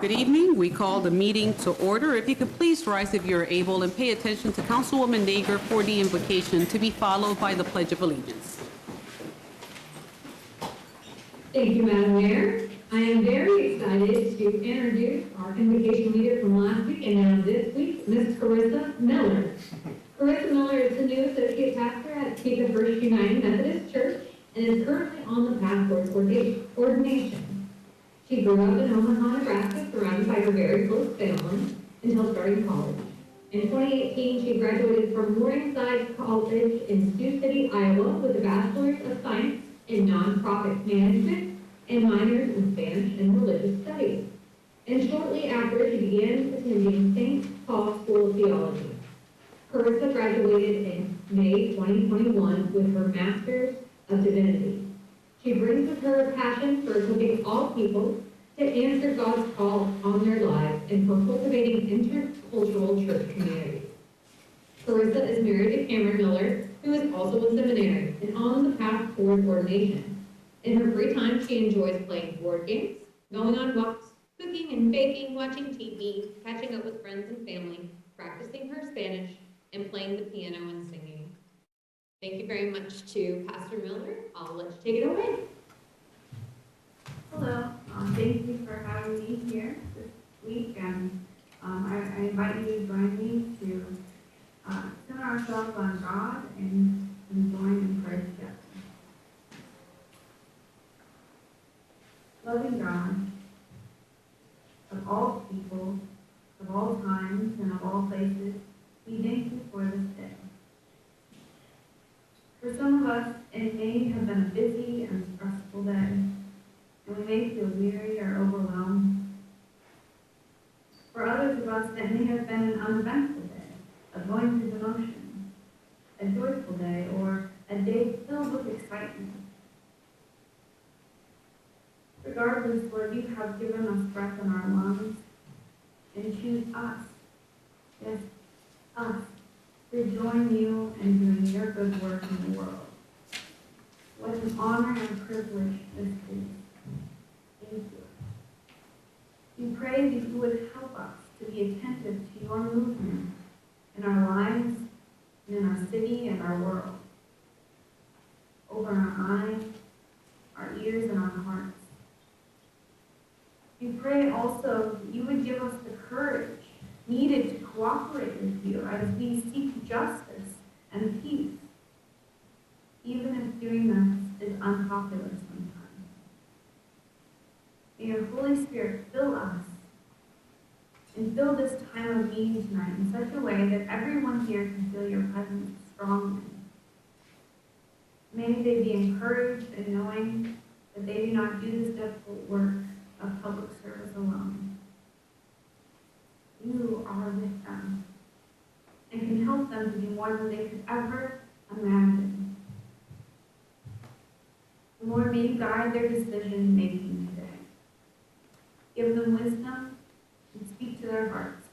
Good evening. We call the meeting to order. If you could please rise if you're able and pay attention to Councilwoman Nager for the invocation to be followed by the Pledge of Allegiance. Thank you, Madam Mayor. I am very excited to introduce our invocation leader from last week and now this week, Ms. Carissa Miller. Carissa Miller is the new associate pastor at Topeka First United Methodist Church and is currently on the path towards ordination. She grew up in Omaha, Nebraska, surrounded by her very close family until starting college. In 2018, she graduated from Morningside College in Sioux City, Iowa, with a Bachelor's of Science in Nonprofit Management and minors in Spanish and Religious Studies. And shortly after, she began attending St. Paul School of Theology. Carissa graduated in May 2021 with her Master's of Divinity. She brings with her a passion for equipping all people to answer God's call on their lives and for cultivating intercultural church communities. Carissa is married to Cameron Miller, who is also in seminary and on the path toward ordination. In her free time, she enjoys playing board games, going on walks, cooking and baking, watching TV, catching up with friends and family, practicing her Spanish, and playing the piano and singing. Thank you very much to Pastor Miller. I'll let you take it away. Hello, thank you for having me here this week, and I invite you to join me to center ourselves on God and join in prayer together. Loving God, of all people, of all times, and of all places, we thank you for this day. For some of us, it may have been a busy and stressful day, and we may feel weary or overwhelmed. For others of us, it may have been an uneventful day, a going through the motions, a joyful day, or a day filled with excitement. Regardless, Lord, you have given us breath in our lungs, and choose us, yes, us, to join you in doing your good work in the world. What an honor and privilege this is. Thank you. We pray that you would help us to be attentive to your movement in our lives, and in our city and our world. Open our eyes, our ears, and our hearts. We pray also that you would give us the courage needed to cooperate with you as we seek justice and peace, even if doing this is unpopular sometimes. May your Holy Spirit fill us and fill this time of meeting tonight in such a way that everyone here can feel your presence strongly. May they be encouraged in knowing that they do not do this difficult work of public service alone. You are with them and can help them to be more than they could ever imagine. Lord, may you guide their decision making today. Give them wisdom and speak to their hearts.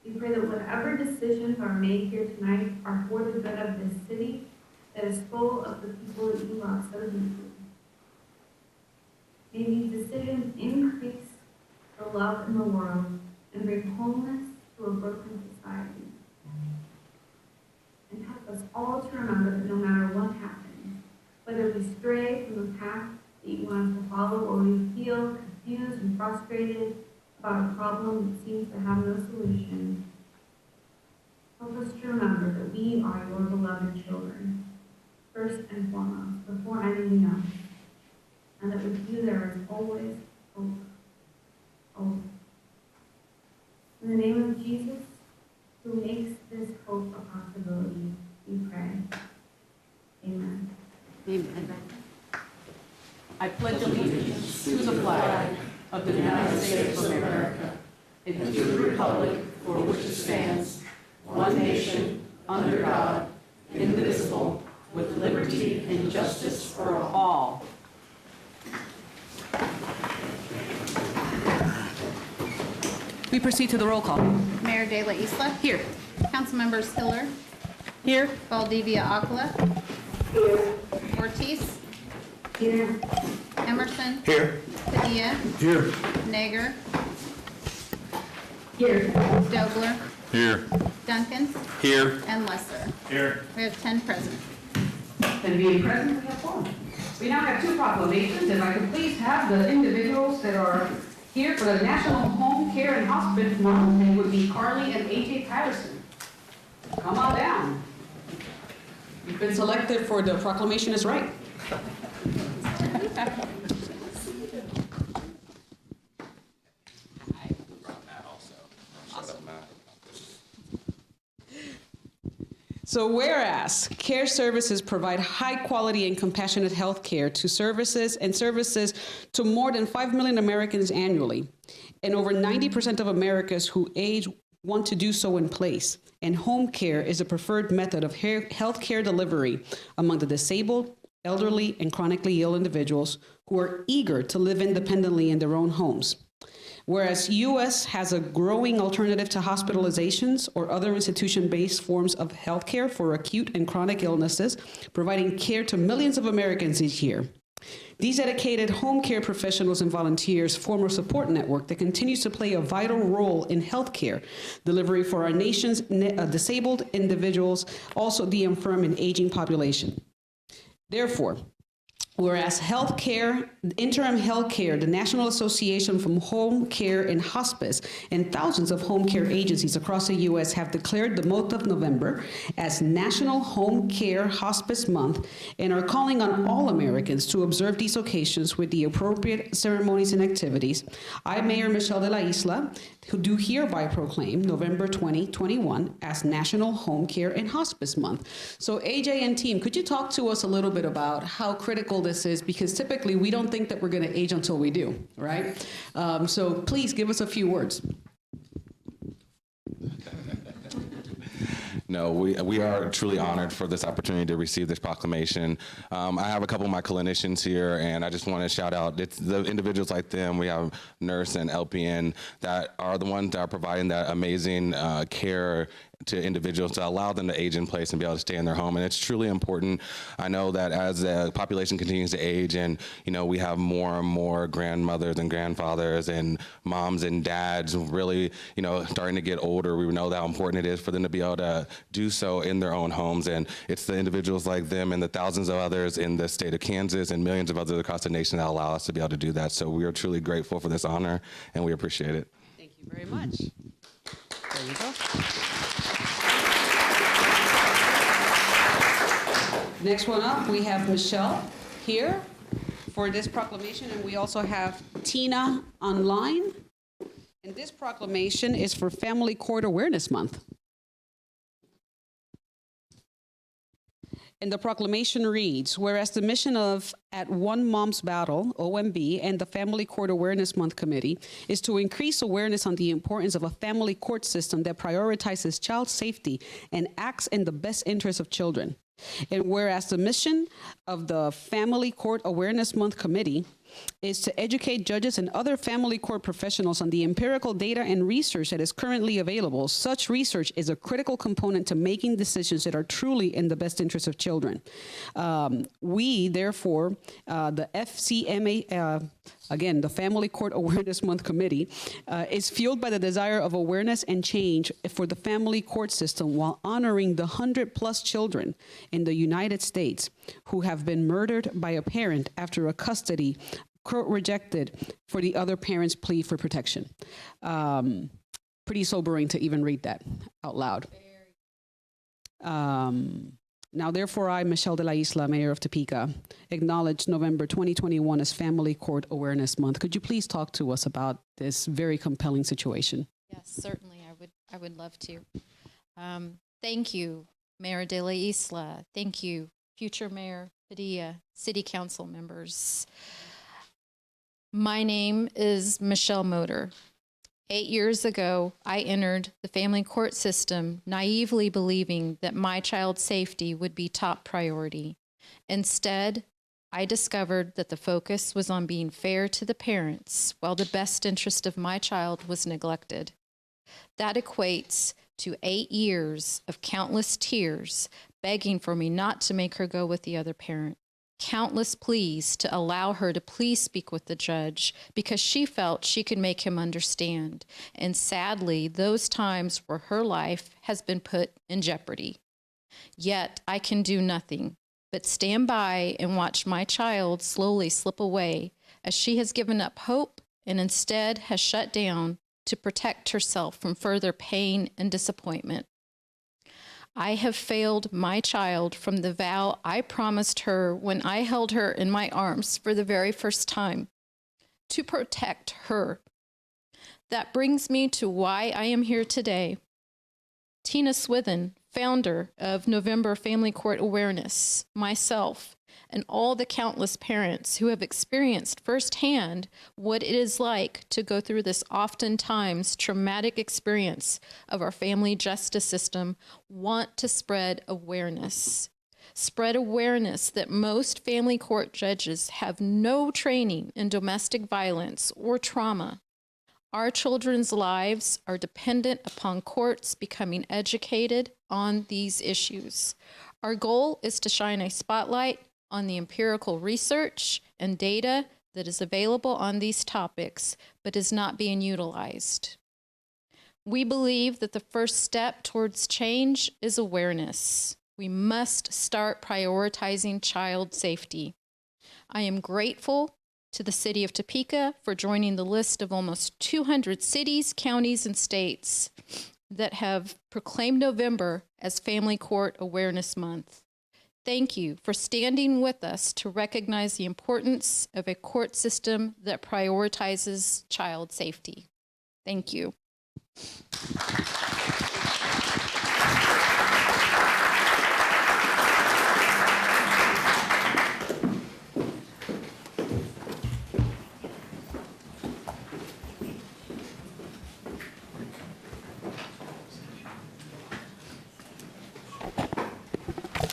We pray that whatever decisions are made here tonight are for the good of this city that is full of the people that you love so deeply. May these decisions increase the love in the world and bring wholeness to a broken society. And help us all to remember that no matter what happens, whether we stray from the path that you want us to follow or we feel confused and frustrated about a problem that seems to have no solution, help us to remember that we are your beloved children, first and foremost, before anything else, and that with you there is always hope. Always. In the name of Jesus, who makes this hope a possibility, we pray. Amen. Amen. I pledge allegiance to the flag of the United States of America and to the republic for which it stands, one nation, under God, indivisible, with liberty and justice for all. We proceed to the roll call. Mayor De La Isla. Here. Councilmembers Hiller. Here. Valdivia Acala. Here. Ortiz. Here. Emerson. Here. Padilla. Here. Nager. Here. Dogler, Here. Duncan, Here. and Lesser. Here. We have 10 present. And being present, we have four. We now have two proclamations, and I could please have the individuals that are here for the National Home Care and Hospice Month. They would be Carly and AJ Patterson. Come on down. You've been selected for the proclamation is right. So whereas care services provide high quality and compassionate health care to services to more than 5 million Americans annually, and over 90% of Americans who age want to do so in place, and home care is a preferred method of health care delivery among the disabled, elderly, and chronically ill individuals who are eager to live independently in their own homes. Whereas U.S. has a growing alternative to hospitalizations or other institution-based forms of healthcare for acute and chronic illnesses, providing care to millions of Americans each year. These dedicated home care professionals and volunteers form a support network that continues to play a vital role in healthcare delivery for our nation's disabled individuals, also the infirm and aging population. Therefore, whereas interim healthcare, the National Association for Home Care and Hospice, and thousands of home care agencies across the U.S. have declared the month of November as National Home Care Hospice Month and are calling on all Americans to observe these occasions with the appropriate ceremonies and activities, I, Mayor Michelle de la Isla, who do hereby proclaim November 2021 as National Home Care and Hospice Month. So AJ and team, could you talk to us a little bit about how critical this is? Because typically we don't think that we're going to age until we do, right? So please give us a few words. No, we are truly honored for this opportunity to receive this proclamation. I have a couple of my clinicians here, and I just want to shout out it's the individuals like them. We have nurse and LPN that are the ones that are providing that amazing care to individuals to allow them to age in place and be able to stay in their home. And it's truly important. I know that as the population continues to age and, we have more and more grandmothers and grandfathers and moms and dads really, starting to get older, we know how important it is for them to be able to do so in their own homes. And it's the individuals like them and the thousands of others in the state of Kansas and millions of others across the nation that allow us to be able to do that. So we are truly grateful for this honor and we appreciate it. Thank you very much. There you go. Next one up, we have Michelle here for this proclamation, and we also have Tina online. And this proclamation is for Family Court Awareness Month. And the proclamation reads, whereas the mission of At One Mom's Battle, OMB, and the Family Court Awareness Month Committee is to increase awareness on the importance of a family court system that prioritizes child safety and acts in the best interest of children. And whereas the mission of the Family Court Awareness Month Committee is to educate judges and other family court professionals on the empirical data and research that is currently available, such research is a critical component to making decisions that are truly in the best interest of children. We, therefore, the FCMA, again, the Family Court Awareness Month Committee, is fueled by the desire of awareness and change for the family court system while honoring the 100+ children in the United States who have been murdered by a parent after a custody court rejected for the other parent's plea for protection. Pretty sobering to even read that out loud. Now, therefore, I, Michelle de la Isla, Mayor of Topeka, acknowledge November 2021 as Family Court Awareness Month. Could you please talk to us about this very compelling situation? Yes, certainly. I would love to. Thank you, Mayor de la Isla. Thank you, future Mayor Padilla, City Council members. My name is Michelle Motor. 8 years ago, I entered the family court system naively believing that my child's safety would be top priority. Instead, I discovered that the focus was on being fair to the parents while the best interest of my child was neglected. That equates to 8 years of countless tears begging for me not to make her go with the other parent. countless pleas to allow her to please speak with the judge because she felt she could make him understand. And sadly, those times where her life has been put in jeopardy. Yet I can do nothing but stand by and watch my child slowly slip away as she has given up hope and instead has shut down to protect herself from further pain and disappointment. I have failed my child from the vow I promised her when I held her in my arms for the very first time, to protect her. That brings me to why I am here today. Tina Swithin, founder of November Family Court Awareness, myself, and all the countless parents who have experienced firsthand what it is like to go through this oftentimes traumatic experience of our family justice system, want to spread awareness. Spread awareness that most family court judges have no training in domestic violence or trauma. Our children's lives are dependent upon courts becoming educated on these issues. Our goal is to shine a spotlight on the empirical research and data that is available on these topics, but is not being utilized. We believe that the first step towards change is awareness. We must start prioritizing child safety. I am grateful to the city of Topeka for joining the list of almost 200 cities, counties, and states that have proclaimed November as Family Court Awareness Month. Thank you for standing with us to recognize the importance of a court system that prioritizes child safety. Thank you.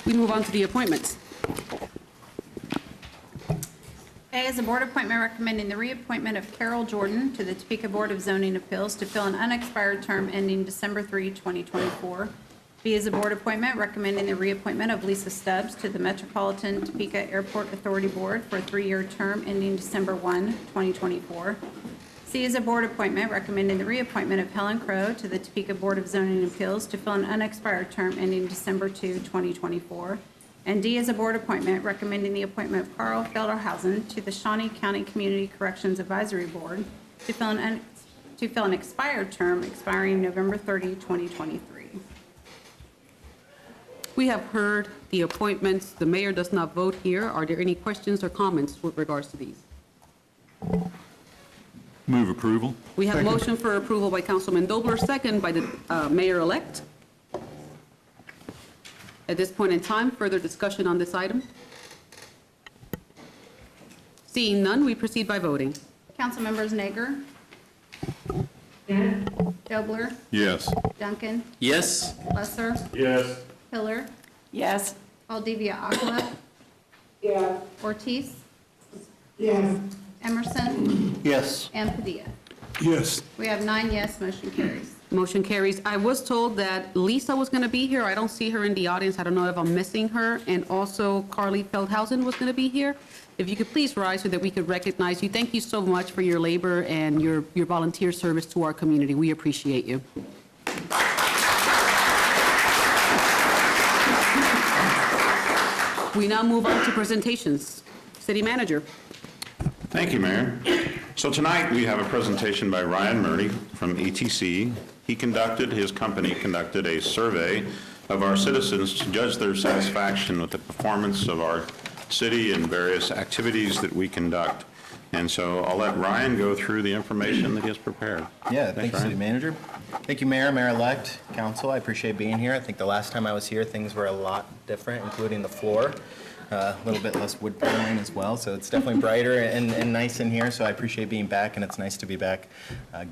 We move on to the appointments. A is a board appointment recommending the reappointment of Carol Jordan to the Topeka Board of Zoning Appeals to fill an unexpired term ending December 3, 2024. B is a board appointment recommending the reappointment of Lisa Stubbs to the Metropolitan Topeka Airport Authority Board for a 3-year term ending December 1, 2024. C is a board appointment recommending the reappointment of Helen Crow to the Topeka Board of Zoning Appeals to fill an unexpired term ending December 2, 2024. And D is a board appointment recommending the appointment of Carl Felderhausen to the Shawnee County Community Corrections Advisory Board to fill an expired term expiring November 30, 2023. We have heard the appointments. The mayor does not vote here. Are there any questions or comments with regards to these? Move approval. We have a motion for approval by Councilman Dobler, second by the mayor-elect. At this point in time, further discussion on this item? Seeing none, we proceed by voting. Council members Nager, Yes. Dobler, Yes. Duncan, Yes. Lesser, Yes. Pillar, Yes. Valdivia Aquila, Yes. Ortiz, Yes. Emerson, Yes. and Padilla. Yes. We have 9 yes, motion carries. Motion carries. I was told that Lisa was going to be here. I don't see her in the audience. I don't know if I'm missing her. And also Carly Feldhausen was going to be here. If you could please rise so that we could recognize you. Thank you so much for your labor and your volunteer service to our community. We appreciate you. We now move on to presentations. City Manager. Thank you, Mayor. So tonight, we have a presentation by Ryan Murray from ETC. His company conducted a survey of our citizens to judge their satisfaction with the performance of our city and various activities that we conduct. And so I'll let Ryan go through the information that he has prepared. Yeah, thanks, Ryan. City Manager. Thank you, Mayor, Mayor-elect, Council. I appreciate being here. I think the last time I was here, things were a lot different, including the floor. A little bit less wood paneling as well, so it's definitely brighter and nice in here, so I appreciate being back, and it's nice to be back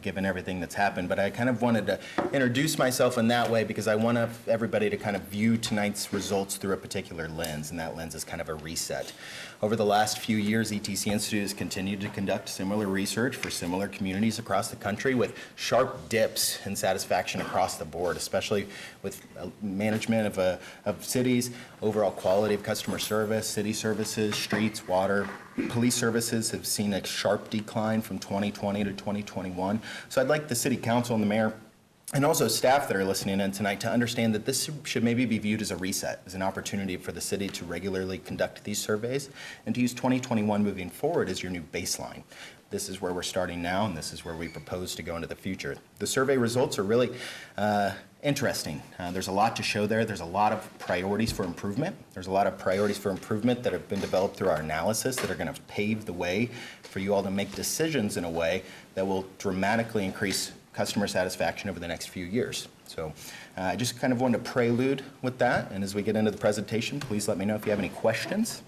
given everything that's happened. But I kind of wanted to introduce myself in that way because I want everybody to kind of view tonight's results through a particular lens, and that lens is kind of a reset. Over the last few years, ETC Institute has continued to conduct similar research for similar communities across the country with sharp dips in satisfaction across the board, especially with management of cities, overall quality of customer service, service, city services, streets, water, police services have seen a sharp decline from 2020 to 2021. So I'd like the city council and the mayor and also staff that are listening in tonight to understand that this should maybe be viewed as a reset, as an opportunity for the city to regularly conduct these surveys and to use 2021 moving forward as your new baseline. This is where we're starting now, and this is where we propose to go into the future. The survey results are really interesting. There's a lot to show there. There's a lot of priorities for improvement. There's a lot of priorities for improvement that have been developed through our analysis that are going to pave the way for you all to make decisions in a way that will dramatically increase customer satisfaction over the next few years. So I just kind of wanted to prelude with that, and as we get into the presentation, please let me know if you have any questions.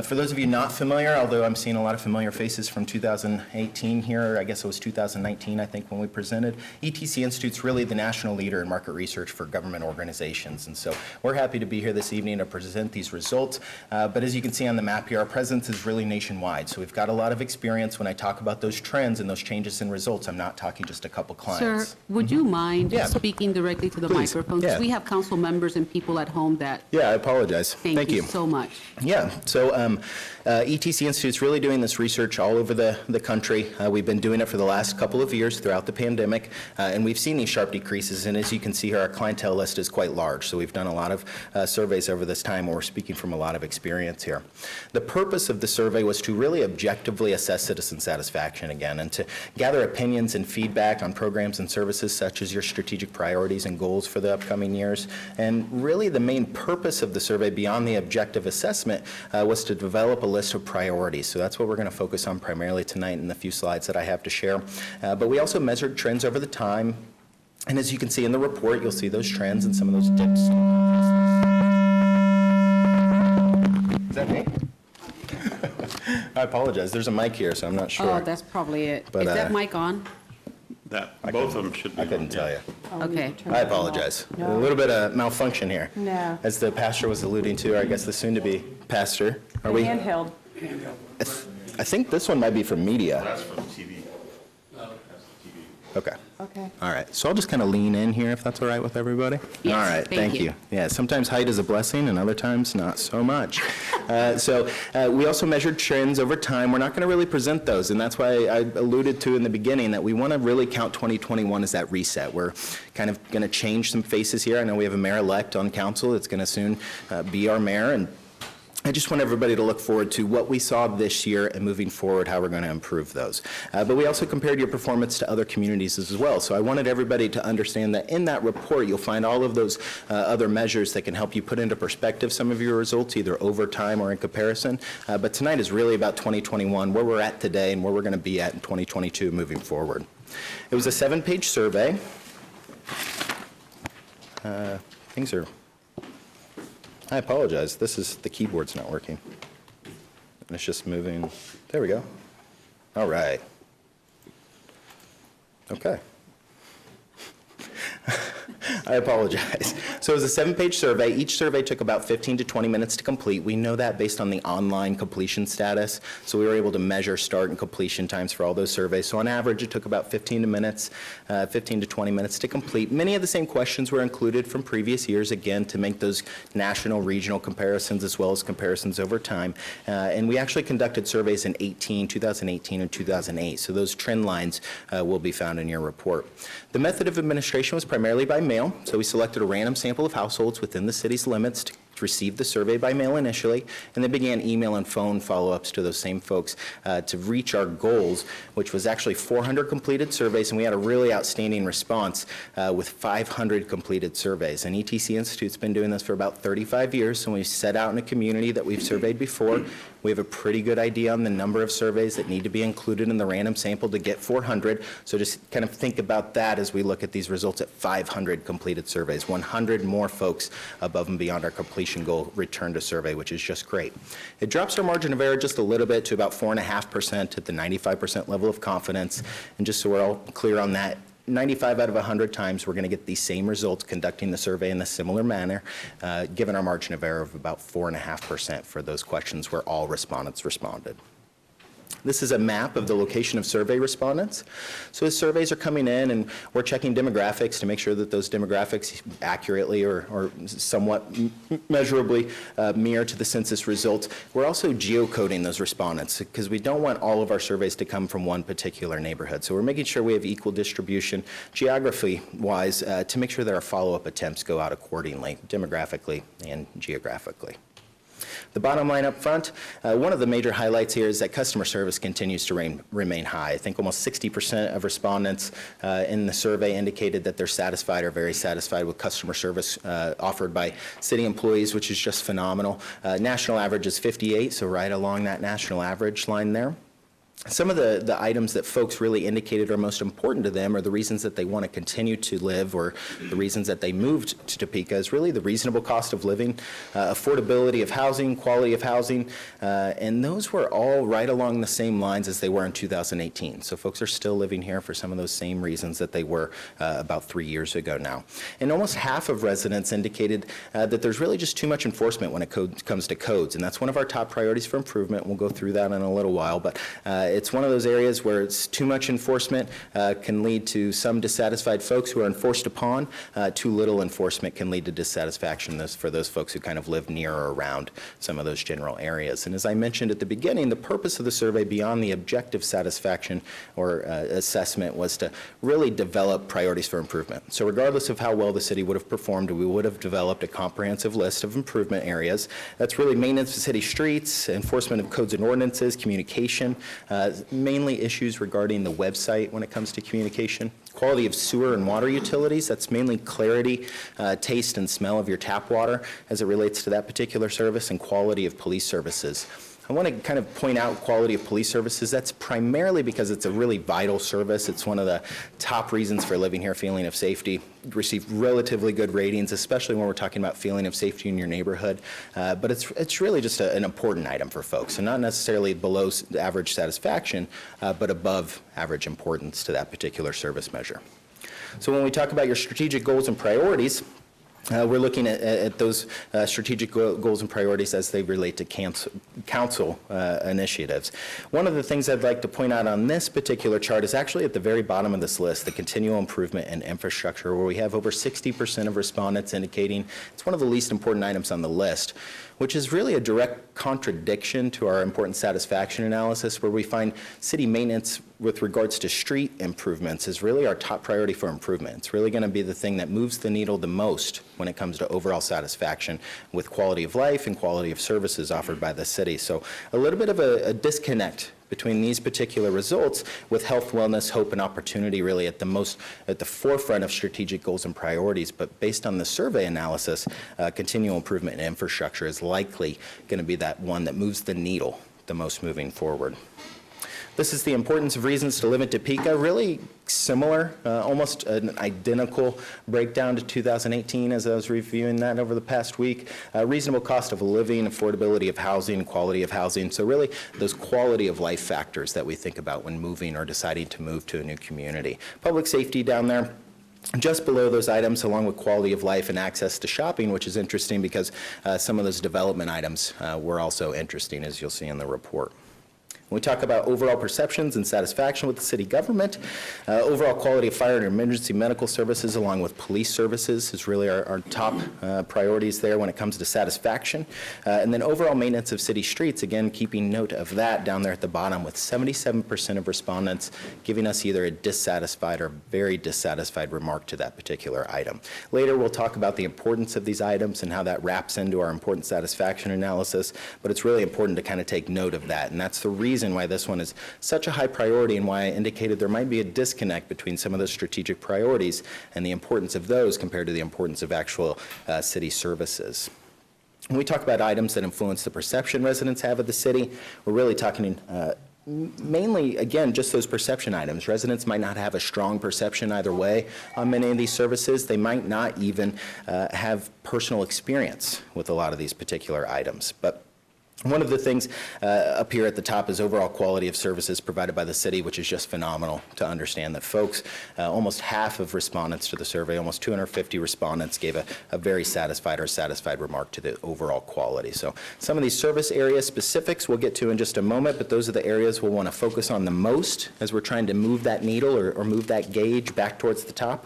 For those of you not familiar, although I'm seeing a lot of familiar faces from 2018 here, I guess it was 2019, I think, when we presented, ETC Institute's really the national leader in market research for government organizations. And so we're happy to be here this evening to present these results. But as you can see on the map here, our presence is really nationwide. So we've got a lot of experience. When I talk about those trends and those changes in results, I'm not talking just a couple clients. Sir, would you mind Yeah. speaking directly to the Please. microphone? Yeah. Because we have council members and people at home that, Yeah, I apologize. thank you so much. Yeah, so ETC Institute's really doing this research all over the country. We've been doing it for the last couple of years throughout the pandemic, and we've seen these sharp decreases. And as you can see here, our clientele list is quite large. So we've done a lot of surveys over this time, and we're speaking from a lot of experience here. The purpose of the survey was to really objectively assess citizen satisfaction again, and to gather opinions and feedback on programs and services such as your strategic priorities and goals for the upcoming years. And really the main purpose of the survey beyond the objective assessment was to develop a list of priorities. So that's what we're going to focus on primarily tonight in the few slides that I have to share. But we also measured trends over the time. And as you can see in the report, you'll see those trends and some of those dips. Is that me? I apologize. There's a mic here, so I'm not sure. Oh, that's probably it. But, Is that mic on? Both of them should be. I couldn't tell you. Okay. I apologize. A little bit of malfunction here. No. As the pastor was alluding to, or I guess the soon-to-be pastor. Are we? Handheld. I think this one might be from media. That's from TV. Okay. Okay. All right. So I'll just kind of lean in here if that's all right with everybody. Yes, All right. thank Thank you. you. Yeah. Sometimes height is a blessing, and other times not so much. So we also measured trends over time. We're not going to really present those, and that's why I alluded to in the beginning that we want to really count 2021 as that reset. We're kind of going to change some faces here. I know we have a mayor-elect on council that's going to soon be our mayor, and I just want everybody to look forward to what we saw this year and moving forward, how we're going to improve those. But we also compared your performance to other communities as well. So I wanted everybody to understand that in that report, you'll find all of those other measures that can help you put into perspective some of your results, either over time or in comparison. But tonight is really about 2021, where we're at today and where we're going to be at in 2022 moving forward. It was a 7-page survey. Things are... I apologize. The keyboard's not working. It's just moving. There we go. All right. Okay. I apologize. So it was a 7-page survey. Each survey took about 15 to 20 minutes to complete. We know that based on the online completion status. So we were able to measure start and completion times for all those surveys. So on average, it took about 15 to 20 minutes to complete. Many of the same questions were included from previous years, again, to make those national, regional comparisons as well as comparisons over time. And we actually conducted surveys in 2018 and 2008. So those trend lines will be found in your report. The method of administration was primarily by mail. So we selected a random sample of households within the city's limits to received the survey by mail initially, and then began email and phone follow-ups to those same folks to reach our goals, which was actually 400 completed surveys, and we had a really outstanding response with 500 completed surveys. And ETC Institute's been doing this for about 35 years, so when we set out in a community that we've surveyed before, we have a pretty good idea on the number of surveys that need to be included in the random sample to get 400. So just kind of think about that as we look at these results at 500 completed surveys. 100 more folks above and beyond our completion goal return to survey, which is just great. It drops our margin of error just a little bit to about 4.5% at the 95% level of confidence. And just so we're all clear on that, 95 out of 100 times, we're going to get these same results conducting the survey in a similar manner, given our margin of error of about 4.5% for those questions where all respondents responded. This is a map of the location of survey respondents. So as surveys are coming in and we're checking demographics to make sure that those demographics accurately or somewhat measurably mirror to the census results, we're also geocoding those respondents because we don't want all of our surveys to come from one particular neighborhood. So we're making sure we have equal distribution geography-wise to make sure that our follow-up attempts go out accordingly, demographically and geographically. The bottom line up front, one of the major highlights here is that customer service continues to remain high. I think almost 60% of respondents in the survey indicated that they're satisfied or very satisfied with customer service offered by city employees, which is just phenomenal. National average is 58, so right along that national average line there. Some of the items that folks really indicated are most important to them, or the reasons that they want to continue to live, or the reasons that they moved to Topeka, is really the reasonable cost of living, affordability of housing, quality of housing, and those were all right along the same lines as they were in 2018. So folks are still living here for some of those same reasons that they were about 3 years ago now. And almost half of residents indicated that there's really just too much enforcement when it comes to codes, and that's one of our top priorities for improvement. We'll go through that in a little while, but it's one of those areas where it's too much enforcement can lead to some dissatisfied folks who are enforced upon. Too little enforcement can lead to dissatisfaction for those folks who kind of live near or around some of those general areas. And as I mentioned at the beginning, the purpose of the survey beyond the objective satisfaction or assessment was to really develop priorities for improvement. So regardless of how well the city would have performed, we would have developed a comprehensive list of improvement areas. That's really maintenance of city streets, enforcement of codes and ordinances, communication, mainly issues regarding the website when it comes to communication. Quality of sewer and water utilities, that's mainly clarity, taste and smell of your tap water as it relates to that particular service, and quality of police services. I want to kind of point out quality of police services. That's primarily because it's a really vital service. It's one of the top reasons for living here, feeling of safety. Received relatively good ratings, especially when we're talking about feeling of safety in your neighborhood. But it's really just an important item for folks, and not necessarily below average satisfaction, but above average importance to that particular service measure. So when we talk about your strategic goals and priorities, we're looking at those strategic goals and priorities as they relate to council initiatives. One of the things I'd like to point out on this particular chart is actually at the very bottom of this list, the continual improvement in infrastructure, where we have over 60% of respondents indicating it's one of the least important items on the list, which is really a direct contradiction to our important satisfaction analysis, where we find city maintenance with regards to street improvements is really our top priority for improvement. It's really going to be the thing that moves the needle the most when it comes to overall satisfaction with quality of life and quality of services offered by the city. So a little bit of a disconnect between these particular results with health, wellness, hope, and opportunity really at the forefront of strategic goals and priorities. But based on the survey analysis, continual improvement in infrastructure is likely going to be that one that moves the needle the most moving forward. This is the importance of reasons to live in Topeka, really similar, almost an identical breakdown to 2018 as I was reviewing that over the past week. Reasonable cost of living, affordability of housing, quality of housing. So really those quality of life factors that we think about when moving or deciding to move to a new community. Public safety down there, just below those items, along with quality of life and access to shopping, which is interesting because some of those development items were also interesting, as you'll see in the report. When we talk about overall perceptions and satisfaction with the city government, overall quality of fire and emergency medical services along with police services is really our top priorities there when it comes to satisfaction. And then overall maintenance of city streets, again, keeping note of that down there at the bottom with 77% of respondents giving us either a dissatisfied or very dissatisfied remark to that particular item. Later, we'll talk about the importance of these items and how that wraps into our important satisfaction analysis, but it's really important to kind of take note of that, and that's the reason why this one is such a high priority and why I indicated there might be a disconnect between some of those strategic priorities and the importance of those compared to the importance of actual city services. When we talk about items that influence the perception residents have of the city, we're really talking mainly, again, just those perception items. Residents might not have a strong perception either way on many of these services. They might not even have personal experience with a lot of these particular items. But One of the things up here at the top is overall quality of services provided by the city, which is just phenomenal to understand that folks, almost half of respondents to the survey, almost 250 respondents gave a very satisfied or satisfied remark to the overall quality. So some of these service area specifics we'll get to in just a moment, but those are the areas we'll want to focus on the most as we're trying to move that needle or move that gauge back towards the top.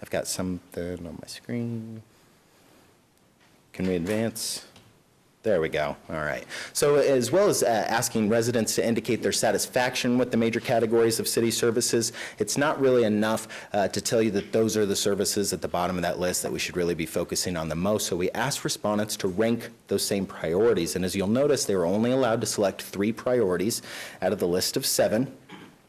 I've got something on my screen. Can we advance? There we go. All right. So as well as asking residents to indicate their satisfaction with the major categories of city services, it's not really enough to tell you that those are the services at the bottom of that list that we should really be focusing on the most. So we asked respondents to rank those same priorities. And as you'll notice, they were only allowed to select 3 priorities out of the list of 7.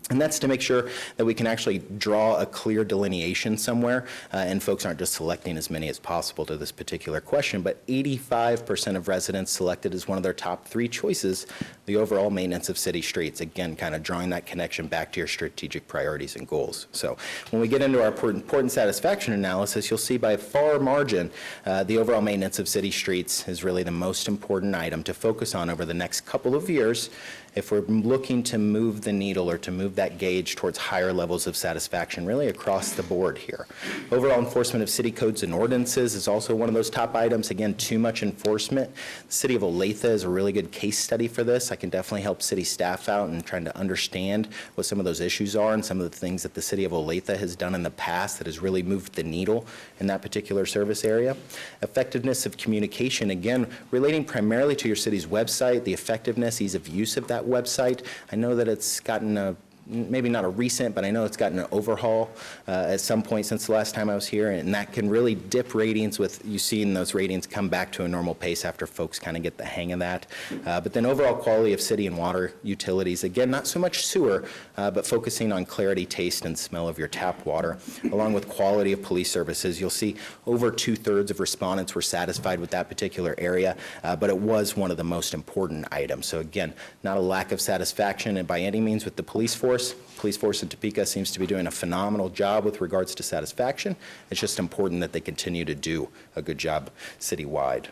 And that's to make sure that we can actually draw a clear delineation somewhere, and folks aren't just selecting as many as possible to this particular question. But 85% of residents selected as one of their top 3 choices the overall maintenance of city streets. Again, kind of drawing that connection back to your strategic priorities and goals. So when we get into our important satisfaction analysis, you'll see by far margin the overall maintenance of city streets is really the most important item to focus on over the next couple of years if we're looking to move the needle or to move that gauge towards higher levels of satisfaction really across the board here. Overall enforcement of city codes and ordinances is also one of those top items. Again, too much enforcement. The city of Olathe is a really good case study for this. I can definitely help city staff out in trying to understand what some of those issues are and some of the things that the city of Olathe has done in the past that has really moved the needle in that particular service area. Effectiveness of communication, again, relating primarily to your city's website, the effectiveness, ease of use of that website. I know that it's gotten a maybe not a recent, but I know it's gotten an overhaul at some point since the last time I was here, and that can really dip ratings with you seeing those ratings come back to a normal pace after folks kind of get the hang of that. But then overall quality of city and water utilities, again, not so much sewer, but focusing on clarity, taste, and smell of your tap water, along with quality of police services. You'll see over 2/3 of respondents were satisfied with that particular area, but it was one of the most important items. So again, not a lack of satisfaction and by any means with the police force. Police force in Topeka seems to be doing a phenomenal job with regards to satisfaction. It's just important that they continue to do a good job citywide.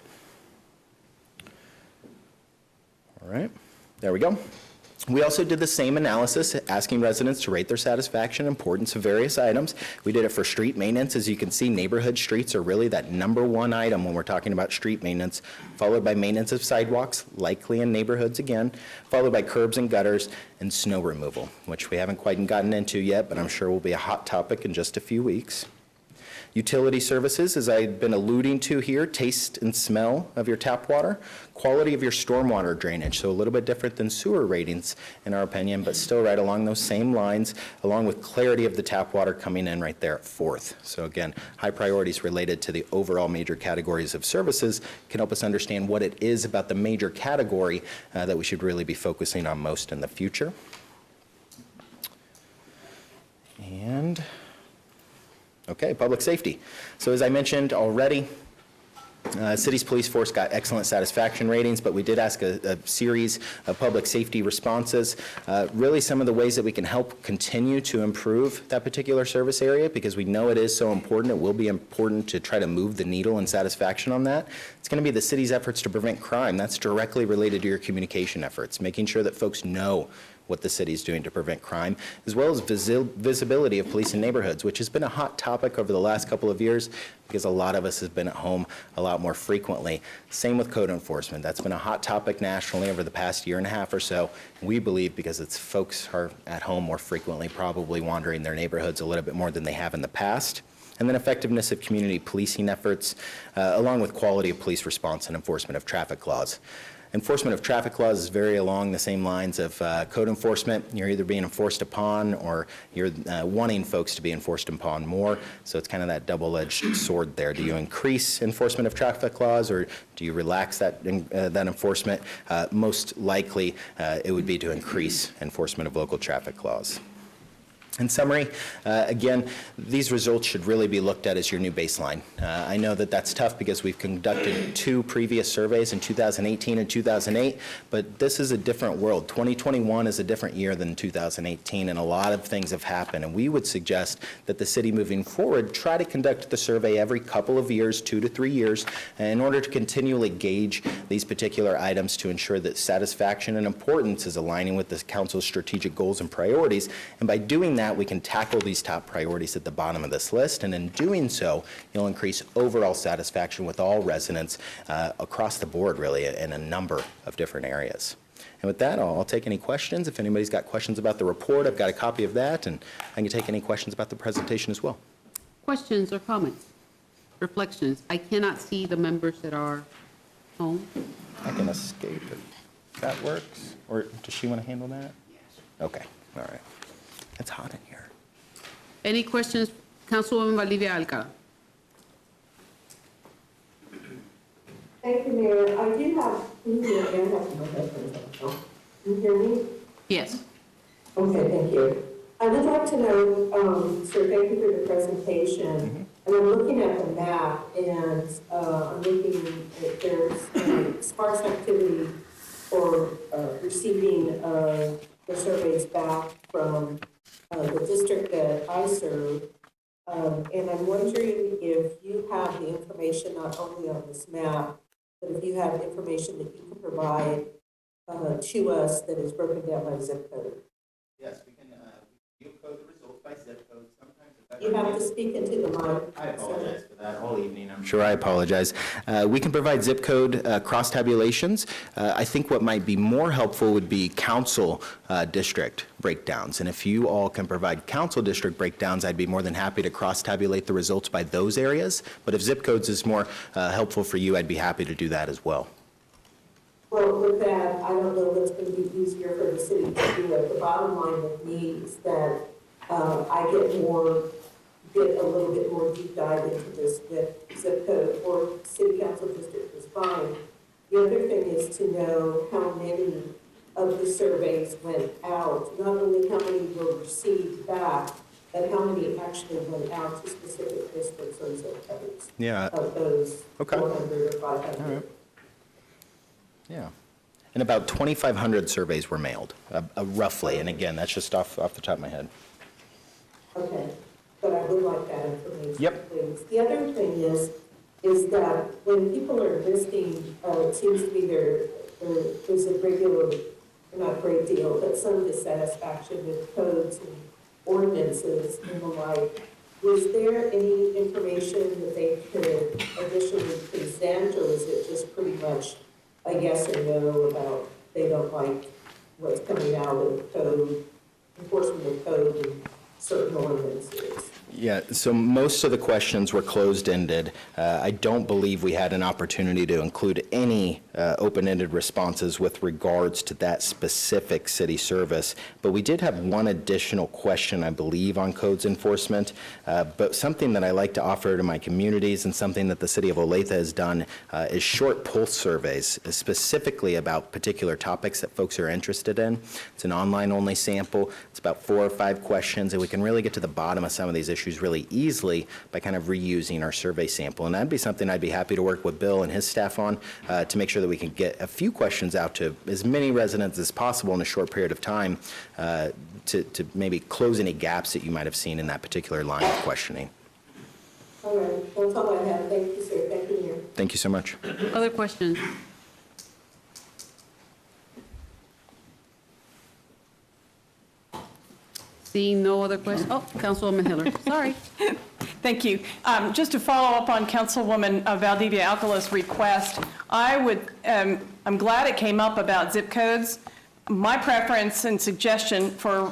All right, there we go. We also did the same analysis, asking residents to rate their satisfaction and importance of various items. We did it for street maintenance. As you can see, neighborhood streets are really that #1 item when we're talking about street maintenance, followed by maintenance of sidewalks, likely in neighborhoods again, followed by curbs and gutters, and snow removal, which we haven't quite gotten into yet, but I'm sure will be a hot topic in just a few weeks. Utility services, as I've been alluding to here, taste and smell of your tap water, quality of your stormwater drainage, so a little bit different than sewer ratings in our opinion, but still right along those same lines, along with clarity of the tap water coming in right there at 4th. So again, high priorities related to the overall major categories of services can help us understand what it is about the major category that we should really be focusing on most in the future. And okay, public safety. So as I mentioned already, city's police force got excellent satisfaction ratings, but we did ask a series of public safety responses. Really some of the ways that we can help continue to improve that particular service area, because we know it is so important. It will be important to try to move the needle in satisfaction on that. It's going to be the city's efforts to prevent crime. That's directly related to your communication efforts, making sure that folks know what the city is doing to prevent crime, as well as visibility of police in neighborhoods, which has been a hot topic over the last couple of years because a lot of us have been at home a lot more frequently. Same with code enforcement. That's been a hot topic nationally over the past year and a half or so. We believe because it's folks are at home more frequently, probably wandering their neighborhoods a little bit more than they have in the past. And then effectiveness of community policing efforts, along with quality of police response and enforcement of traffic laws. Enforcement of traffic laws is very along the same lines of code enforcement. You're either being enforced upon or you're wanting folks to be enforced upon more. So it's kind of that double-edged sword there. Do you increase enforcement of traffic laws or do you relax that enforcement? Most likely it would be to increase enforcement of local traffic laws. In summary, again, these results should really be looked at as your new baseline. I know that that's tough because we've conducted 2 previous surveys in 2018 and 2008, but this is a different world. 2021 is a different year than 2018, and a lot of things have happened. And we would suggest that the city moving forward try to conduct the survey every couple of years, 2 to 3 years, in order to continually gauge these particular items to ensure that satisfaction and importance is aligning with the council's strategic goals and priorities. And by doing that, we can tackle these top priorities at the bottom of this list, and in doing so, you'll increase overall satisfaction with all residents across the board, really, in a number of different areas. And with that, I'll take any questions. If anybody's got questions about the report, I've got a copy of that, and I can take any questions about the presentation as well. Questions or comments? Reflections? I cannot see the members that are home. I can escape if that works. Or does she want to handle that? Yes. Okay, all right. It's hot in here. Any questions? Councilwoman Valdivia Alcala. Thank you, Mayor. I do have, can you hear me? Yes. Okay, thank you. I would like to know, sir, thank you for the presentation. And I'm looking at the map, and I'm looking at there's sparse activity for receiving the surveys back from the district that I serve. And I'm wondering if you have the information not only on this map, but if you have information that you can provide to us that is broken down by zip code. Yes, we can code the results by zip code. Sometimes you have to speak into the mic. I apologize for that all evening. I'm sure I apologize. We can provide zip code cross tabulations. I think what might be more helpful would be council district breakdowns. And if you all can provide council district breakdowns, I'd be more than happy to cross tabulate the results by those areas. But if zip codes is more helpful for you, I'd be happy to do that as well. Well, with that, I don't know what's going to be easier for the city to do it. The bottom line with me is that I get a little bit more deep dive into this zip code, or city council district is fine. The other thing is to know how many of the surveys went out, not only how many were received back, but how many actually went out to specific districts or zip codes. Yeah. Of those Okay. 400 or 500. All right. Yeah. And about 2,500 surveys were mailed, roughly. And again, that's just off the top of my head. Okay, but I would like that information, Yep. please. The other thing is that when people are listing, it seems to be there's a regular, not great deal, but some dissatisfaction with codes and ordinances and the like. Was there any information that they could additionally present, or is it just pretty much a yes or no about they don't like what's coming out of code, enforcement of code and certain ordinances? Yeah, so most of the questions were closed-ended. I don't believe we had an opportunity to include any open-ended responses with regards to that specific city service, but we did have one additional question, I believe, on codes enforcement. But something that I like to offer to my communities and something that the city of Olathe has done is short pulse surveys, specifically about particular topics that folks are interested in. It's an online-only sample. It's about 4 or 5 questions, and we can really get to the bottom of some of these issues really easily by kind of reusing our survey sample. And that'd be something I'd be happy to work with Bill and his staff on to make sure that we can get a few questions out to as many residents as possible in a short period of time to maybe close any gaps that you might have seen in that particular line of questioning. All right, that's all I have. Thank you, sir. Thank you, Mayor. Thank you so much. Other questions? Seeing no other questions. Oh, Councilwoman Hiller, sorry. Thank you. Just to follow up on Councilwoman Valdivia Alcala's request, I'm glad it came up about zip codes. My preference and suggestion for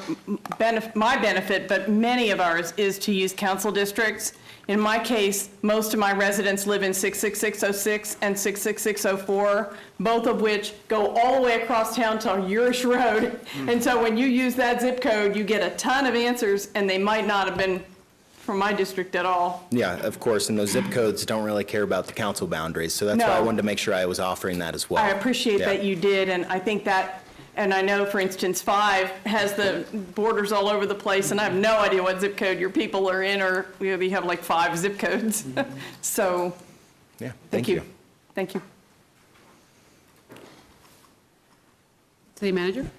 my benefit, but many of ours, is to use council districts. In my case, most of my residents live in 66606 and 66604, both of which go all the way across town to Urish Road. And so when you use that zip code, you get a ton of answers, and they might not have been from my district at all. Yeah, of course, and those zip codes don't really care about the council boundaries, so that's why I wanted to make sure I was offering that as well. I appreciate that you did, and I think that And I know, for instance, 5 has the borders all over the place, and I have no idea what zip code your people are in, or we have like 5 zip codes. So, Yeah, thank you. Thank you. City Manager?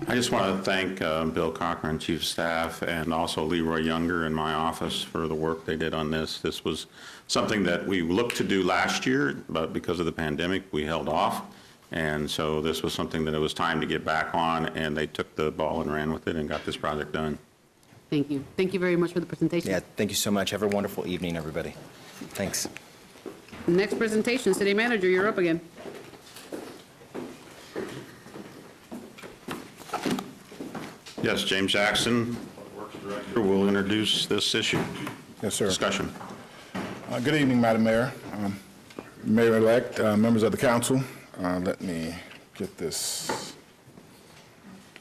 I just want to thank Bill Cochran, Chief of Staff, and also Leroy Younger in my office for the work they did on this. This was something that we looked to do last year, but because of the pandemic, we held off. And so this was something that it was time to get back on, and they took the ball and ran with it and got this project done. Thank you. Thank you very much for the presentation. Yeah, thank you so much. Have a wonderful evening, everybody. Thanks. Next presentation, City Manager, you're up again. Yes, James Jackson, Works Director, will introduce this issue. Yes, sir. Discussion. Good evening, Madam Mayor, Mayor-elect, members of the council. Let me get this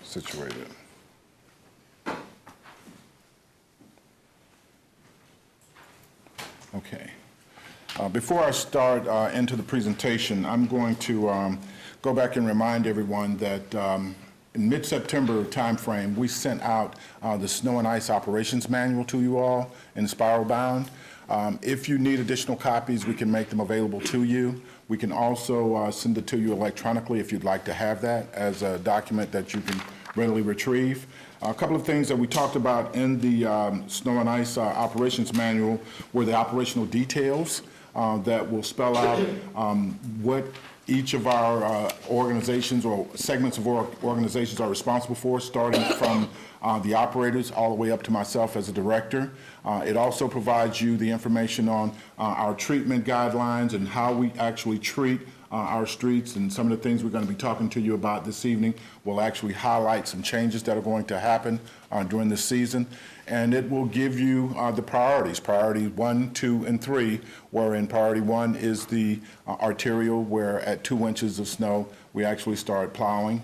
situated. Okay. Before I start into the presentation, I'm going to go back and remind everyone that in mid-September timeframe, we sent out the Snow and Ice Operations Manual to you all in spiral bound. If you need additional copies, we can make them available to you. We can also send it to you electronically if you'd like to have that as a document that you can readily retrieve. A couple of things that we talked about in the Snow and Ice Operations Manual were the operational details that will spell out what each of our organizations or segments of organizations are responsible for, starting from the operators all the way up to myself as a director. It also provides you the information on our treatment guidelines and how we actually treat our streets, and some of the things we're going to be talking to you about this evening will actually highlight some changes that are going to happen during this season. And it will give you the priorities, priority 1, 2, and 3, wherein priority 1 is the arterial, where at 2 inches of snow, we actually start plowing.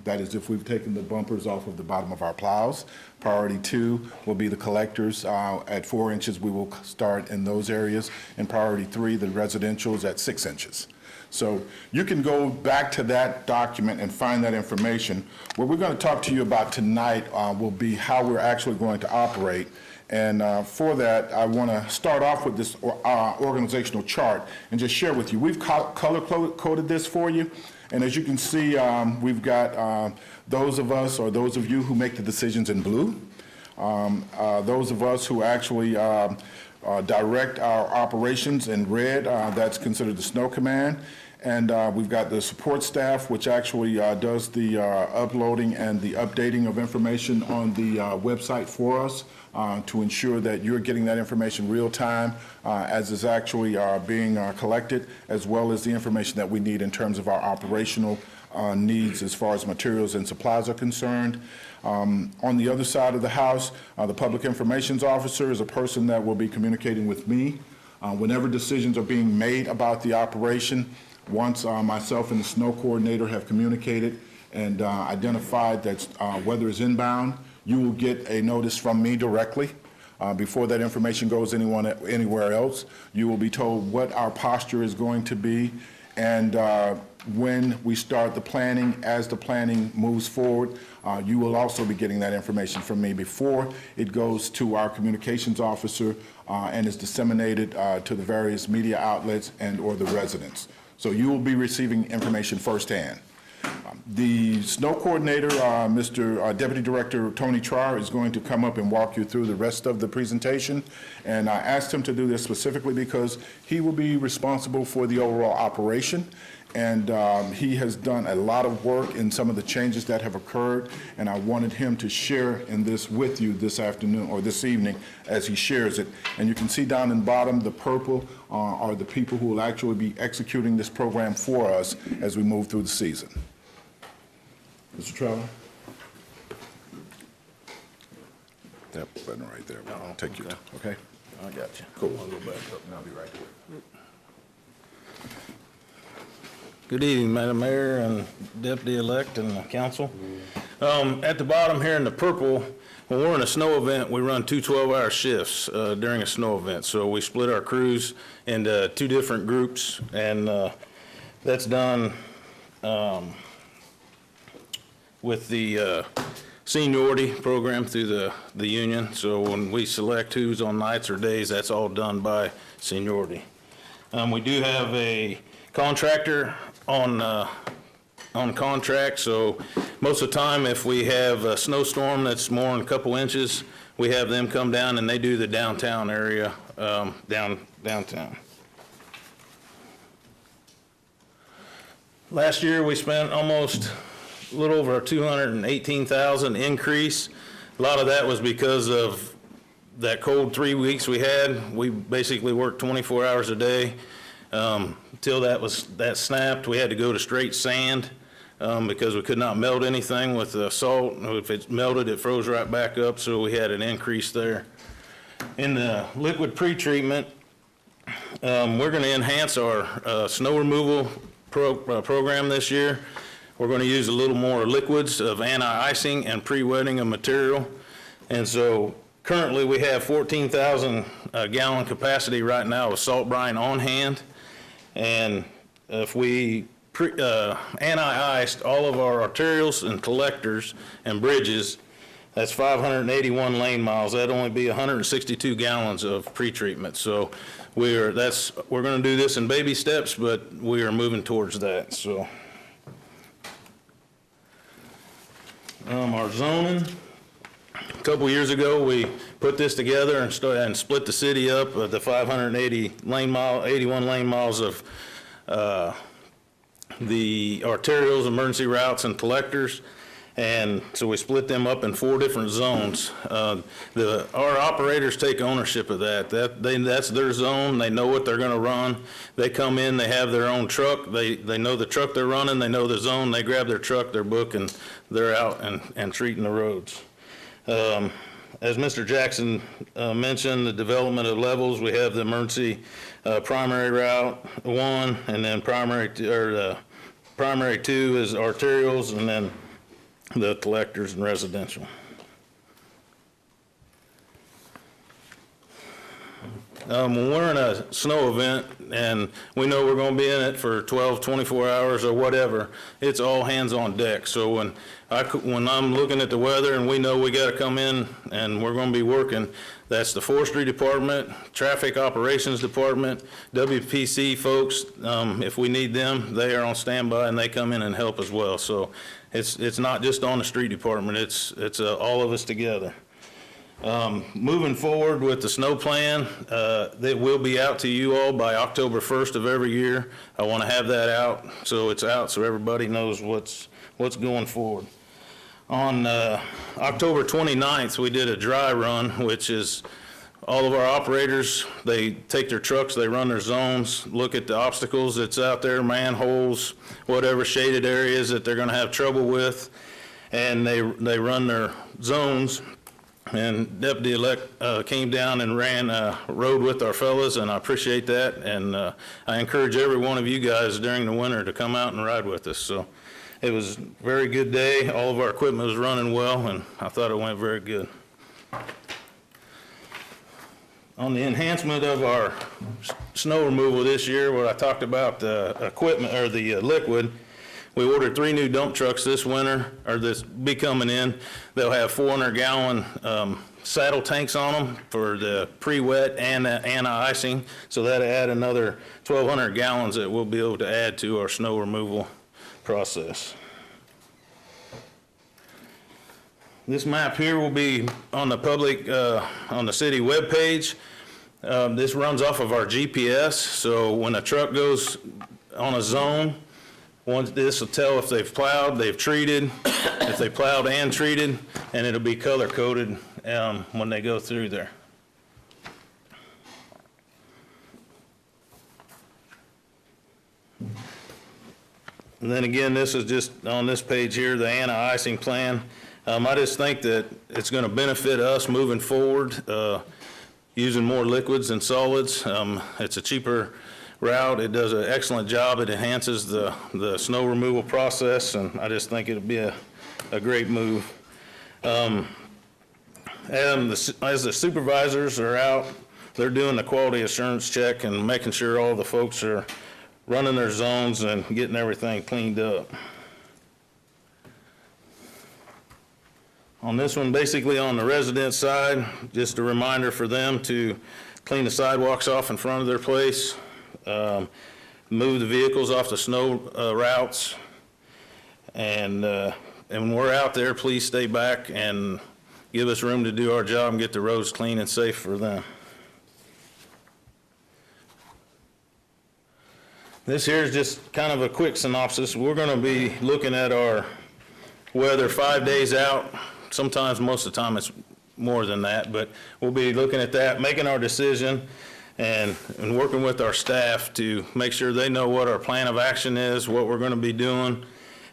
That is if we've taken the bumpers off of the bottom of our plows. Priority 2 will be the collectors. At 4 inches, we will start in those areas. And priority 3, the residentials at 6 inches. So you can go back to that document and find that information. What we're going to talk to you about tonight will be how we're actually going to operate. And for that, I want to start off with this organizational chart and just share with you. We've color-coded this for you. And as you can see, we've got those of us or those of you who make the decisions in blue, those of us who actually direct our operations in red, that's considered the Snow Command. And we've got the support staff, which actually does the uploading and the updating of information on the website for us to ensure that you're getting that information real time as is actually being collected, as well as the information that we need in terms of our operational needs as far as materials and supplies are concerned. On the other side of the house, the Public Information Officer is a person that will be communicating with me whenever decisions are being made about the operation. Once myself and the snow coordinator have communicated and identified that weather is inbound, you will get a notice from me directly. Before that information goes anywhere else, you will be told what our posture is going to be and when we start the planning. As the planning moves forward, you will also be getting that information from me before it goes to our communications officer and is disseminated to the various media outlets and or the residents. So you will be receiving information firsthand. The snow coordinator, Mr. Deputy Director Tony Trier, is going to come up and walk you through the rest of the presentation. And I asked him to do this specifically because he will be responsible for the overall operation. And he has done a lot of work in some of the changes that have occurred, and I wanted him to share in this with you this afternoon or this evening as he shares it. And you can see down in the bottom, the purple are the people who will actually be executing this program for us as we move through the season. Mr. Trevor? That button right there. I'll take you. Okay? I got you. Cool. I'll go back up and I'll be right there. Good evening, Madam Mayor and Deputy-elect and the council. At the bottom here in the purple, when we're in a snow event, we run 2 12-hour shifts during a snow event. So we split our crews into 2 different groups, and that's done with the seniority program through the union. So when we select who's on nights or days, that's all done by seniority. We do have a contractor on contract, so most of the time if we have a snowstorm that's more than a couple inches, we have them come down and they do the downtown area, downtown. Last year we spent almost a little over $218,000 increase. A lot of that was because of that cold 3 weeks we had. We basically worked 24 hours a day. Till that snapped, we had to go to straight sand because we could not melt anything with the salt. If it melted, it froze right back up, so we had an increase there. In the liquid pretreatment, we're going to enhance our snow removal program this year. We're going to use a little more liquids of anti-icing and pre-wetting of material. And so currently we have 14,000 gallon capacity right now of salt brine on hand. And if we anti-iced all of our arterials and collectors and bridges, that's 581 lane miles. That'd only be 162 gallons of pretreatment. So we're going to do this in baby steps, but we are moving towards that. So our zoning, a couple years ago, we put this together and split the city up the 81 lane miles of the arterials, emergency routes, and collectors. And so we split them up in 4 different zones. Our operators take ownership of that. That's their zone. They know what they're going to run. They come in, they have their own truck. They know the truck they're running. They know the zone. They grab their truck, their book, and they're out and treating the roads. As Mr. Jackson mentioned, the development of levels, we have the emergency primary route 1, and then primary 2 is arterials, and then the collectors and residential. When we're in a snow event and we know we're going to be in it for 12, 24 hours or whatever, it's all hands on deck. So when I'm looking at the weather and we know we got to come in and we're going to be working, that's the Forestry Department, Traffic Operations Department, WPC folks. If we need them, they are on standby and they come in and help as well. So it's not just on the street department, it's all of us together. Moving forward with the snow plan, that will be out to you all by October 1st of every year. I want to have that out so it's out so everybody knows what's going forward. On October 29th, we did a dry run, which is all of our operators, they take their trucks, they run their zones, look at the obstacles that's out there, manholes, whatever shaded areas that they're going to have trouble with, and they run their zones. And Deputy-elect came down and rode with our fellas, and I appreciate that. And I encourage every one of you guys during the winter to come out and ride with us. So it was a very good day. All of our equipment was running well, and I thought it went very good. On the enhancement of our snow removal this year, where I talked about the equipment or the liquid, we ordered 3 new dump trucks this winter, or this be coming in. They'll have 400-gallon saddle tanks on them for the pre-wet and anti-icing. So that'll add another 1,200 gallons that we'll be able to add to our snow removal process. This map here will be on the public, on the city webpage. This runs off of our GPS, so when a truck goes on a zone, this will tell if they've plowed, they've treated, if they plowed and treated, and it'll be color coded when they go through there. And then again, this is just on this page here, the anti-icing plan. I just think that it's going to benefit us moving forward, using more liquids and solids. It's a cheaper route. It does an excellent job. It enhances the snow removal process, and I just think it'll be a great move. As the supervisors are out, they're doing the quality assurance check and making sure all the folks are running their zones and getting everything cleaned up. On this one, basically on the resident side, just a reminder for them to clean the sidewalks off in front of their place, move the vehicles off the snow routes, and when we're out there, please stay back and give us room to do our job and get the roads clean and safe for them. This here is just kind of a quick synopsis. We're going to be looking at our weather 5 days out. Sometimes, most of the time, it's more than that, but we'll be looking at that, making our decision, and working with our staff to make sure they know what our plan of action is, what we're going to be doing,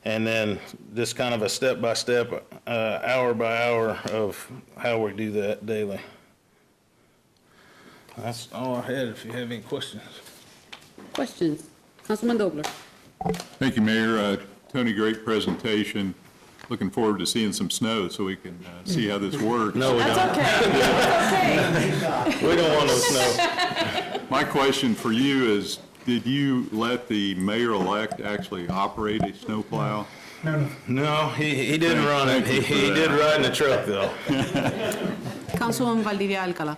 and then just kind of a step-by-step, hour by hour of how we do that daily. That's all I had. If you have any questions. Questions? Councilman Dobler. Thank you, Mayor. Tony, great presentation. Looking forward to seeing some snow so we can see how this works. No, we don't. That's okay. That's okay. We don't want no snow. My question for you is, did you let the mayor-elect actually operate a snowplow? No, he didn't run it. He did ride in the truck, though. Councilwoman Valdivia Alcala.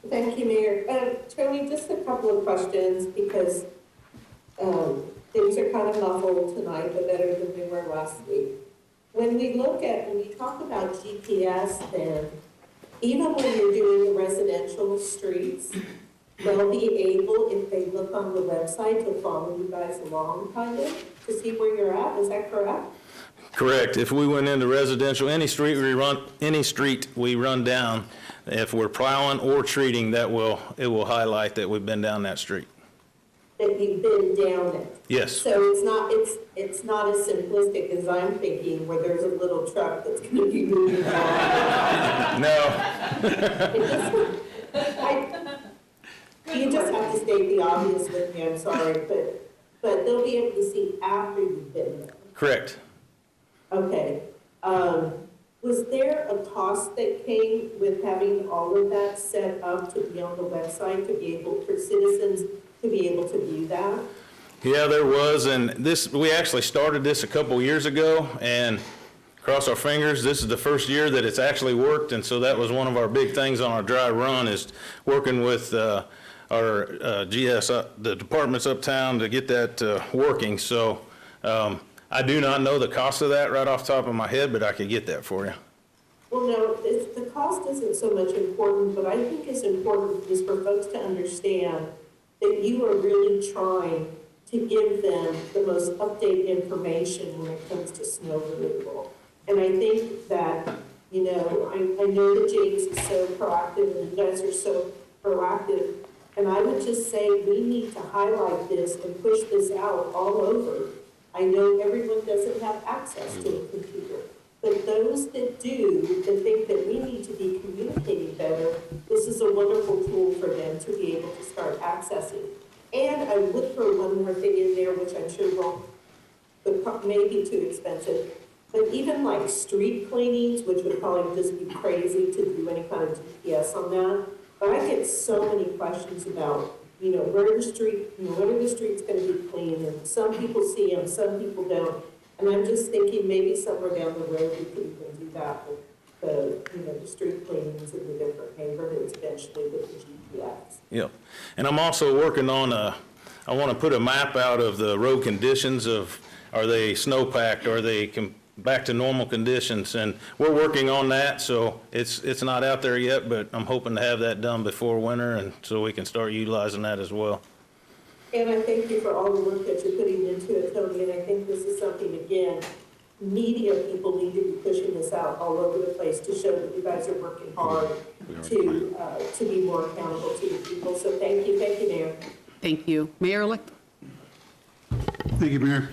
Thank you, Mayor. Tony, just a couple of questions because things are kind of muffled tonight, but better than they were last week. When you talk about GPS, then even when you're doing the residential streets, they'll be able, if they look on the website, to follow you guys along, kind of, to see where you're at. Is that correct? Correct. If we went into residential, any street we run down, if we're plowing or treating, it will highlight that we've been down that street. That you've been down it. Yes. So it's not as simplistic as I'm thinking, where there's a little truck that's going to be moving around. No. You just have to state the obvious with me. I'm sorry, but they'll be able to see after you've been there. Correct. Okay. Was there a cost that came with having all of that set up to be on the website, to be able, for citizens to be able to view that? Yeah, there was, and we actually started this a couple years ago, and cross our fingers, this is the first year that it's actually worked, and so that was one of our big things on our dry run, is working with our GS, the departments uptown, to get that working. So I do not know the cost of that right off the top of my head, but I could get that for you. Well, no, the cost isn't so much important, but I think it's important is for folks to understand that you are really trying to give them the most updated information when it comes to snow removal. And I think that, I know that James is so proactive and you guys are so proactive. And I would just say we need to highlight this and push this out all over. I know everyone doesn't have access to a computer, but those that do, that think that we need to be communicating better, this is a wonderful tool for them to be able to start accessing. And I would throw one more thing in there, which I'm sure may be too expensive, but even like street cleanings, which would probably just be crazy to do any kind of GPS on that. But I get so many questions about, where the street, when are the streets going to be clean? And some people see them, some people don't. And I'm just thinking maybe somewhere down the road we could even do that with the street cleanings in the different neighborhoods eventually with the GPS. Yep. And I'm also working on I want to put a map out of the road conditions of, are they snowpacked? Are they back to normal conditions? And we're working on that, so it's not out there yet, but I'm hoping to have that done before winter, and so we can start utilizing that as well. And I thank you for all the work that you're putting into it, Tony, and I think this is something, again, media people need to be pushing this out all over the place to show that you guys are working hard to be more accountable to the people. So thank you, Mayor. Thank you. Mayor-elect. Thank you, Mayor.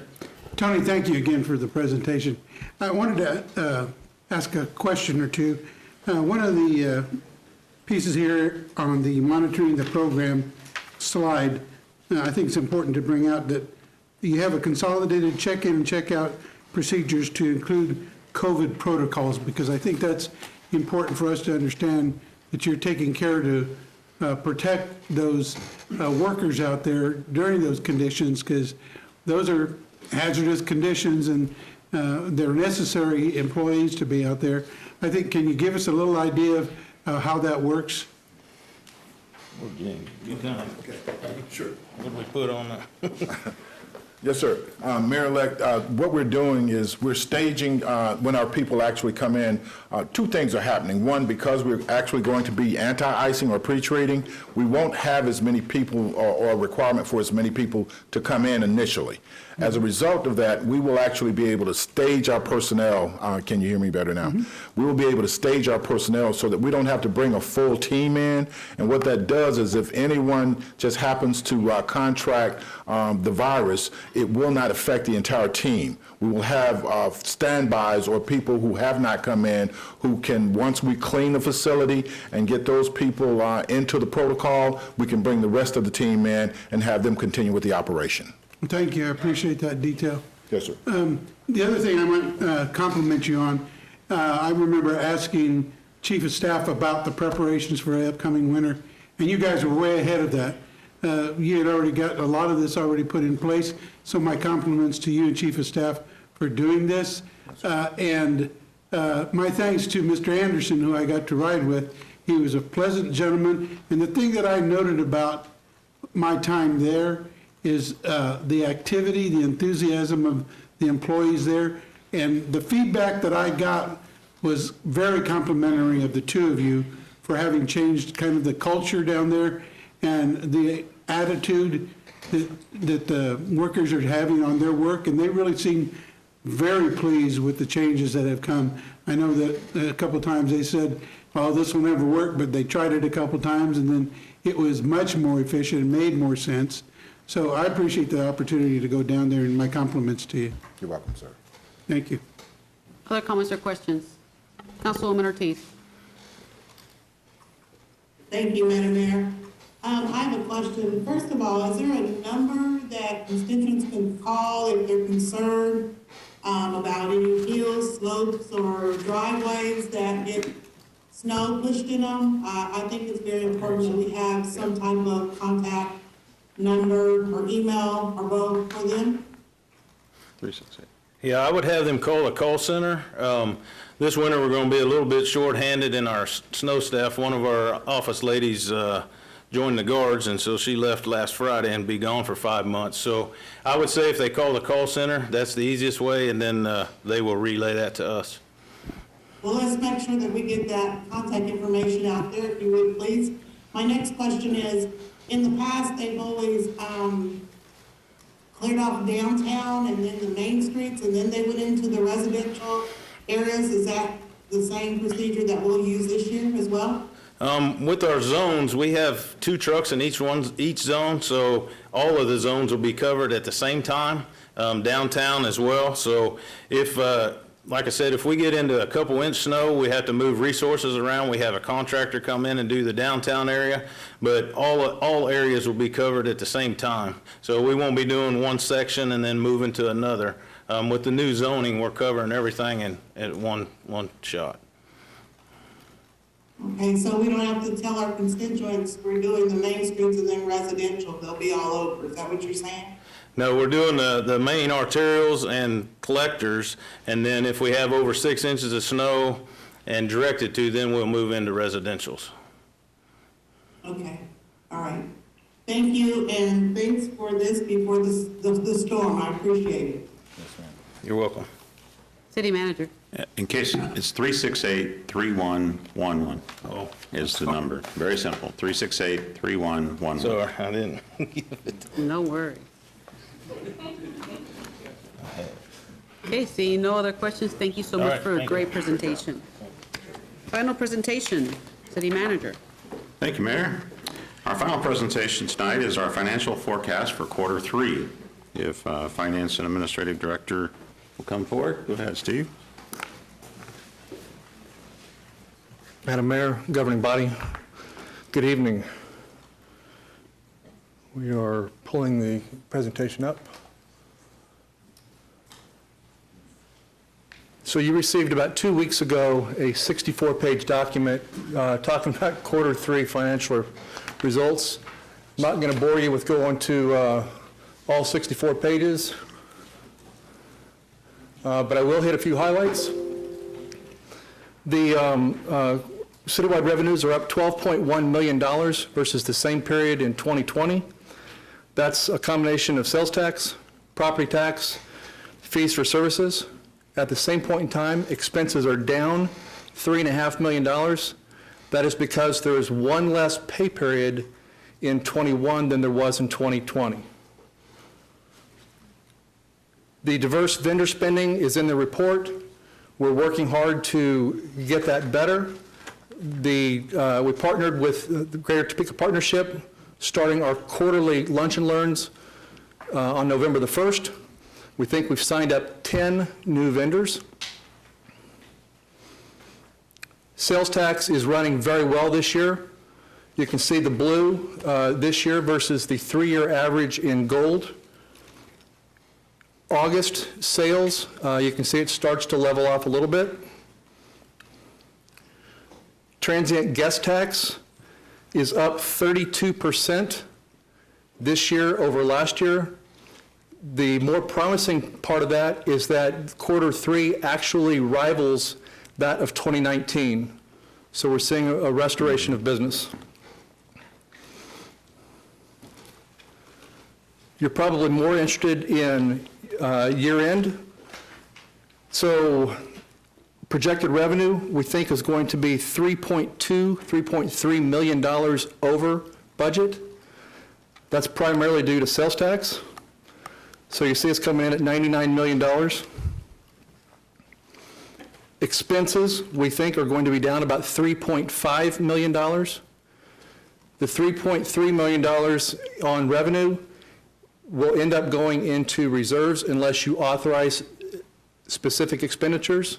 Tony, thank you again for the presentation. I wanted to ask a question or two. One of the pieces here on the monitoring the program slide, I think it's important to bring out that you have a consolidated check-in and check-out procedures to include COVID protocols, because I think that's important for us to understand that you're taking care to protect those workers out there during those conditions, because those are hazardous conditions, and they're necessary employees to be out there. I think, can you give us a little idea of how that works? You kind of, Sure. what do we put on that? Yes, sir. Mayor-elect, what we're doing is we're staging, when our people actually come in, two things are happening. One, because we're actually going to be anti-icing or pre-treating, we won't have as many people or a requirement for as many people to come in initially. As a result of that, we will actually be able to stage our personnel. Can you hear me better now? We will be able to stage our personnel so that we don't have to bring a full team in. And what that does is if anyone just happens to contract the virus, it will not affect the entire team. We will have standbys or people who have not come in who can, once we clean the facility and get those people into the protocol, we can bring the rest of the team in and have them continue with the operation. Thank you, I appreciate that detail. Yes, sir. The other thing I want to compliment you on, I remember asking Chief of Staff about the preparations for the upcoming winter, and you guys were way ahead of that. You had already got a lot of this already put in place, so my compliments to you and Chief of Staff for doing this. And my thanks to Mr. Anderson, who I got to ride with. He was a pleasant gentleman, and the thing that I noted about my time there is the activity, the enthusiasm of the employees there, and the feedback that I got was very complimentary of the two of you for having changed kind of the culture down there and the attitude that the workers are having on their work, and they really seem very pleased with the changes that have come. I know that a couple of times they said, oh, this will never work, but they tried it a couple of times, and then it was much more efficient and made more sense. So I appreciate the opportunity to go down there, and my compliments to you. You're welcome, sir. Thank you. Other comments or questions? Councilwoman Ortiz. Thank you, Madam Mayor. I have a question. First of all, is there a number that constituents can call if they're concerned about any hills, slopes, or driveways that get snow pushed in them? I think it's very important that we have some type of contact number or email or both for them. 368. Yeah, I would have them call a call center. This winter, we're going to be a little bit short-handed in our snow staff. One of our office ladies joined the guards, and so she left last Friday and be gone for 5 months. So I would say if they call the call center, that's the easiest way, and then they will relay that to us. Well, let's make sure that we get that contact information out there, if you would, please. My next question is, in the past, they've always cleared off downtown and then the main streets, and then they went into the residential areas. Is that the same procedure that we'll use this year as well? With our zones, we have 2 trucks in each zone, so all of the zones will be covered at the same time, downtown as well. So if, like I said, if we get into a couple-inch snow, we have to move resources around. We have a contractor come in and do the downtown area, but all areas will be covered at the same time. So we won't be doing one section and then moving to another. With the new zoning, we're covering everything at one shot. Okay, so we don't have to tell our constituents we're doing the main streets and then residential. They'll be all over. Is that what you're saying? No, we're doing the main arterials and collectors, and then if we have over 6 inches of snow and directed to, then we'll move into residentials. Okay, all right. Thank you, and thanks for this before the storm. I appreciate it. You're welcome. City Manager. In case, it's 368-3111 is the number. Very simple, 368-3111. Sorry, I didn't. No worries. Okay, seeing no other questions, thank you so much for a great presentation. Final presentation, City Manager. Thank you, Mayor. Our final presentation tonight is our financial forecast for Q3. If Finance and Administrative Director will come forward. Go ahead, Steve. Madam Mayor, governing body, good evening. We are pulling the presentation up. So you received about 2 weeks ago a 64-page document talking about Q3 financial results. I'm not going to bore you with going to all 64 pages. but I will hit a few highlights. The citywide revenues are up $12.1 million versus the same period in 2020. That's a combination of sales tax, property tax, fees for services. At the same point in time, expenses are down $3.5 million. That is because there is one less pay period in 21 than there was in 2020. The diverse vendor spending is in the report. We're working hard to get that better. We partnered with the Greater Topeka Partnership, starting our quarterly lunch and learns on November the 1st. We think we've signed up 10 new vendors. Sales tax is running very well this year. You can see the blue this year versus the 3-year average in gold. August sales, you can see it starts to level off a little bit. Transient guest tax is up 32% this year over last year. The more promising part of that is that Q3 actually rivals that of 2019. So we're seeing a restoration of business. You're probably more interested in year end. So projected revenue, we think, is going to be $3.3 million over budget. That's primarily due to sales tax. So you see it's coming in at $99 million. Expenses, we think, are going to be down about $3.5 million. The $3.3 million on revenue will end up going into reserves unless you authorize specific expenditures.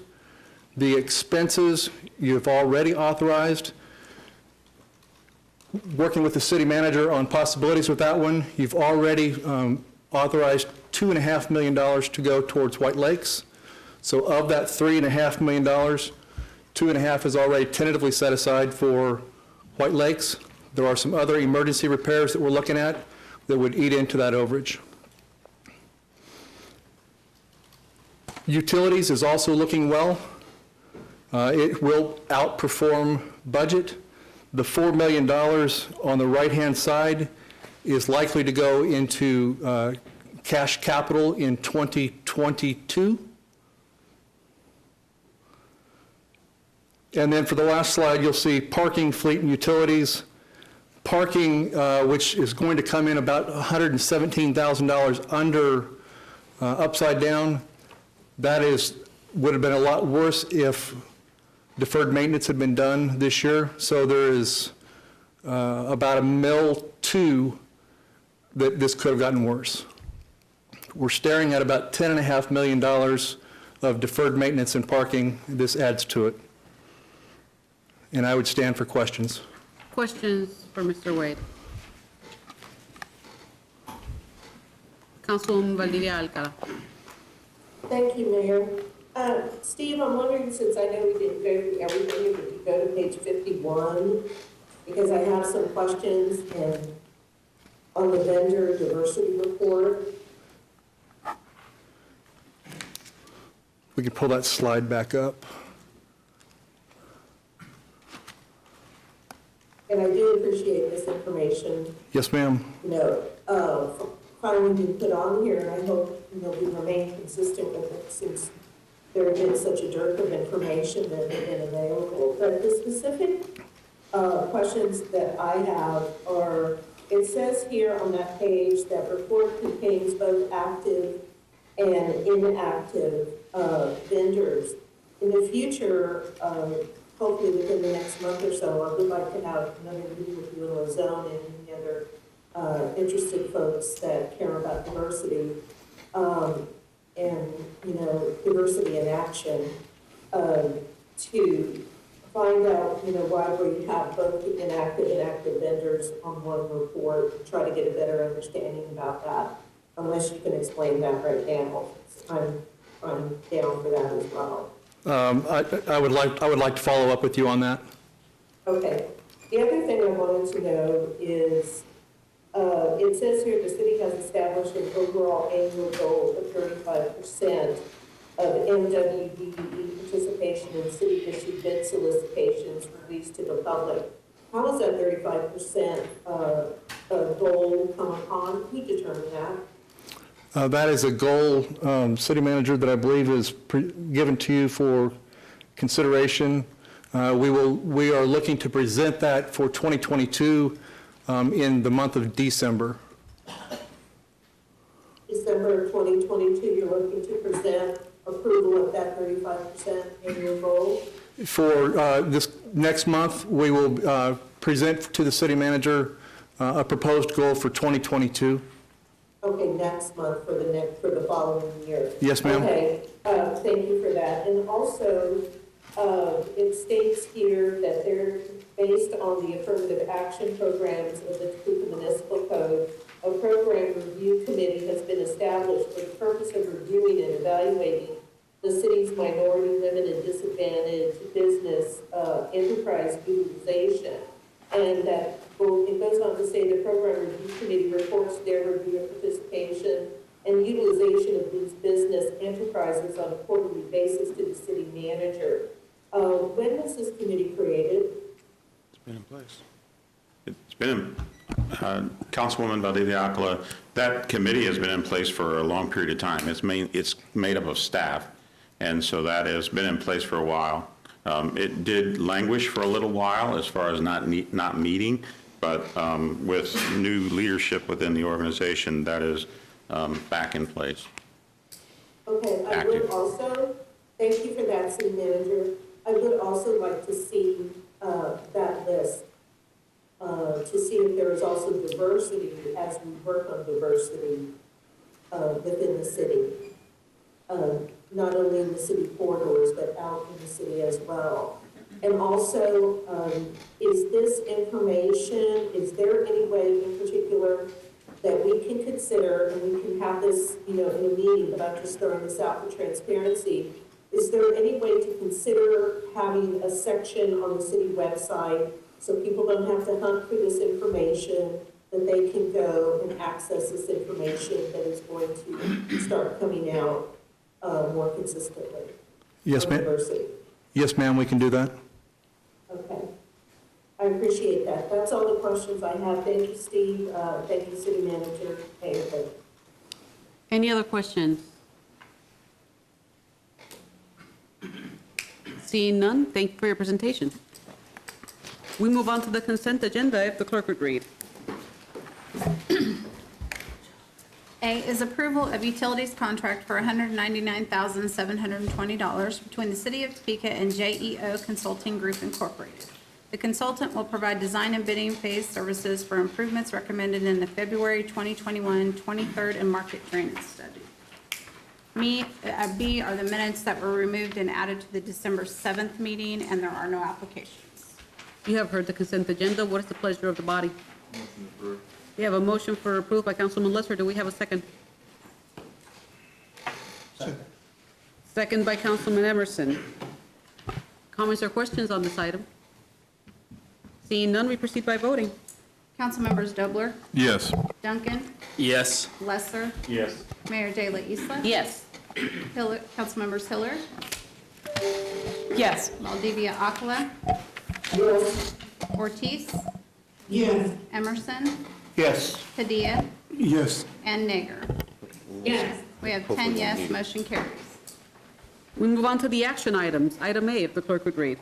The expenses you've already authorized. Working with the city manager on possibilities with that one, you've already authorized $2.5 million to go towards White Lakes. So of that $3.5 million, $2.5 is already tentatively set aside for White Lakes. There are some other emergency repairs that we're looking at that would eat into that overage. Utilities is also looking well. It will outperform budget. The $4 million on the right-hand side is likely to go into cash capital in 2022. And then for the last slide, you'll see parking, fleet, and utilities. Parking, which is going to come in about $117,000 under upside down. That would have been a lot worse if deferred maintenance had been done this year. So there is about $1.2 million that this could have gotten worse. We're staring at about $10.5 million of deferred maintenance and parking. This adds to it. And I would stand for questions. Questions for Mr. Wade? Councilwoman Valdivia Alcala. Thank you, Mayor. Steve, I'm wondering, since I know we didn't go through everything, if you go to page 51, because I have some questions on the vendor diversity report. We could pull that slide back up. And I do appreciate this information. Yes, ma'am. Finally been put on here, and I hope we remain consistent with it since there has been such a dearth of information that has been available. But the specific questions that I have are, it says here on that page that report contains both active and inactive vendors. In the future, hopefully within the next month or so, I would like to have another meeting with you in Ozone and any other interested folks that care about diversity and diversity in action to find out why we have both the inactive and active vendors on one report and try to get a better understanding about that. Unless you can explain that right now, I'm down for that as well. I would like to follow up with you on that. Okay. The other thing I wanted to know is, it says here the city has established an overall annual goal of 35%. of MWBE participation in city-issued bid solicitations released to the public. How is that 35% goal come upon? Who determined that? That is a goal, City Manager, that I believe is given to you for consideration. We are looking to present that for 2022 in the month of December. December 2022, you're looking to present approval of that 35% annual goal? For this next month, we will present to the City Manager a proposed goal for 2022. Okay, next month for the following year. Yes, ma'am. Okay, thank you for that. And also, it states here that they're based on the affirmative action programs of the Topeka Municipal Code. A program review committee has been established for the purpose of reviewing and evaluating the city's minority, limited, disadvantaged business enterprise utilization. And that it goes on to say the program review committee reports their review of participation and utilization of these business enterprises on a quarterly basis to the city manager. When was this committee created? It's been in place. It's been, Councilwoman Valdivia Acala, that committee has been in place for a long period of time. It's made up of staff, and so that has been in place for a while. It did languish for a little while as far as not meeting, but with new leadership within the organization, that is back in place. Okay, I would also, thank you for that, City Manager. I would also like to see that list, to see if there is also diversity as we work on diversity within the city. Not only in the city corridors, but out in the city as well. And also, is this information, is there any way in particular that we can consider, and we can have this, in a meeting, but I'm just throwing this out for transparency, is there any way to consider having a section on the city website so people don't have to hunt for this information, that they can go and access this information that is going to start coming out more consistently? Yes, ma'am. Yes, ma'am, we can do that. Okay. I appreciate that. That's all the questions I have. Thank you, Steve. Thank you, City Manager. Mayor. Any other questions? Seeing none, thank you for your presentation. We move on to the consent agenda, if the clerk would read. A is approval of utilities contract for $199,720 between the City of Topeka and JEO Consulting Group Incorporated. The consultant will provide design and bidding phase services for improvements recommended in the February 2021 23rd and market drainage study. B are the minutes that were removed and added to the December 7th meeting, and there are no applications. You have heard the consent agenda. What is the pleasure of the body? We have a motion for approval by Councilman Lesser. Do we have a second? Second by Councilman Emerson. Comments or questions on this item? Seeing none, we proceed by voting. Councilmembers Dobler, Yes. Duncan, Yes. Lesser, Yes. Mayor De La Isla. Yes. Councilmembers Hiller, Yes. Valdivia Acala, Yes. Ortiz, Yes. Emerson, Yes. Padilla, Yes. and Nager. Yes. We have 10 yes, motion carries. We move on to the action items. Item A, if the clerk would read.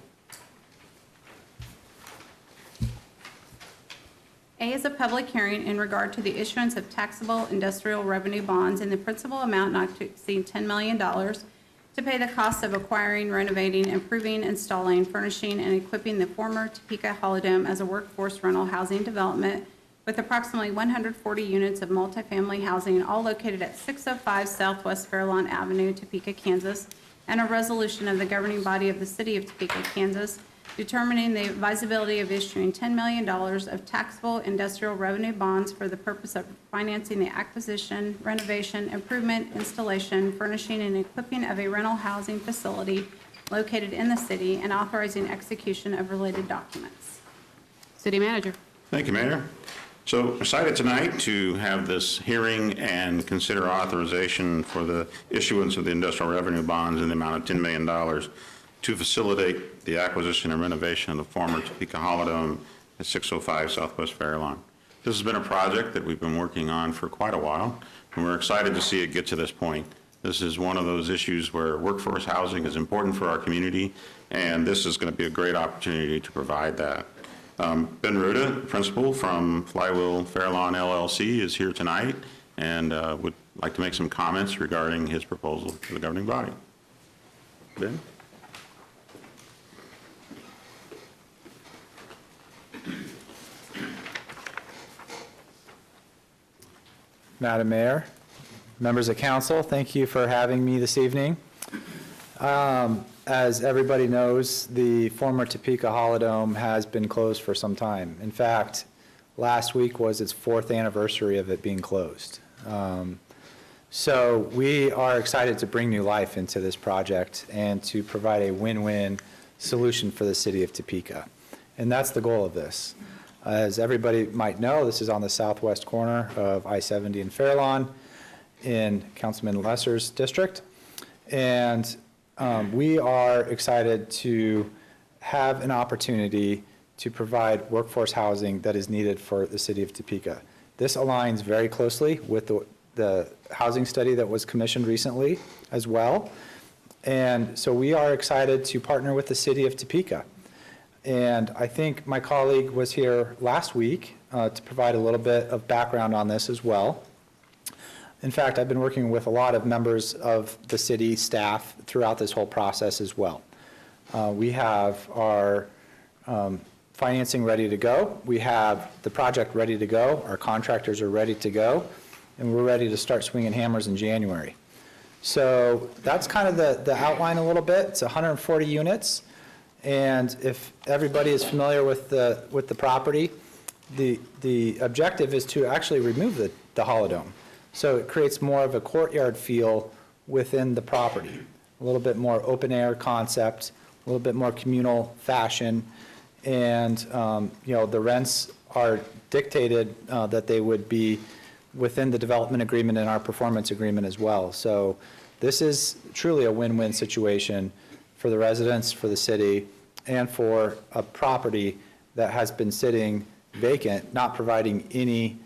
A is a public hearing in regard to the issuance of taxable industrial revenue bonds in the principal amount not to exceed $10 million to pay the cost of acquiring, renovating, improving, installing, furnishing, and equipping the former Topeka Holodome as a workforce rental housing development with approximately 140 units of multifamily housing, all located at 605 Southwest Fairlawn Avenue, Topeka, Kansas, and a resolution of the governing body of the City of Topeka, Kansas, determining the advisability of issuing $10 million of taxable industrial revenue bonds for the purpose of financing the acquisition, renovation, improvement, installation, furnishing, and equipping of a rental housing facility located in the city, and authorizing execution of related documents. City Manager. Thank you, Mayor. So excited tonight to have this hearing and consider authorization for the issuance of the industrial revenue bonds in the amount of $10 million to facilitate the acquisition and renovation of the former Topeka Holodome at 605 Southwest Fairlawn. This has been a project that we've been working on for quite a while, and we're excited to see it get to this point. This is one of those issues where workforce housing is important for our community, and this is going to be a great opportunity to provide that. Ben Ruda, principal from Flywheel Fairlawn LLC, is here tonight and would like to make some comments regarding his proposal to the governing body. Ben? Madam Mayor, members of council, thank you for having me this evening. As everybody knows, the former Topeka Holodome has been closed for some time. In fact, last week was its 4th anniversary of it being closed. So we are excited to bring new life into this project and to provide a win-win solution for the city of Topeka. And that's the goal of this. As everybody might know, this is on the southwest corner of I-70 and Fairlawn in Councilman Lesser's district. And we are excited to have an opportunity to provide workforce housing that is needed for the city of Topeka. This aligns very closely with the housing study that was commissioned recently as well. And so we are excited to partner with the city of Topeka. And I think my colleague was here last week to provide a little bit of background on this as well. In fact, I've been working with a lot of members of the city staff throughout this whole process as well. We have our financing ready to go. We have the project ready to go. Our contractors are ready to go. And we're ready to start swinging hammers in January. So that's kind of the outline a little bit. It's 140 units. And if everybody is familiar with the property, the objective is to actually remove the holodome. So it creates more of a courtyard feel within the property, a little bit more open air concept, a little bit more communal fashion, and the rents are dictated that they would be within the development agreement and our performance agreement as well. So this is truly a win-win situation for the residents, for the city, and for a property that has been sitting vacant, not providing any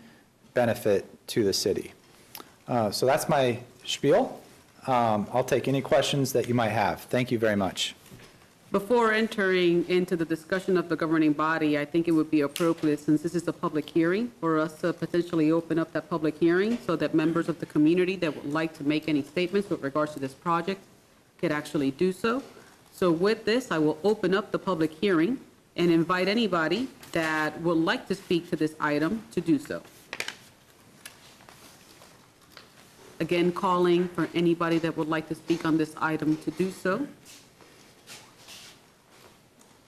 benefit to the city. So that's my spiel. I'll take any questions that you might have. Thank you very much. Before entering into the discussion of the governing body, I think it would be appropriate, since this is a public hearing, for us to potentially open up that public hearing so that members of the community that would like to make any statements with regards to this project could actually do so. So with this, I will open up the public hearing and invite anybody that would like to speak to this item to do so. Again, calling for anybody that would like to speak on this item to do so.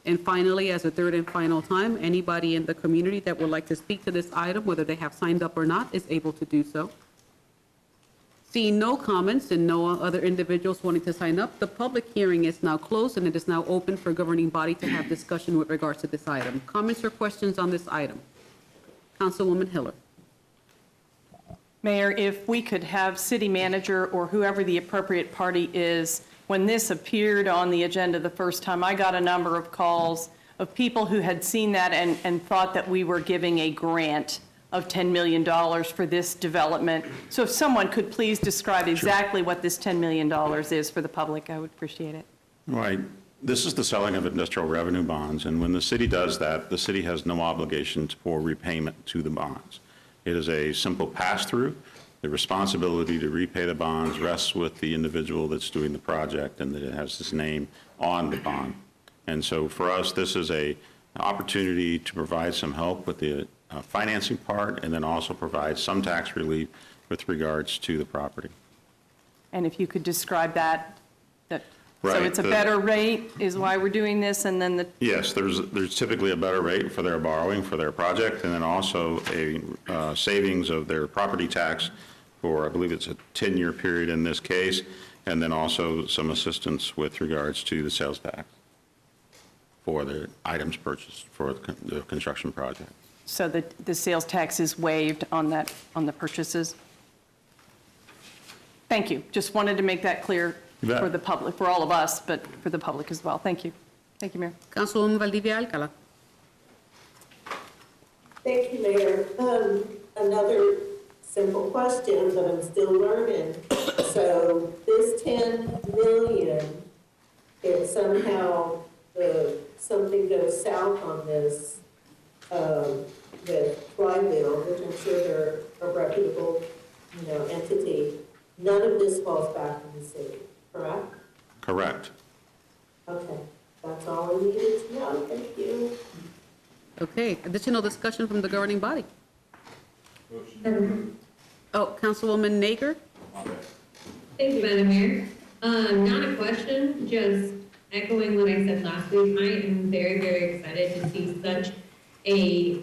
And finally, as a third and final time, anybody in the community that would like to speak to this item, whether they have signed up or not, is able to do so. Seeing no comments and no other individuals wanting to sign up, the public hearing is now closed and it is now open for governing body to have discussion with regards to this item. Comments or questions on this item? Councilwoman Hiller. Mayor, if we could have city manager or whoever the appropriate party is, when this appeared on the agenda the first time, I got a number of calls of people who had seen that and thought that we were giving a grant of $10 million for this development. So if someone could please describe exactly what this $10 million is for the public, I would appreciate it. Right. This is the selling of industrial revenue bonds, and when the city does that, the city has no obligations for repayment to the bonds. It is a simple pass-through. The responsibility to repay the bonds rests with the individual that's doing the project and that it has his name on the bond. And so for us, this is an opportunity to provide some help with the financing part and then also provide some tax relief with regards to the property. And if you could describe that so Right, it's a better rate is why we're doing this, and then Yes, there's typically a better rate for their borrowing for their project, and then also a savings of their property tax for, I believe it's a 10-year period in this case, and then also some assistance with regards to the sales tax for the items purchased for the construction project. so that the sales tax is waived on that, on the purchases. Thank you. Just wanted to make that clear You bet. for the public, for all of us, but for the public as well. Thank you. Thank you, Mayor. Councilwoman Valdivia Alcala. Thank you, Mayor. Another simple question, but I'm still learning. So this 10 million, if somehow something goes south on this, with Flywheel, which I'm sure they're a reputable, entity, none of this falls back to the city, correct? Correct. Okay, that's all I needed to know. Thank you. Okay, additional discussion from the governing body. Oh, Councilwoman Nager? Thank you, Madam Mayor. Not a question, just echoing what I said last week. I am very, very excited to see such a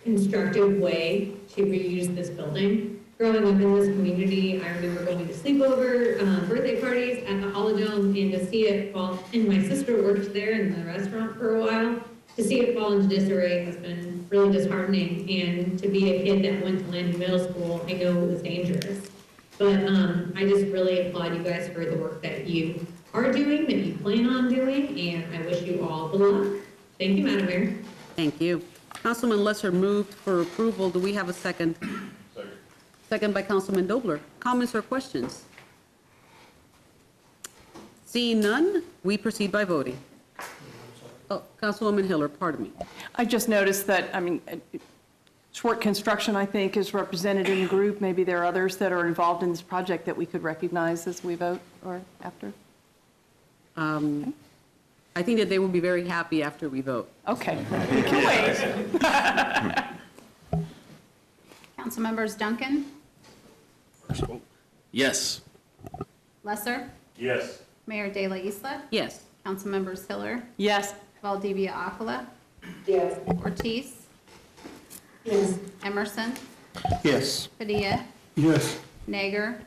constructive way to reuse this building. Growing up in this community, I remember going to sleepover, birthday parties at the Holodome, and to see it fall, and my sister worked there in the restaurant for a while, to see it fall into disarray has been really disheartening. And to be a kid that went to Landon Middle School, I know it was dangerous. But I just really applaud you guys for the work that you are doing, that you plan on doing, and I wish you all the luck. Thank you, Madam Mayor. Thank you. Councilman Lesser moved for approval. Do we have a second? Second. Second by Councilman Dobler. Comments or questions? Seeing none, we proceed by voting. Oh, Councilwoman Hiller, pardon me. I just noticed that, Schwartz Construction, I think, is represented in the group. Maybe there are others that are involved in this project that we could recognize as we vote or after. I think that they will be very happy after we vote. Okay, we can wait. Councilmembers Duncan, Yes. Lesser, Yes. Mayor De La Isla, Yes. Councilmembers Hiller, Yes. Valdivia Alcala, Yes. Ortiz, Yes. Emerson, Yes. Padilla, Yes. Nager,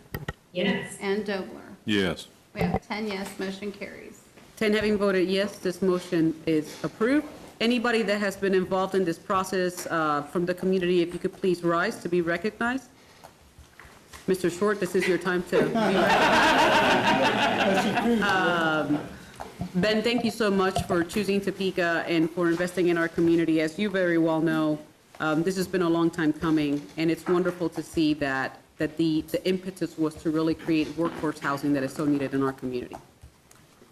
Yes. and Dobler. Yes. We have 10 yes, motion carries. 10 having voted yes, this motion is approved. Anybody that has been involved in this process from the community, if you could please rise to be recognized. Mr. Short, this is your time to be recognized. Ben, thank you so much for choosing Topeka and for investing in our community. As you very well know, this has been a long time coming, and it's wonderful to see that the impetus was to really create workforce housing that is so needed in our community.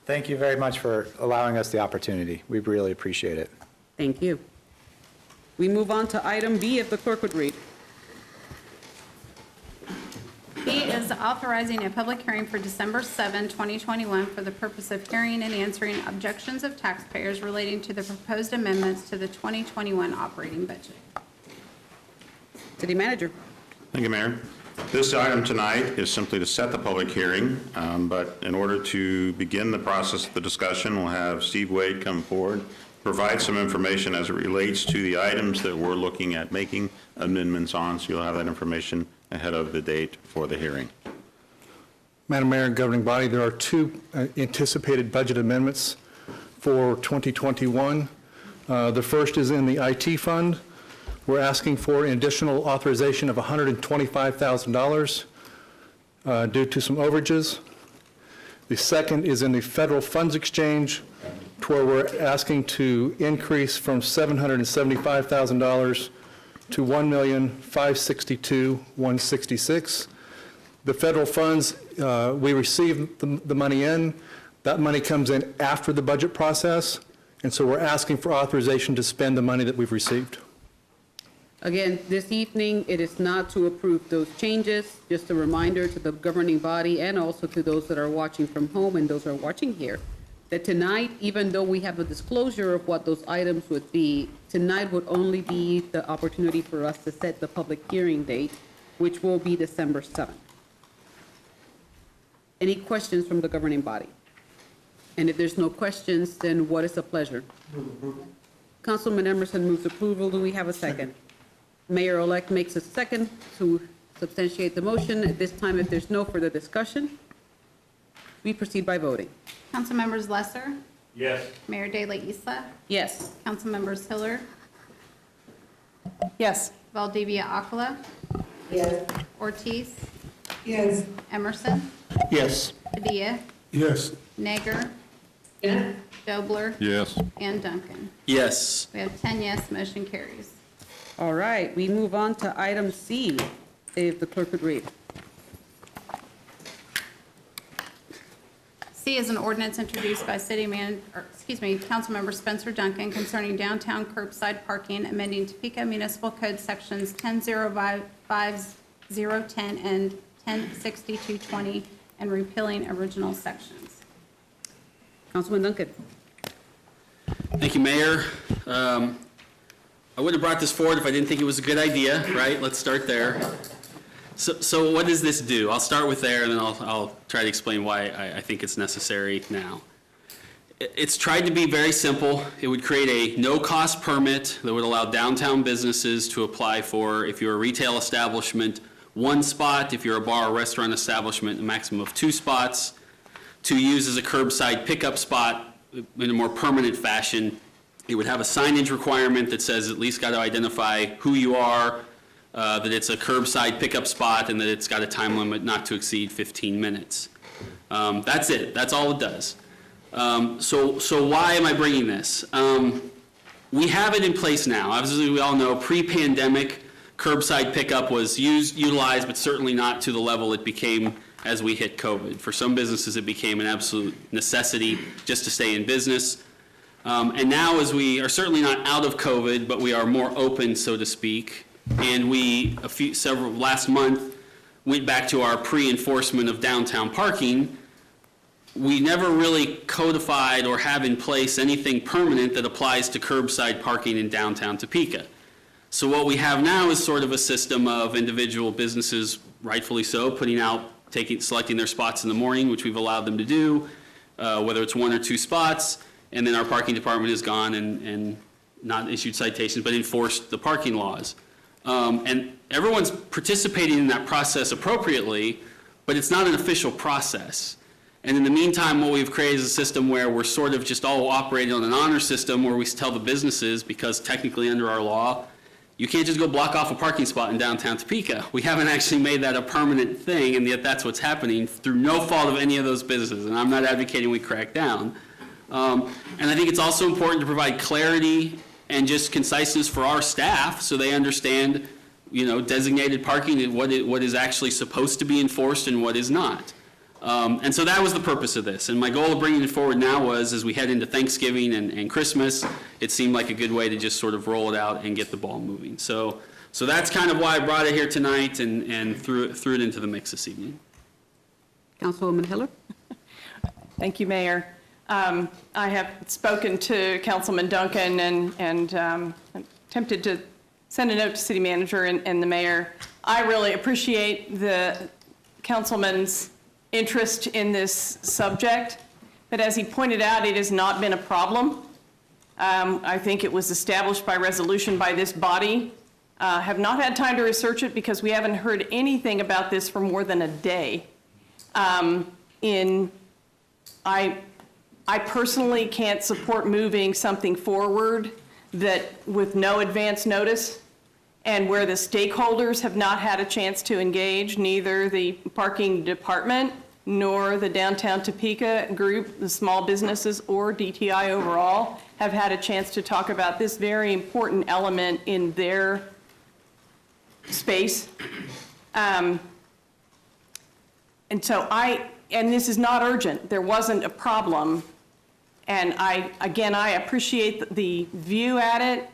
Thank you very much for allowing us the opportunity. We really appreciate it. Thank you. We move on to item B, if the clerk would read. B is authorizing a public hearing for December 7, 2021 for the purpose of hearing and answering objections of taxpayers relating to the proposed amendments to the 2021 operating budget. City Manager. Thank you, Mayor. This item tonight is simply to set the public hearing, but in order to begin the process of the discussion, we'll have Steve Wade come forward, provide some information as it relates to the items that we're looking at making amendments on, so you'll have that information ahead of the date for the hearing. Madam Mayor and governing body, there are two anticipated budget amendments for 2021. The first is in the IT fund. We're asking for an additional authorization of $125,000 due to some overages. The second is in the federal funds exchange, to where we're asking to increase from $775,000 to $1,562,166. The federal funds, we receive the money in. That money comes in after the budget process, and so we're asking for authorization to spend the money that we've received. Again, this evening, it is not to approve those changes. Just a reminder to the governing body and also to those that are watching from home and those that are watching here, that tonight, even though we have a disclosure of what those items would be, tonight would only be the opportunity for us to set the public hearing date, which will be December 7th. Any questions from the governing body? And if there's no questions, then what is the pleasure? Councilman Emerson moves approval. Do we have a second? Mayor-elect makes a second to substantiate the motion. At this time, if there's no further discussion, we proceed by voting. Councilmembers Lesser, Yes. Mayor De La Isla, Yes. Councilmembers Hiller, Yes. Valdivia Aquila, Yes. Ortiz, Yes. Emerson, Yes. Padilla, Yes. Nager, Yes. Dobler, Yes. and Duncan. Yes. We have 10 yes, motion carries. All right, we move on to item C, if the clerk would read. C is an ordinance introduced by Councilmember Spencer Duncan concerning downtown curbside parking, amending Topeka Municipal Code Sections 10.055010 and 10.6220, and repealing original sections. Councilman Duncan. Thank you, Mayor. I wouldn't have brought this forward if I didn't think it was a good idea, right? Let's start there. So what does this do? I'll start with there, and then I'll try to explain why I think it's necessary now. It's tried to be very simple. It would create a no-cost permit that would allow downtown businesses to apply for, if you're a retail establishment, 1 spot, if you're a bar or restaurant establishment, a maximum of 2 spots, to use as a curbside pickup spot in a more permanent fashion. It would have a signage requirement that says at least got to identify who you are, that it's a curbside pickup spot, and that it's got a time limit not to exceed 15 minutes. That's it. That's all it does. So why am I bringing this? We have it in place now. Obviously, we all know pre-pandemic curbside pickup was utilized, but certainly not to the level it became as we hit COVID. For some businesses, it became an absolute necessity just to stay in business. And now, as we are certainly not out of COVID, but we are more open, so to speak, and we, last month, went back to our pre-enforcement of downtown parking. We never really codified or have in place anything permanent that applies to curbside parking in downtown Topeka. So what we have now is sort of a system of individual businesses, rightfully so, selecting their spots in the morning, which we've allowed them to do, whether it's 1 or 2 spots, and then our parking department has gone and not issued citations, but enforced the parking laws. And everyone's participating in that process appropriately, but it's not an official process. And in the meantime, what we've created is a system where we're sort of just all operating on an honor system where we tell the businesses, because technically under our law, you can't just go block off a parking spot in downtown Topeka. We haven't actually made that a permanent thing, and yet that's what's happening through no fault of any of those businesses. And I'm not advocating we crack down. And I think it's also important to provide clarity and just conciseness for our staff so they understand, designated parking and what is actually supposed to be enforced and what is not. And so that was the purpose of this. And my goal of bringing it forward now was, as we head into Thanksgiving and Christmas, it seemed like a good way to just sort of roll it out and get the ball moving. So that's kind of why I brought it here tonight and threw it into the mix this evening. Councilwoman Hiller. Thank you, Mayor. I have spoken to Councilman Duncan and attempted to send a note to City Manager and the Mayor. I really appreciate the Councilman's interest in this subject, but as he pointed out, it has not been a problem. I think it was established by resolution by this body. Have not had time to research it because we haven't heard anything about this for more than a day. I personally can't support moving something forward that with no advance notice and where the stakeholders have not had a chance to engage, neither the parking department nor the downtown Topeka group, the small businesses, or DTI overall have had a chance to talk about this very important element in their space. And this is not urgent. There wasn't a problem. And I appreciate the view at it.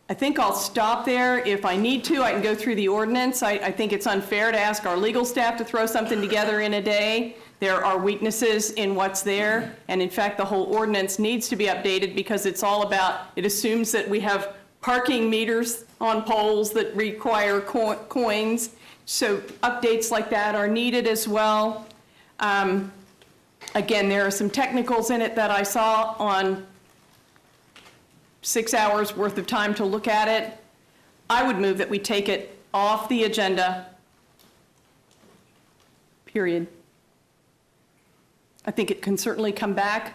I think I'll stop there. If I need to, I can go through the ordinance. I think it's unfair to ask our legal staff to throw something together in a day. There are weaknesses in what's there. And in fact, the whole ordinance needs to be updated because it's all about, it assumes that we have parking meters on poles that require coins. So updates like that are needed as well. Again, there are some technicals in it that I saw on 6 hours worth of time to look at it. I would move that we take it off the agenda, period. I think it can certainly come back.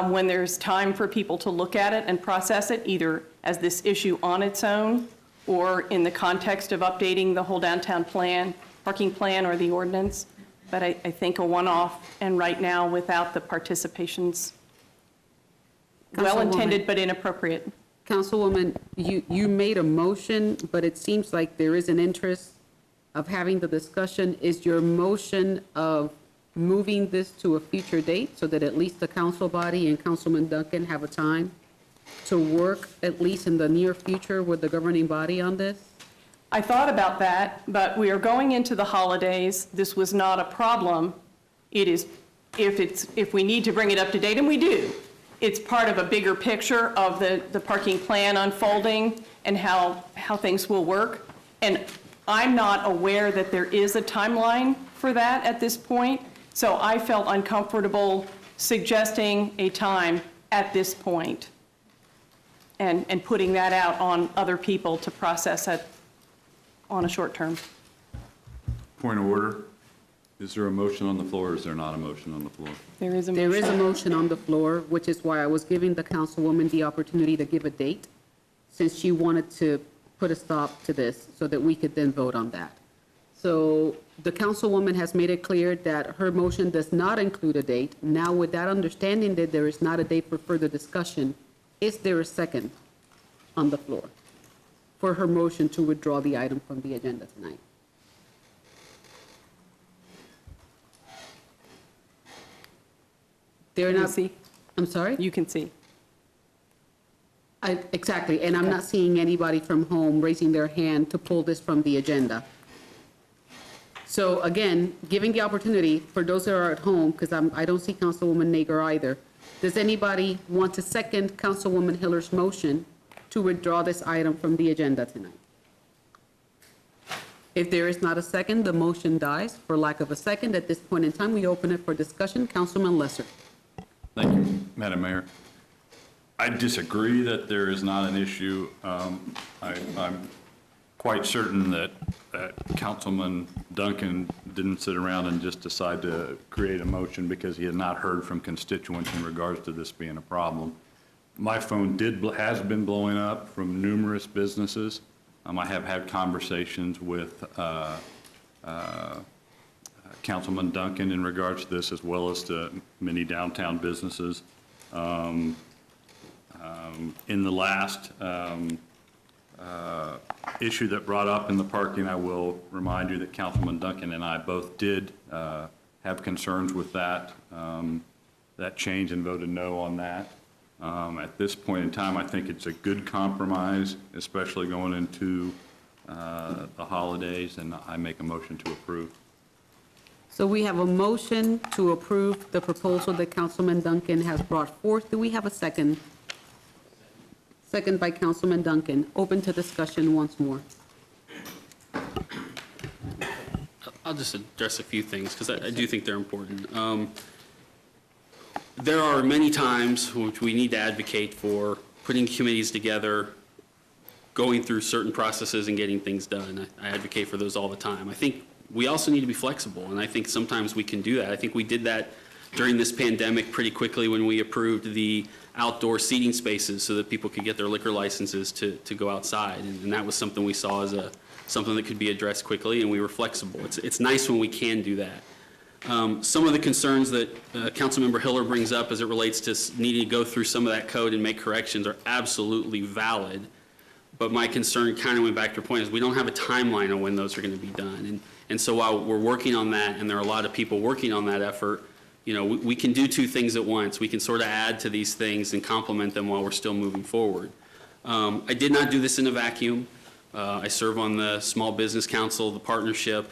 when there's time for people to look at it and process it, either as this issue on its own or in the context of updating the whole downtown plan, parking plan, or the ordinance. But I think a one-off, and right now without the participation's well-intended but inappropriate. Councilwoman, you made a motion, but it seems like there is an interest of having the discussion. Is your motion of moving this to a future date so that at least the council body and Councilman Duncan have a time to work, at least in the near future, with the governing body on this? I thought about that, but we are going into the holidays. This was not a problem. It is, if we need to bring it up to date, and we do, it's part of a bigger picture of the parking plan unfolding and how things will work. And I'm not aware that there is a timeline for that at this point, so I felt uncomfortable suggesting a time at this point and putting that out on other people to process it on a short term. Point of order. Is there a motion on the floor, or is there not a motion on the floor? There is a motion. There is a motion on the floor, which is why I was giving the councilwoman the opportunity to give a date, since she wanted to put a stop to this so that we could then vote on that. So the councilwoman has made it clear that her motion does not include a date. Now, with that understanding that there is not a date for further discussion, is there a second on the floor for her motion to withdraw the item from the agenda tonight? They're not. See. I'm sorry? You can see. Exactly, and I'm not seeing anybody from home raising their hand to pull this from the agenda. So again, giving the opportunity for those that are at home, because I don't see Councilwoman Nager either. Does anybody want to second Councilwoman Hiller's motion to withdraw this item from the agenda tonight? If there is not a second, the motion dies for lack of a second. At this point in time, we open it for discussion. Councilman Lesser. Thank you, Madam Mayor. I disagree that there is not an issue. I'm quite certain that Councilman Duncan didn't sit around and just decide to create a motion because he had not heard from constituents in regards to this being a problem. My phone has been blowing up from numerous businesses. I have had conversations with Councilman Duncan in regards to this, as well as to many downtown businesses. In the last issue that brought up in the parking, I will remind you that Councilman Duncan and I both did have concerns with that change and voted no on that. At this point in time, I think it's a good compromise, especially going into the holidays, and I make a motion to approve. So we have a motion to approve the proposal that Councilman Duncan has brought forth. Do we have a second? Second by Councilman Duncan. Open to discussion once more. I'll just address a few things because I do think they're important. There are many times which we need to advocate for putting committees together, going through certain processes and getting things done. I advocate for those all the time. I think we also need to be flexible, and I think sometimes we can do that. I think we did that during this pandemic pretty quickly when we approved the outdoor seating spaces so that people could get their liquor licenses to go outside, and that was something we saw as something that could be addressed quickly, and we were flexible. It's nice when we can do that. Some of the concerns that Councilmember Hiller brings up as it relates to needing to go through some of that code and make corrections are absolutely valid, but my concern kind of went back to your point is we don't have a timeline on when those are going to be done. And so while we're working on that, and there are a lot of people working on that effort, you know, we can do two things at once. We can sort of add to these things and complement them while we're still moving forward. I did not do this in a vacuum. I serve on the Small Business Council, the partnership.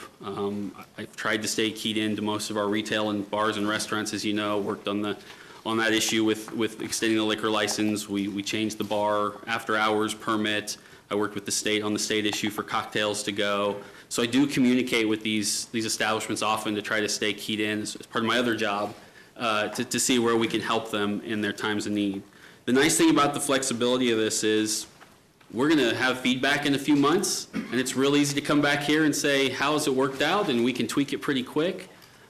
I've tried to stay keyed into most of our retail and bars and restaurants, as you know, worked on that issue with extending the liquor license. We changed the bar after hours permit. I worked with the state on the state issue for cocktails to go. So I do communicate with these establishments often to try to stay keyed in as part of my other job to see where we can help them in their times of need. The nice thing about the flexibility of this is we're going to have feedback in a few months, and it's real easy to come back here and say, how has it worked out? And we can tweak it pretty quick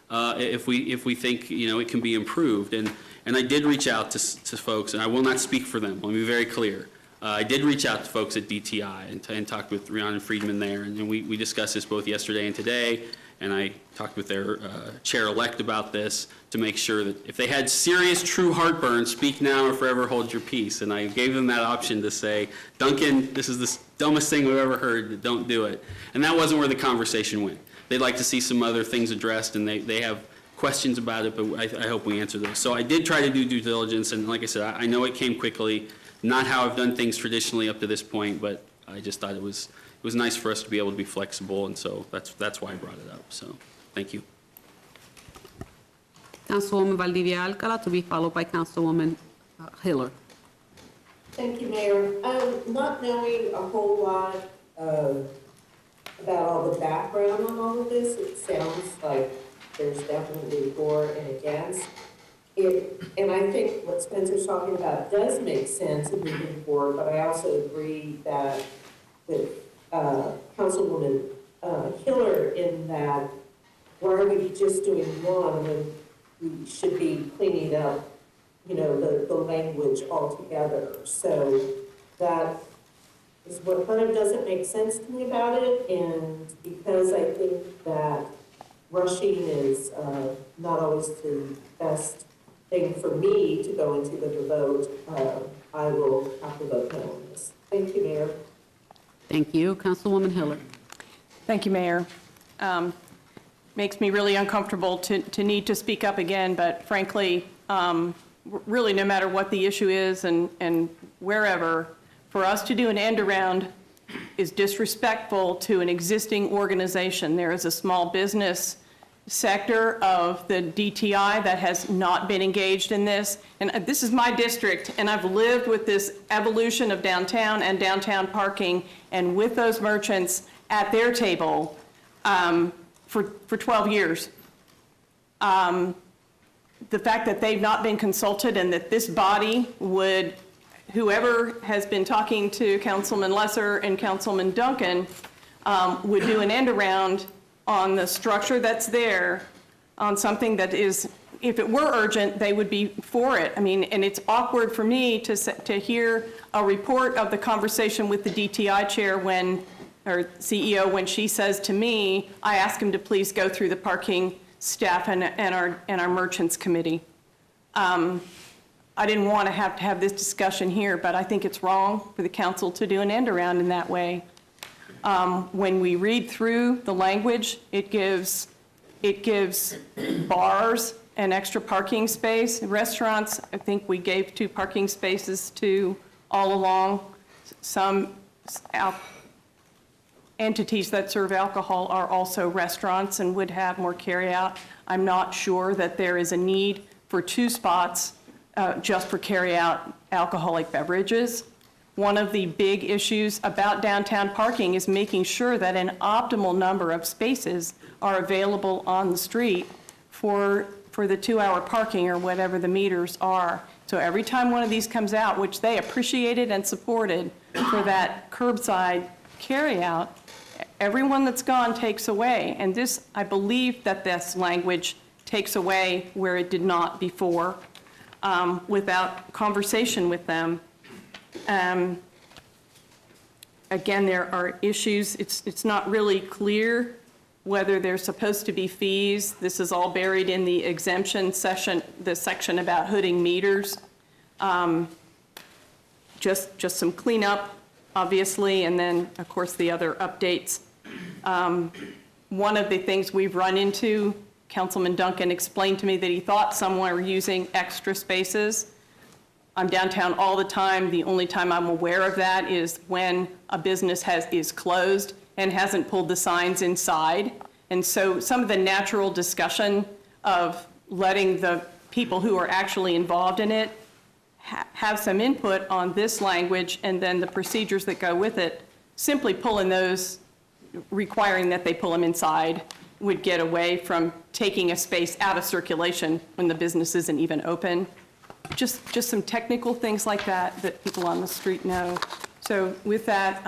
if we think, you know, it can be improved. And And I did reach out to folks, and I will not speak for them. Let me be very clear. I did reach out to folks at DTI and talked with Rhiannon Friedman there, and we discussed this both yesterday and today, and I talked with their chair-elect about this to make sure that if they had serious, true heartburn, speak now or forever hold your peace. And I gave them that option to say, Duncan, this is the dumbest thing we've ever heard, don't do it. And that wasn't where the conversation went. They'd like to see some other things addressed, and they have questions about it, but I hope we answer those. So I did try to do due diligence, and like I said, I know it came quickly, not how I've done things traditionally up to this point, but I just thought it was nice for us to be able to be flexible, and so that's why I brought it up. So thank you. Councilwoman Valdivia Alcala, to be followed by Councilwoman Hiller. Thank you, Mayor. Not knowing a whole lot about all the background on all of this, it sounds like there's definitely for and against. And I think what Spencer's talking about does make sense in moving forward, but I also agree that with Councilwoman Hiller in that, why are we just doing one when we should be cleaning up, you know, the language altogether? So that is what kind of doesn't make sense to me about it, and because I think that rushing is not always the best thing for me to go into the vote, I will have to vote no on this. Thank you, Mayor. Thank you. Councilwoman Hiller. Thank you, Mayor. Makes me really uncomfortable to need to speak up again, but frankly, really no matter what the issue is and wherever, for us to do an end around is disrespectful to an existing organization. There is a small business sector of the DTI that has not been engaged in this. And this is my district, and I've lived with this evolution of downtown and downtown parking, and with those merchants at their table for 12 years. The fact that they've not been consulted and that this body would, whoever has been talking to Councilman Lesser and Councilman Duncan, would do an end around on the structure that's there, on something that is, if it were urgent, they would be for it. I mean, and it's awkward for me to hear a report of the conversation with the DTI chair or CEO, when she says to me, I ask him to please go through the parking staff and our merchants committee. I didn't want to have this discussion here, but I think it's wrong for the council to do an end around in that way. When we read through the language, it gives bars an extra parking space. Restaurants, I think we gave 2 parking spaces to all along. Some entities that serve alcohol are also restaurants and would have more carryout. I'm not sure that there is a need for 2 spots just for carryout alcoholic beverages. One of the big issues about downtown parking is making sure that an optimal number of spaces are available on the street for the 2-hour parking or whatever the meters are. So every time one of these comes out, which they appreciated and supported for that curbside carryout, everyone that's gone takes away. And this, I believe that this language takes away where it did not before, without conversation with them. Again, there are issues. It's not really clear whether there's supposed to be fees. This is all buried in the exemption section, the section about hooding meters. Just some cleanup, obviously, and then, of course, the other updates. One of the things we've run into, Councilman Duncan explained to me that he thought someone were using extra spaces. I'm downtown all the time. The only time I'm aware of that is when a business is closed and hasn't pulled the signs inside. And so some of the natural discussion of letting the people who are actually involved in it have some input on this language and then the procedures that go with it, simply pulling those, requiring that they pull them inside, would get away from taking a space out of circulation when the business isn't even open. Just some technical things like that people on the street know. So with that,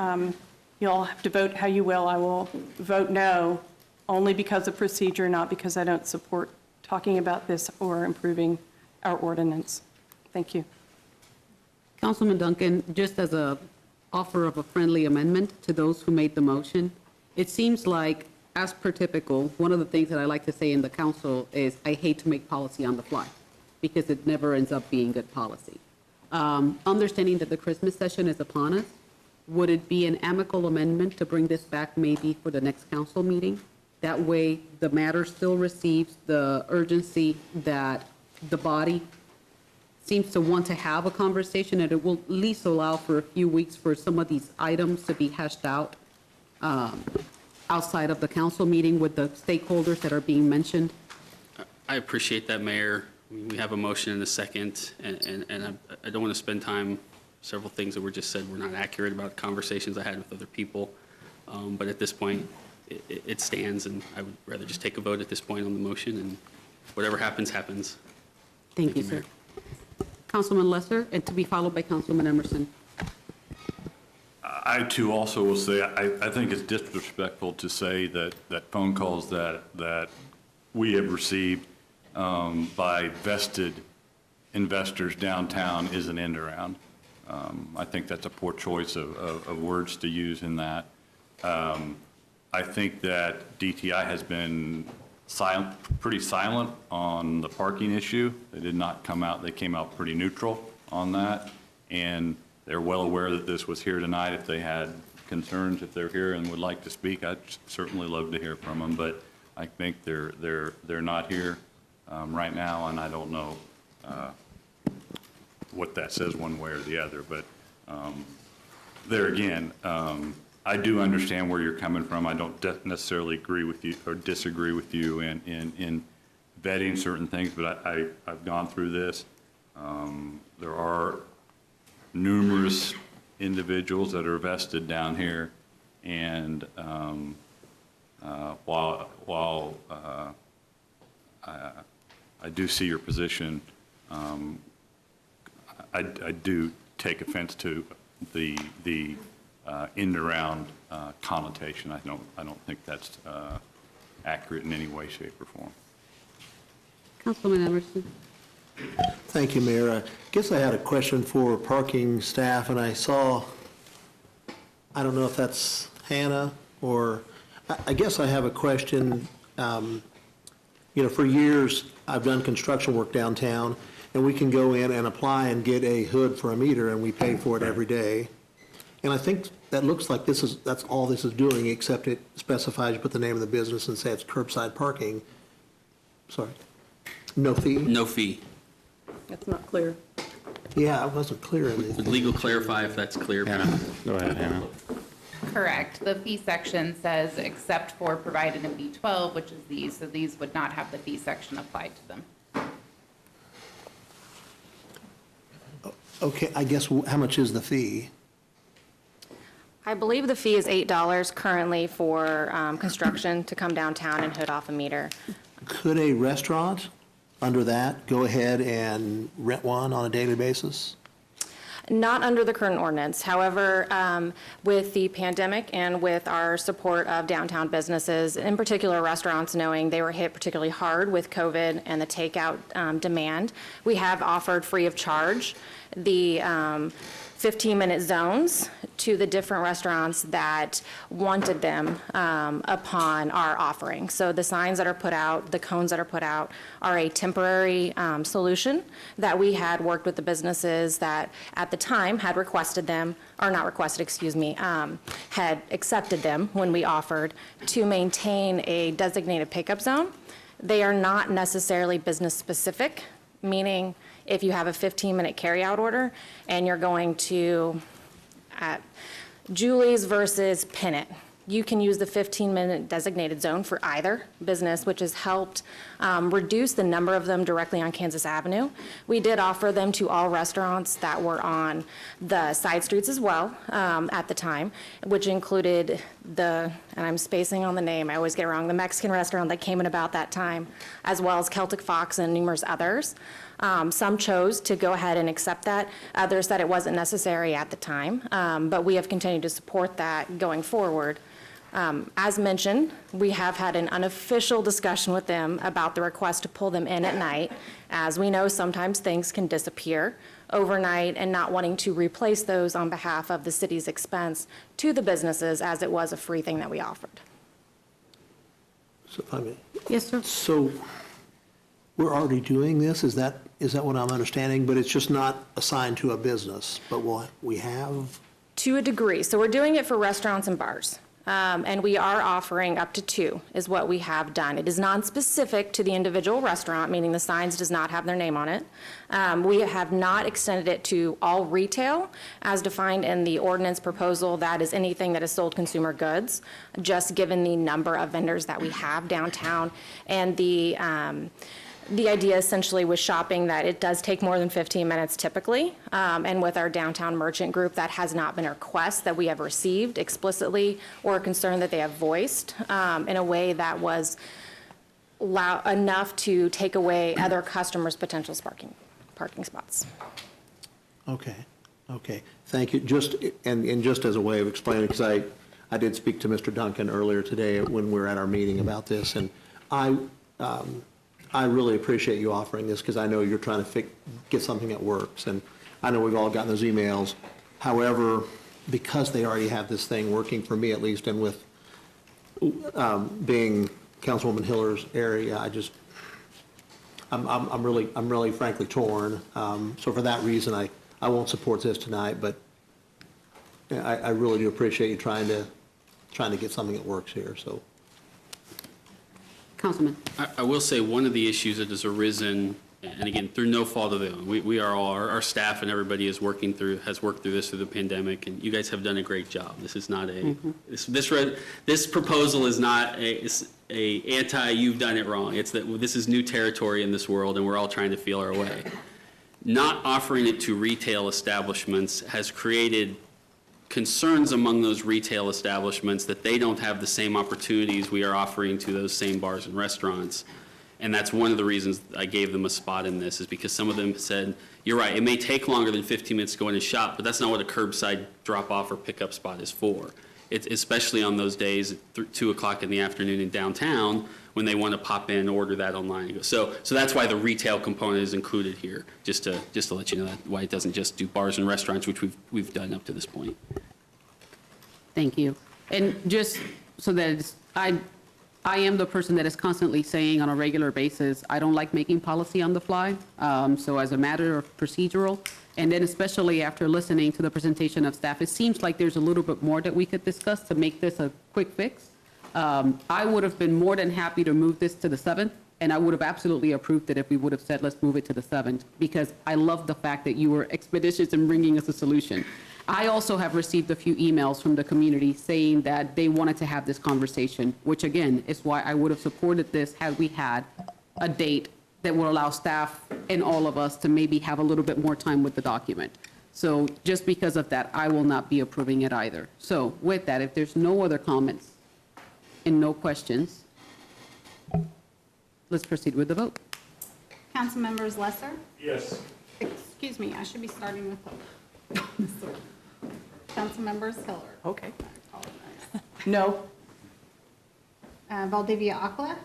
you'll have to vote how you will. I will vote no, only because of procedure, not because I don't support talking about this or improving our ordinance. Thank you. Councilman Duncan, just as a offer of a friendly amendment to those who made the motion, it seems like, as per typical, one of the things that I like to say in the council is I hate to make policy on the fly because it never ends up being good policy. Understanding that the Christmas session is upon us, would it be an amicable amendment to bring this back maybe for the next council meeting? That way, the matter still receives the urgency that the body seems to want to have a conversation, and it will at least allow for a few weeks for some of these items to be hashed out outside of the council meeting with the stakeholders that are being mentioned. I appreciate that, Mayor. We have a motion and a second, and I don't want to spend time, several things that were just said were not accurate about conversations I had with other people. But at this point, it stands, and I would rather just take a vote at this point on the motion, and whatever happens, happens. Thank you, sir. Councilman Lesser, and to be followed by Councilman Emerson. I too also will say, I think it's disrespectful to say that phone calls that we have received by vested investors downtown is an end around. I think that's a poor choice of words to use in that. I think that DTI has been pretty silent on the parking issue. They did not come out, they came out pretty neutral on that. And they're well aware that this was here tonight. If they had concerns, if they're here and would like to speak, I'd certainly love to hear from them. But I think they're not here right now, and I don't know what that says one way or the other. But there again, I do understand where you're coming from. I don't necessarily agree with you or disagree with you in vetting certain things, but I've gone through this. There are numerous individuals that are vested down here, and while I do see your position, I do take offense to the end around connotation. I don't think that's accurate in any way, shape, or form. Councilman Emerson. Thank you, Mayor. I guess I had a question for parking staff, and I saw, I don't know if that's Hannah, or I guess I have a question. For years, I've done construction work downtown, and we can go in and apply and get a hood for a meter, and we pay for it every day. And I think that looks like that's all this is doing, except it specifies, you put the name of the business and say it's curbside parking. Sorry. No fee? No fee. That's not clear. Yeah, it wasn't clear in the. Would legal clarify if that's clear? Hannah, go ahead, Hannah. Correct. The fee section says except for provided in B12, which is these, so these would not have the fee section applied to them. Okay, I guess, how much is the fee? I believe the fee is $8 currently for construction to come downtown and hood off a meter. Could a restaurant under that go ahead and rent one on a daily basis? Not under the current ordinance. However, with the pandemic and with our support of downtown businesses, in particular restaurants, knowing they were hit particularly hard with COVID and the takeout demand, we have offered free of charge the 15-minute zones to the different restaurants that wanted them upon our offering. So the signs that are put out, the cones that are put out are a temporary solution that we had worked with the businesses that at the time had requested them, or not requested, excuse me, had accepted them when we offered to maintain a designated pickup zone. They are not necessarily business specific, meaning if you have a 15-minute carryout order and you're going to Julie's versus Pennant, you can use the 15-minute designated zone for either business, which has helped reduce the number of them directly on Kansas Avenue. We did offer them to all restaurants that were on the side streets as well at the time, which included and I'm spacing on the name, I always get it wrong, the Mexican restaurant that came in about that time, as well as Celtic Fox and numerous others. Some chose to go ahead and accept that. Others said it wasn't necessary at the time, but we have continued to support that going forward. As mentioned, we have had an unofficial discussion with them about the request to pull them in at night. As we know, sometimes things can disappear overnight, and not wanting to replace those on behalf of the city's expense to the businesses, as it was a free thing that we offered. So, if I may. Yes, sir. So we're already doing this? Is that what I'm understanding? But it's just not assigned to a business, but what we have? To a degree. So we're doing it for restaurants and bars. And we are offering up to 2 is what we have done. It is non-specific to the individual restaurant, meaning the signs does not have their name on it. We have not extended it to all retail as defined in the ordinance proposal. That is anything that is sold consumer goods, just given the number of vendors that we have downtown and the idea essentially with shopping that it does take more than 15 minutes typically. And with our downtown merchant group, that has not been a request that we have received explicitly or a concern that they have voiced in a way that was enough to take away other customers' potential parking spots. Okay. Thank you. Just as a way of explaining, because I did speak to Mr. Duncan earlier today when we were at our meeting about this, and I really appreciate you offering this because I know you're trying to get something that works. And I know we've all gotten those emails. However, because they already have this thing working for me at least, and with being Councilwoman Hiller's area, I'm really frankly torn. So for that reason, I won't support this tonight, but I really do appreciate you trying to get something that works here. So. Councilman. I will say one of the issues that has arisen, and again, through no fault of their own, we are all, our staff and everybody has worked through this through the pandemic, and you guys have done a great job. This is not this proposal is not a anti, you've done it wrong. It's that this is new territory in this world, and we're all trying to feel our way. Not offering it to retail establishments has created concerns among those retail establishments that they don't have the same opportunities we are offering to those same bars and restaurants. And that's one of the reasons I gave them a spot in this, is because some of them said, you're right, it may take longer than 15 minutes to go in and shop, but that's not what a curbside drop-off or pickup spot is for. It's especially on those days at 2 o'clock in the afternoon in downtown when they want to pop in and order that online. And go. So that's why the retail component is included here, just to let you know that, why it doesn't just do bars and restaurants, which we've done up to this point. Thank you. And just so that I am the person that is constantly saying on a regular basis, I don't like making policy on the fly. So as a matter of procedural, and then especially after listening to the presentation of staff, it seems like there's a little bit more that we could discuss to make this a quick fix. I would have been more than happy to move this to the 7th, and I would have absolutely approved it if we would have said, let's move it to the 7th, because I love the fact that you were expeditious in bringing us a solution. I also have received a few emails from the community saying that they wanted to have this conversation, which again is why I would have supported this had we had a date that would allow staff and all of us to maybe have a little bit more time with the document. So just because of that, I will not be approving it either. So with that, if there's no other comments and no questions, let's proceed with the vote. Council members Lesser? Yes. Excuse me, I should be starting with Council members Hiller. Okay. I apologize. No. Valdivia Aquila?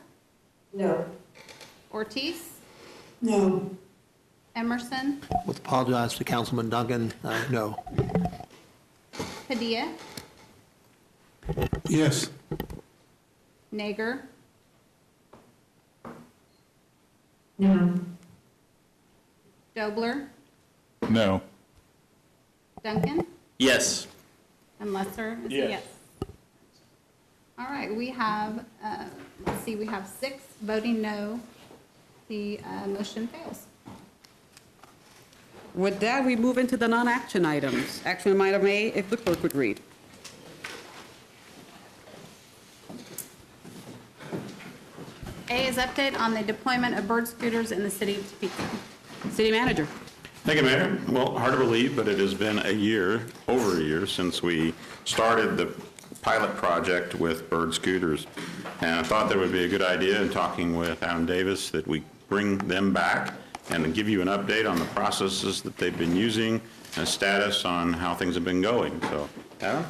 No. Ortiz? No. Emerson? With apologize to Councilman Duncan, no. Padilla? Yes. Nager? No. Dobler? No. Duncan? Yes. And Lesser is a Yes. yes. All right, we have, let's see, we have 6 voting no. The motion fails. With that, we move into the non-action items. Action item A, if the clerk would read. A is update on the deployment of bird scooters in the city of Topeka. City manager. Thank you, Mayor. Well, hard to believe, but it has been a year, over a year, since we started the pilot project with bird scooters. And I thought that would be a good idea, in talking with Adam Davis, that we bring them back and give you an update on the processes that they've been using and status on how things have been going. So, Adam?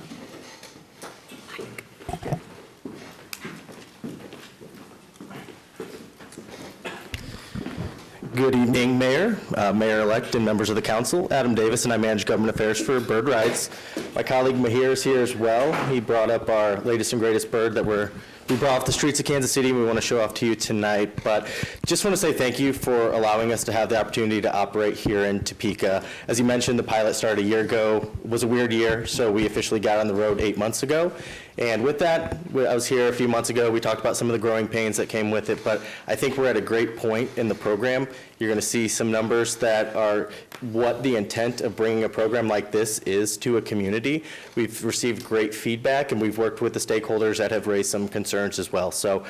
Good evening, Mayor, Mayor-elect, and members of the council. Adam Davis, and I manage government affairs for Bird Rides. My colleague Mahir is here as well. He brought up our latest and greatest bird that we brought off the streets of Kansas City, and we want to show off to you tonight. But just want to say thank you for allowing us to have the opportunity to operate here in Topeka. As you mentioned, the pilot started a year ago. It was a weird year, so we officially got on the road 8 months ago. And with that, I was here a few months ago. We talked about some of the growing pains that came with it, but I think we're at a great point in the program. You're going to see some numbers that are what the intent of bringing a program like this is to a community. We've received great feedback, and we've worked with the stakeholders that have raised some concerns as well. So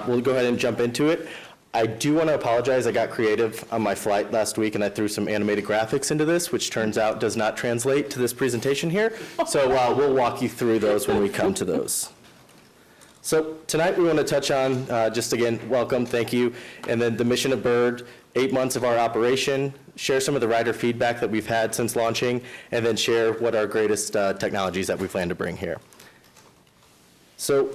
we'll go ahead and jump into it. I do want to apologize. I got creative on my flight last week, and I threw some animated graphics into this, which turns out does not translate to this presentation here. So we'll walk you through those when we come to those. So tonight we want to touch on, just again, welcome, thank you, and then the mission of Bird, 8 months of our operation, share some of the rider feedback that we've had since launching, and then share what our greatest technologies that we plan to bring here. So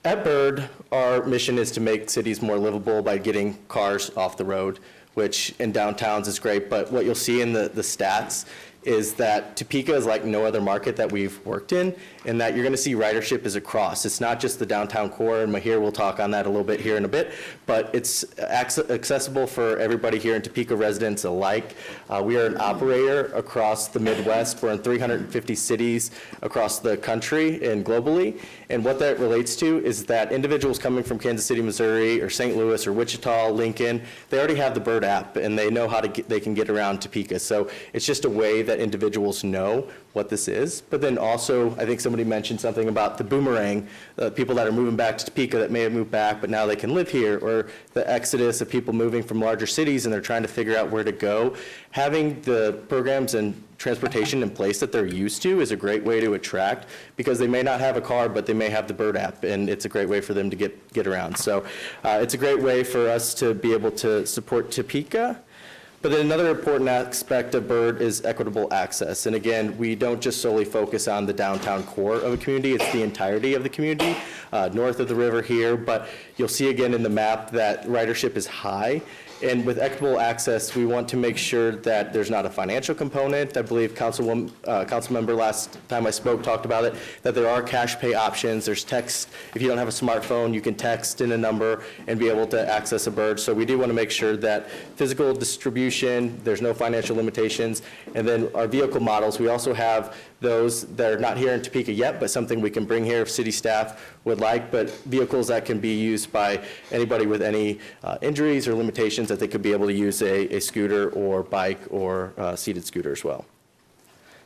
at Bird, our mission is to make cities more livable by getting cars off the road, which in downtowns is great, but what you'll see in the stats is that Topeka is like no other market that we've worked in that you're going to see ridership is across. It's not just the downtown core, and Mahir will talk on that a little bit here in a bit, but it's accessible for everybody here in Topeka, residents alike. We are an operator across the Midwest. We're in 350 cities across the country and globally, and what that relates to is that individuals coming from Kansas City, Missouri, or St. Louis, or Wichita, Lincoln, they already have the Bird app, and they know how they can get around Topeka. So it's just a way that individuals know what this is. But then also, I think somebody mentioned something about the boomerang, people that are moving back to Topeka that may have moved back, but now they can live here, or the exodus of people moving from larger cities and they're trying to figure out where to go. Having the programs and transportation in place that they're used to is a great way to attract, because they may not have a car, but they may have the Bird app, and it's a great way for them to get around. So it's a great way for us to be able to support Topeka. But then another important aspect of Bird is equitable access. And again, we don't just solely focus on the downtown core of a community, it's the entirety of the community, north of the river here. But you'll see again in the map that ridership is high. And with equitable access, we want to make sure that there's not a financial component. I believe council member last time I spoke talked about it, that there are cash pay options. There's text. If you don't have a smartphone, you can text in a number and be able to access a Bird. So we do want to make sure that physical distribution, there's no financial limitations. And then our vehicle models, we also have those that are not here in Topeka yet, but something we can bring here if city staff would like, but vehicles that can be used by anybody with any injuries or limitations, that they could be able to use a scooter or bike or seated scooter as well.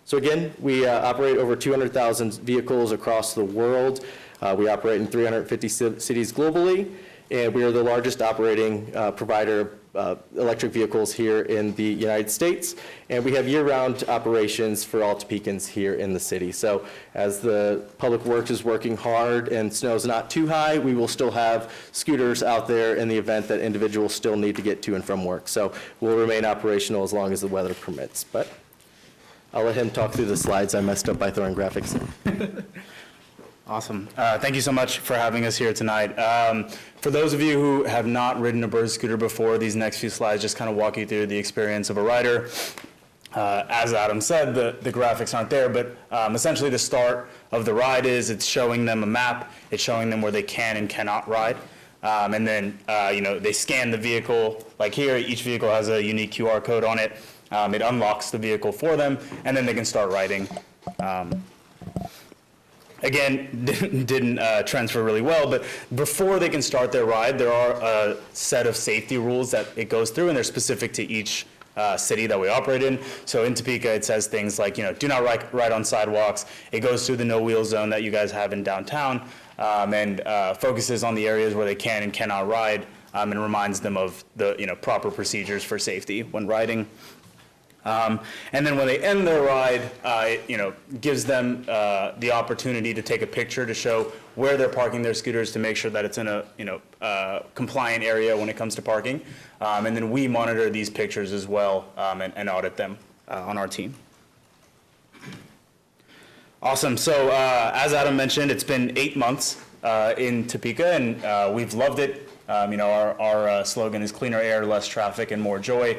So again, we operate over 200,000 vehicles across the world. We operate in 350 cities globally, and we are the largest operating provider of electric vehicles here in the United States, and we have year-round operations for all Topekans here in the city. So as the Public Works is working hard and snow's not too high, we will still have scooters out there in the event that individuals still need to get to and from work. So we'll remain operational as long as the weather permits. But I'll let him talk through the slides I messed up by throwing graphics in. Awesome. Thank you so much for having us here tonight. For those of you who have not ridden a Bird scooter before, these next few slides just kind of walk you through the experience of a rider. As Adam said, the graphics aren't there, but essentially the start of the ride is it's showing them a map, it's showing them where they can and cannot ride. And then, they scan the vehicle. Like here, each vehicle has a unique QR code on it. It unlocks the vehicle for them, and then they can start riding. Again, didn't transfer really well, but before they can start their ride, there are a set of safety rules that it goes through, and they're specific to each city that we operate in. So in Topeka, it says things like, do not ride on sidewalks. It goes through the no-wheel zone that you guys have in downtown, and focuses on the areas where they can and cannot ride, and reminds them of the proper procedures for safety when riding. And then when they end their ride, it gives them the opportunity to take a picture to show where they're parking their scooters to make sure that it's in a compliant area when it comes to parking. And then we monitor these pictures as well and audit them on our team. Awesome. So as Adam mentioned, it's been 8 months in Topeka, and we've loved it Our slogan is cleaner air, less traffic, and more joy.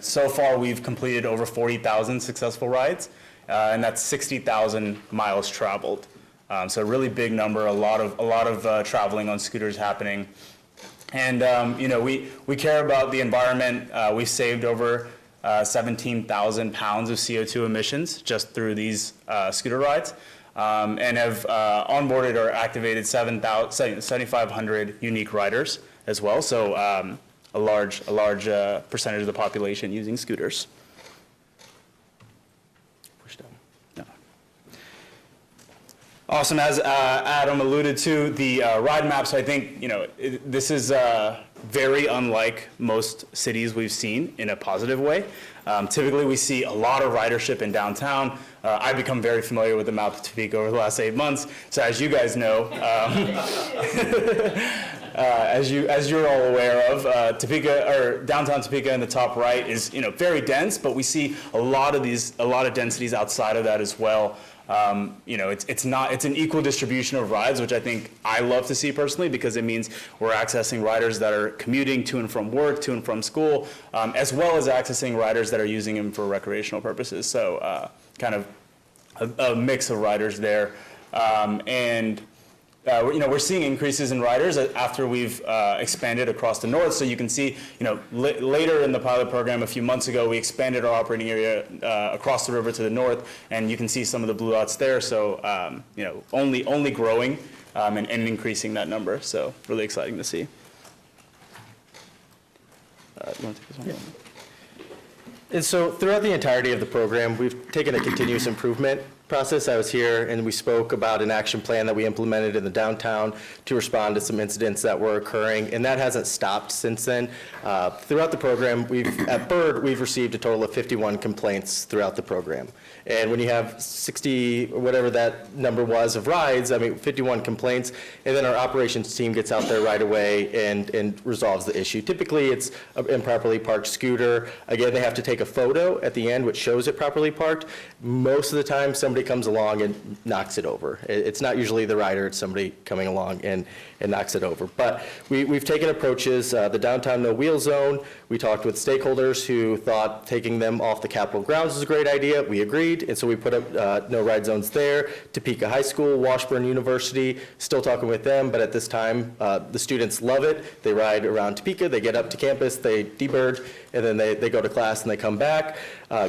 So far, we've completed over 40,000 successful rides, and that's 60,000 miles traveled. So a really big number, a lot of traveling on scooters happening. And, we care about the environment. We've saved over 17,000 pounds of CO2 emissions just through these scooter rides, and have onboarded or activated 7,500 unique riders as well. So a large percentage of the population using scooters. Push down. No. Awesome. As Adam alluded to, the ride maps, I think, this is very unlike most cities we've seen in a positive way. Typically, we see a lot of ridership in downtown. I've become very familiar with the map of Topeka over the last 8 months. So as you guys know, as you're all aware of, Topeka, or downtown Topeka in the top right is very dense, but we see a lot of densities outside of that as well. It's an equal distribution of rides, which I think I love to see personally, because it means we're accessing riders that are commuting to and from work, to and from school, as well as accessing riders that are using them for recreational purposes. So kind of a mix of riders there. We're seeing increases in riders after we've expanded across the north. So you can see, later in the pilot program a few months ago, we expanded our operating area across the river to the north, and you can see some of the blue dots there. So, only growing and increasing that number. So really exciting to see. You want to take this one? Yeah. And so throughout the entirety of the program, we've taken a continuous improvement process. I was here and we spoke about an action plan that we implemented in the downtown to respond to some incidents that were occurring, and that hasn't stopped since then. Throughout the program, at Bird, we've received a total of 51 complaints throughout the program. And when you have 60, or whatever that number was of rides, 51 complaints, and then our operations team gets out there right away and resolves the issue. Typically, it's an improperly parked scooter. Again, they have to take a photo at the end which shows it properly parked. Most of the time, somebody comes along and knocks it over. It's not usually the rider, it's somebody coming along and knocks it over. But we've taken approaches. The downtown no wheel zone, we talked with stakeholders who thought taking them off the Capitol grounds was a great idea. We agreed, and so we put up no ride zones there. Topeka High School, Washburn University, still talking with them, but at this time, the students love it. They ride around Topeka, they get up to campus, they debird, and then they go to class and they come back.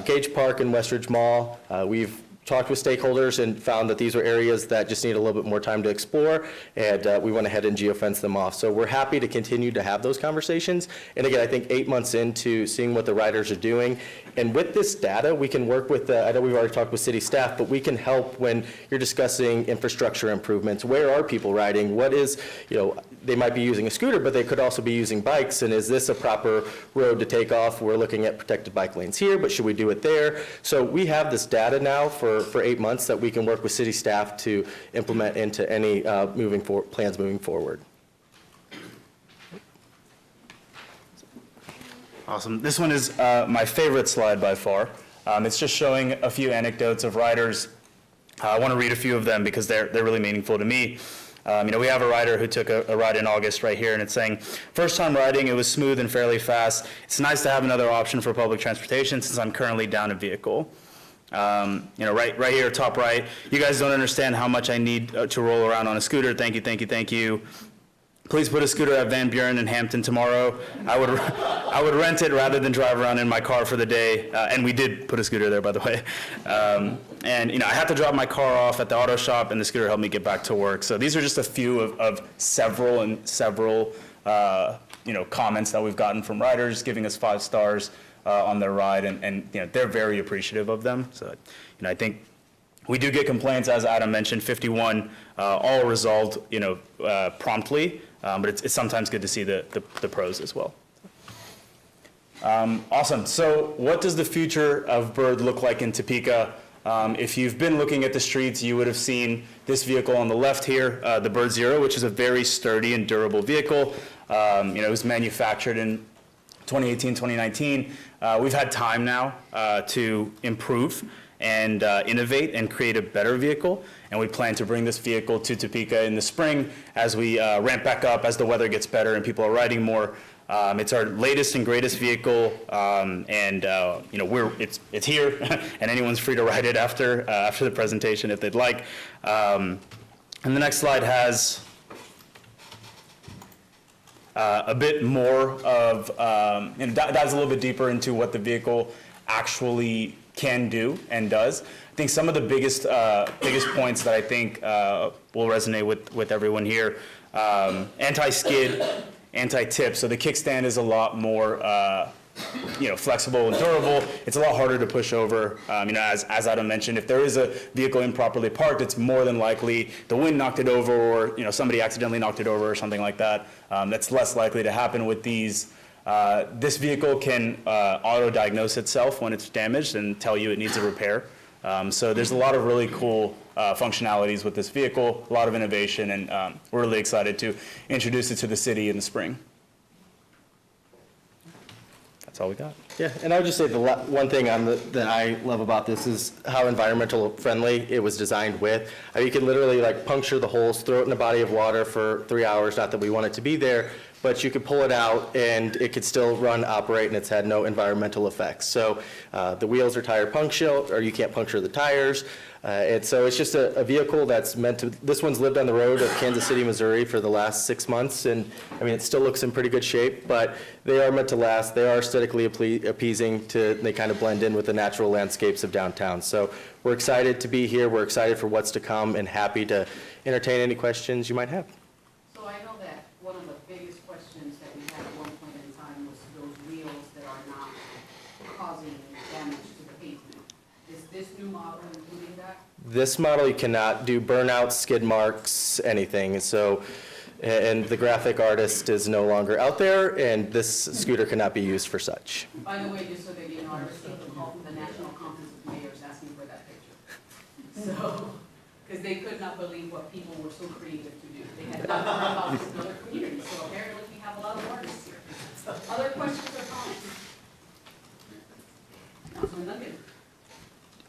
Gage Park and Westridge Mall, we've talked with stakeholders and found that these were areas that just need a little bit more time to explore, and we went ahead and geofenced them off. So we're happy to continue to have those conversations. And again, I think 8 months into seeing what the riders are doing, and with this data, we can work with, I know we've already talked with city staff, but we can help when you're discussing infrastructure improvements. Where are people riding? What is, they might be using a scooter, but they could also be using bikes, and is this a proper road to take off? We're looking at protected bike lanes here, but should we do it there? So we have this data now for 8 months that we can work with city staff to implement into any plans moving forward. Awesome. This one is my favorite slide by far. It's just showing a few anecdotes of riders. I want to read a few of them because they're really meaningful to me. We have a rider who took a ride in August right here, and it's saying, first time riding, it was smooth and fairly fast. It's nice to have another option for public transportation since I'm currently down a vehicle. Right here, top right, you guys don't understand how much I need to roll around on a scooter. Thank you, thank you, thank you. Please put a scooter at Van Buren and Hampton tomorrow. I would rent it rather than drive around in my car for the day. And we did put a scooter there, by the way. I had to drop my car off at the auto shop, and the scooter helped me get back to work. So these are just a few of several comments that we've gotten from riders giving us 5 stars on their ride, and they're very appreciative of them. So I think we do get complaints, as Adam mentioned, 51, all resolved promptly. But it's sometimes good to see the pros as well. Awesome. So what does the future of Bird look like in Topeka? If you've been looking at the streets, you would have seen this vehicle on the left here, the Bird Zero, which is a very sturdy and durable vehicle. It was manufactured in 2018, 2019. We've had time now to improve, and innovate and create a better vehicle. And we plan to bring this vehicle to Topeka in the spring as we ramp back up, as the weather gets better and people are riding more. It's our latest and greatest vehicle, and you know, it's here, and anyone's free to ride it after the presentation if they'd like. And the next slide has a bit more of, and dives a little bit deeper into what the vehicle actually can do and does. I think some of the biggest points that I think will resonate with everyone here, anti-skid, anti-tip. So the kickstand is a lot more flexible and durable. It's a lot harder to push over. As Adam mentioned, if there is a vehicle improperly parked, it's more than likely the wind knocked it over, or somebody accidentally knocked it over or something like that. That's less likely to happen with these. This vehicle can auto-diagnose itself when it's damaged and tell you it needs a repair. So there's a lot of really cool functionalities with this vehicle, a lot of innovation, and we're really excited to introduce it to the city in the spring. That's all we got. Yeah, and I would just say the one thing that I love about this is how environmental friendly it was designed with. I mean, you can literally like puncture the holes, throw it in a body of water for 3 hours, not that we want it to be there, but you could pull it out and it could still run, operate, and it's had no environmental effects. So the wheels are tire puncture, or you can't puncture the tires. And so it's just a vehicle that's meant to, this one's lived on the road of Kansas City, Missouri for the last 6 months, and I mean, it still looks in pretty good shape, but they are meant to last. They are aesthetically appeasing they kind of blend in with the natural landscapes of downtown. So we're excited to be here. We're excited for what's to come and happy to entertain any questions you might have. So I know that one of the biggest questions that we had at one point in time was those wheels that are not causing damage to the pavement. Is this new model including that? This model, you cannot do burnouts, skid marks, anything. So, and the graphic artist is no longer out there, and this scooter cannot be used for such. By the way, just so that you know, I received a call from the National Conference of Mayors asking for that picture. So, because they could not believe what people were so creative to do. They had not heard about this in other communities, so apparently we have a lot of artists here. So, other questions or comments? Councilman Duncan.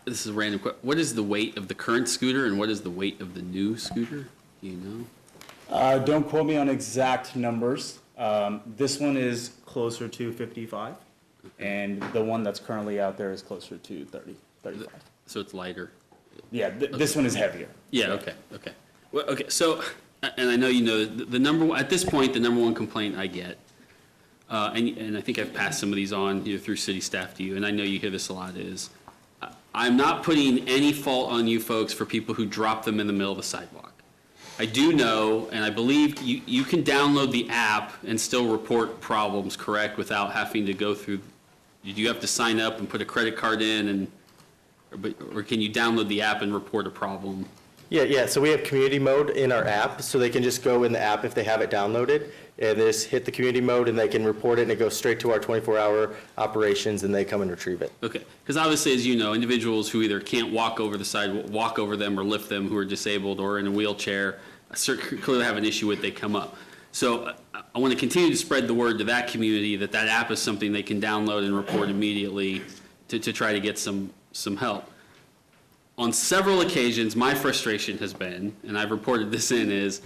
This is a random question. What is the weight of the current scooter and what is the weight of the new scooter? Do you know? Don't quote me on exact numbers. This one is closer to 55, and the one that's currently out there is closer to 30, 35. So it's lighter? Yeah, this one is heavier. Yeah, okay. Well, okay, so, and I know you know, the number one, at this point, the number one complaint I get, and I think I've passed some of these on either through city staff to you, and I know you hear this a lot, is I'm not putting any fault on you folks for people who drop them in the middle of the sidewalk. I do know, and I believe you can download the app and still report problems, correct, without having to go through, do you have to sign up and put a credit card in, or can you download the app and report a problem? Yeah, so we have community mode in our app, so they can just go in the app if they have it downloaded, and they just hit the community mode and they can report it, and it goes straight to our 24-hour operations, and they come and retrieve it. Okay, because obviously, as you know, individuals who either can't walk over the sidewalk, walk over them or lift them, who are disabled or in a wheelchair, clearly have an issue with, they come up. So I want to continue to spread the word to that community that that app is something they can download and report immediately to try to get some help. On several occasions, my frustration has been, and I've reported this in, is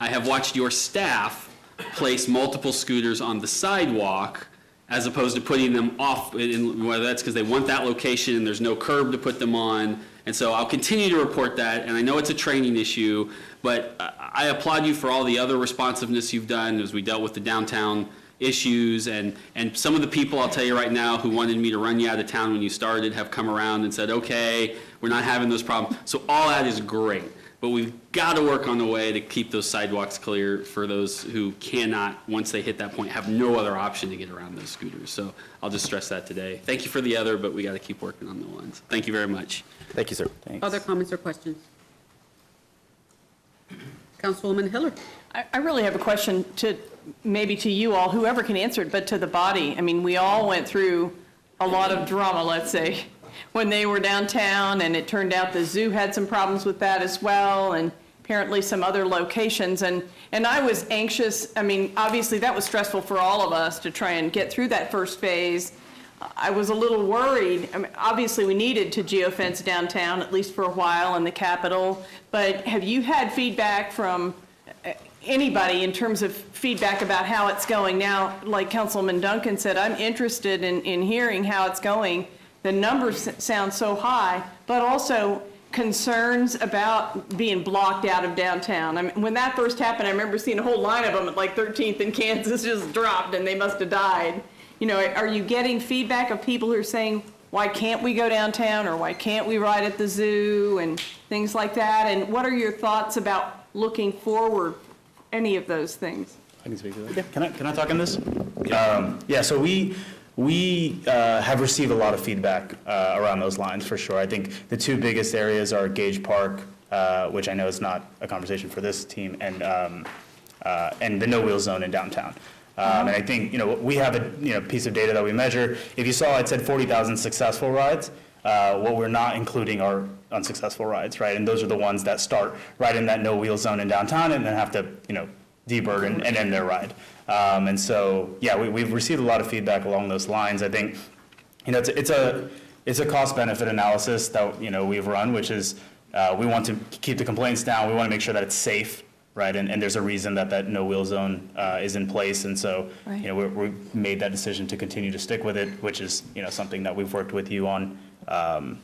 I have watched your staff place multiple scooters on the sidewalk as opposed to putting them off, whether that's because they want that location and there's no curb to put them on. And so I'll continue to report that, and I know it's a training issue, but I applaud you for all the other responsiveness you've done as we dealt with the downtown issues, and some of the people, I'll tell you right now, who wanted me to run you out of town when you started have come around and said, okay, we're not having those problems. So all that is great, but we've got to work on the way to keep those sidewalks clear for those who cannot, once they hit that point, have no other option to get around those scooters. So I'll just stress that today. Thank you for the other, but we got to keep working on the ones. Thank you very much. Thank you, sir. Thanks. Other comments or questions? Councilwoman Hiller. I really have a question maybe to you all, whoever can answer it, but to the body. I mean, we all went through a lot of drama, let's say, when they were downtown, and it turned out the zoo had some problems with that as well, and apparently some other locations. And I was anxious. I mean, obviously that was stressful for all of us to try and get through that first phase. I was a little worried. I mean, obviously, we needed to geofence downtown, at least for a while, in the Capitol. But have you had feedback from anybody in terms of feedback about how it's going? Now, like Councilman Duncan said, I'm interested in hearing how it's going. The numbers sound so high, but also concerns about being blocked out of downtown. I mean, when that first happened, I remember seeing a whole line of them at like 13th and Kansas just dropped, and they must have died. You know, are you getting feedback of people who are saying, why can't we go downtown, or why can't we ride at the zoo, and things like that? And what are your thoughts about looking forward, any of those things? I can speak to that. Yeah. Can I talk on this? Yeah, so we have received a lot of feedback around those lines, for sure. I think the two biggest areas are Gage Park, which I know is not a conversation for this team, and the no-wheel zone in downtown. And I think, we have a piece of data that we measure. If you saw, it said 40,000 successful rides. What we're not including are unsuccessful rides, right? And those are the ones that start right in that no-wheel zone in downtown and then have to, deburden and end their ride. And so, yeah, we've received a lot of feedback along those lines. I think, it's a cost-benefit analysis that, we've run, which is we want to keep the complaints down. We want to make sure that it's safe. Right, and there's a reason that no-wheel zone is in place, and so we made that decision to continue to stick with it, which is something that we've worked with you on.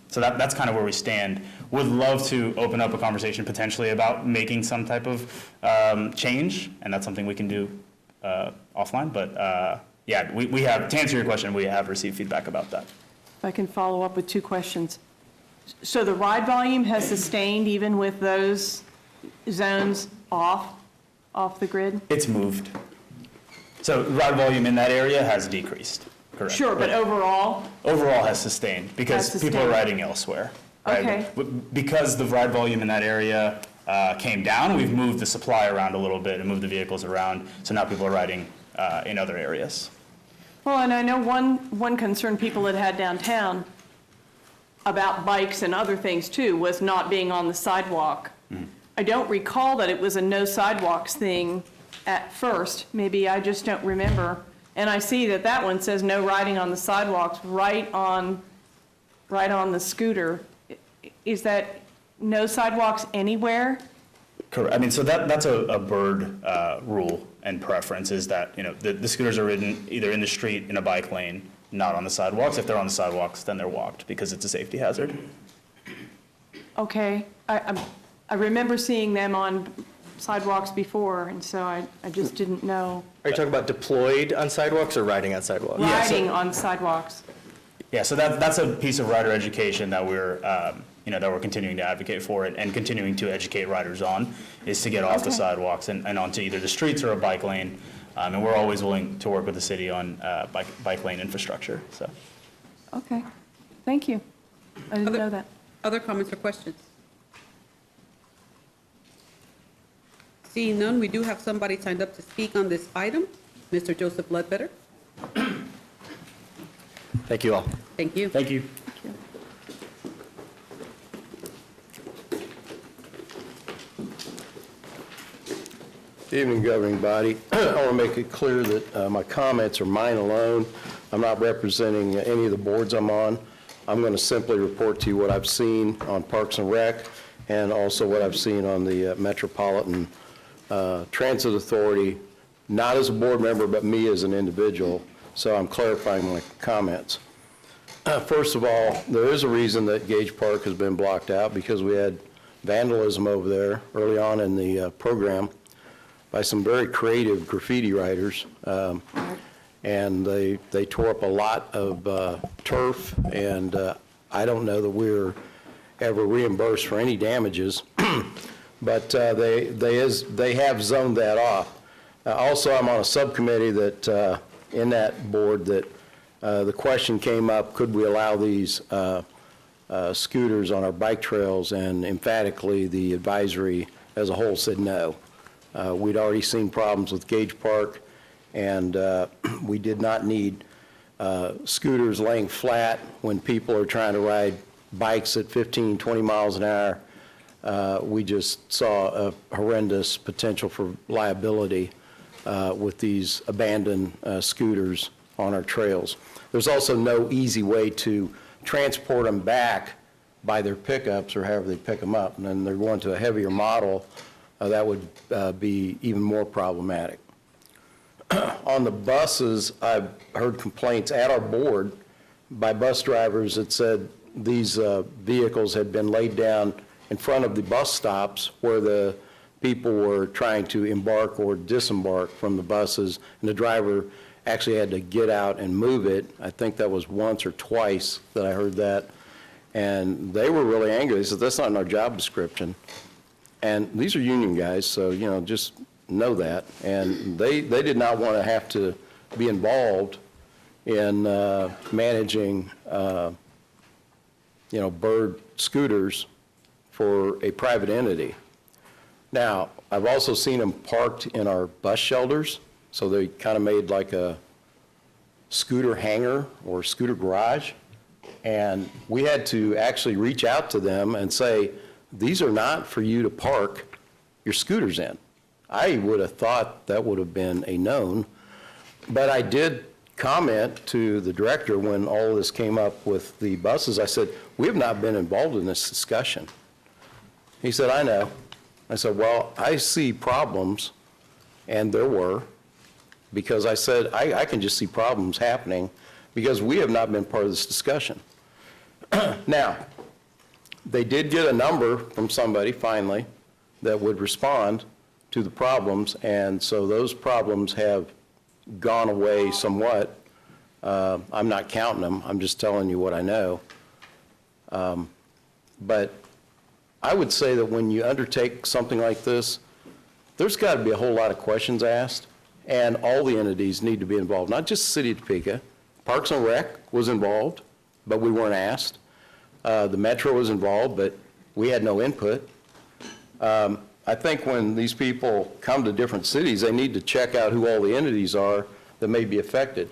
So that's kind of where we stand. Would love to open up a conversation potentially about making some type of change, and that's something we can do offline. But yeah, we have, to answer your question, we have received feedback about that. If I can follow up with two questions. So the ride volume has sustained even with those zones off the grid? It's moved. So ride volume in that area has decreased, correct? Sure, but overall? Overall has sustained because people are riding elsewhere. Right? Okay. Because the ride volume in that area came down, we've moved the supply around a little bit and moved the vehicles around, so now people are riding in other areas. Well, and I know one concern people had downtown about bikes and other things too was not being on the sidewalk. I don't recall that it was a no sidewalks thing at first. Maybe I just don't remember. And I see that one says no riding on the sidewalks right on the scooter. Is that no sidewalks anywhere? Correct. I mean, so that's a bird rule and preference is that, the scooters are ridden either in the street, in a bike lane, not on the sidewalks. If they're on the sidewalks, then they're walked because it's a safety hazard. Okay. I remember seeing them on sidewalks before, and so I just didn't know. Are you talking about deployed on sidewalks or riding on sidewalks? Riding on sidewalks. Yeah, so that's a piece of rider education that we're continuing to advocate for and continuing to educate riders on, is to get off the sidewalks and onto either the streets or a bike lane. And we're always willing to work with the city on bike lane infrastructure. So. Okay, thank you. I didn't know that. Other comments or questions? Seeing none, we do have somebody signed up to speak on this item. Mr. Joseph Ledbetter. Thank you all. Thank you. Thank you. Good evening, governing body. I want to make it clear that my comments are mine alone. I'm not representing any of the boards I'm on. I'm going to simply report to you what I've seen on Parks and Rec and also what I've seen on the Metropolitan Transit Authority, not as a board member, but me as an individual. So I'm clarifying my comments. First of all, there is a reason that Gage Park has been blocked out because we had vandalism over there early on in the program by some very creative graffiti writers. And they tore up a lot of turf, and I don't know that we're ever reimbursed for any damages, but they have zoned that off. Also, I'm on a subcommittee that in that board that the question came up, could we allow these scooters on our bike trails, and emphatically the advisory as a whole said no. We'd already seen problems with Gage Park, and we did not need scooters laying flat when people are trying to ride bikes at 15, 20 miles an hour. We just saw a horrendous potential for liability with these abandoned scooters on our trails. There's also no easy way to transport them back by their pickups or however they pick them up. And then they're going to a heavier model, that would be even more problematic. On the buses, I've heard complaints at our board by bus drivers that said these vehicles had been laid down in front of the bus stops where the people were trying to embark or disembark from the buses, and the driver actually had to get out and move it. I think that was once or twice that I heard that. And they were really angry. They said, that's not in our job description. And these are union guys, so, you know, just know that. And they did not want to have to be involved in managing, you know, bird scooters for a private entity. Now, I've also seen them parked in our bus shelters, so they kind of made like a scooter hangar or scooter garage. And we had to actually reach out to them and say, these are not for you to park your scooters in. I would have thought that would have been a known, but I did comment to the director when all of this came up with the buses. I said, we have not been involved in this discussion. He said, I know. I said, well, I see problems, and there were, because I said, I can just see problems happening because we have not been part of this discussion. Now, they did get a number from somebody, finally, that would respond to the problems, and so those problems have gone away somewhat. I'm not counting them. I'm just telling you what I know. But I would say that when you undertake something like this, there's got to be a whole lot of questions asked, and all the entities need to be involved, not just the City of Topeka. Parks and Rec was involved, but we weren't asked. The Metro was involved, but we had no input. I think when these people come to different cities, they need to check out who all the entities are that may be affected.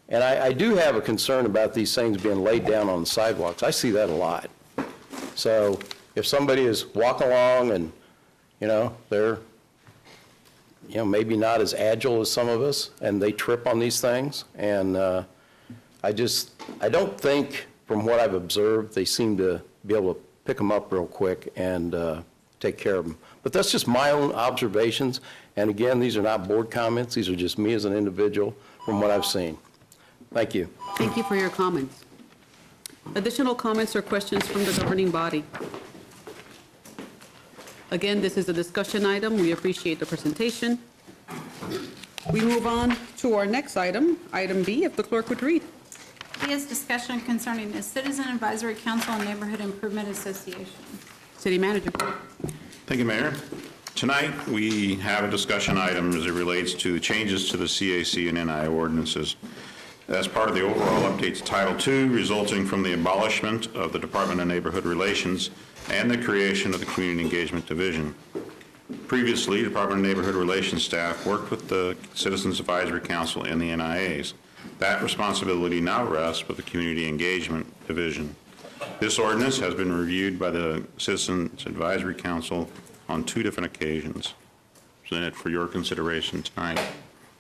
And I do have a concern about these things being laid down on the sidewalks. I see that a lot. So if somebody is walking along and, you know, they're, you know, maybe not as agile as some of us, and they trip on these things, and I don't think, from what I've observed, they seem to be able to pick them up real quick and take care of them. But that's just my own observations, and again, these are not board comments. These are just me as an individual from what I've seen. Thank you. Thank you for your comments. Additional comments or questions from the governing body? Again, this is a discussion item. We appreciate the presentation. We move on to our next item, item B, if the clerk would read. B is discussion concerning the Citizen Advisory Council and Neighborhood Improvement Association. City Manager. Thank you, Mayor. Tonight, we have a discussion item as it relates to changes to the CAC and NI ordinances as part of the overall update to Title II resulting from the abolishment of the Department of Neighborhood Relations and the creation of the Community Engagement Division. Previously, Department of Neighborhood Relations staff worked with the Citizens Advisory Council and the NIAs. That responsibility now rests with the Community Engagement Division. This ordinance has been reviewed by the Citizens Advisory Council on 2 different occasions. Presented for your consideration tonight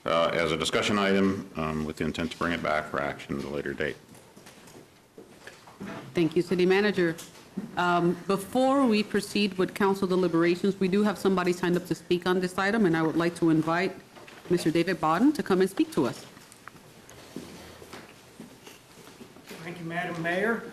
as a discussion item with the intent to bring it back for action at a later date. Thank you, City Manager. Before we proceed with council deliberations, we do have somebody signed up to speak on this item, and I would like to invite Mr. David Bodden to come and speak to us. Thank you, Madam Mayor.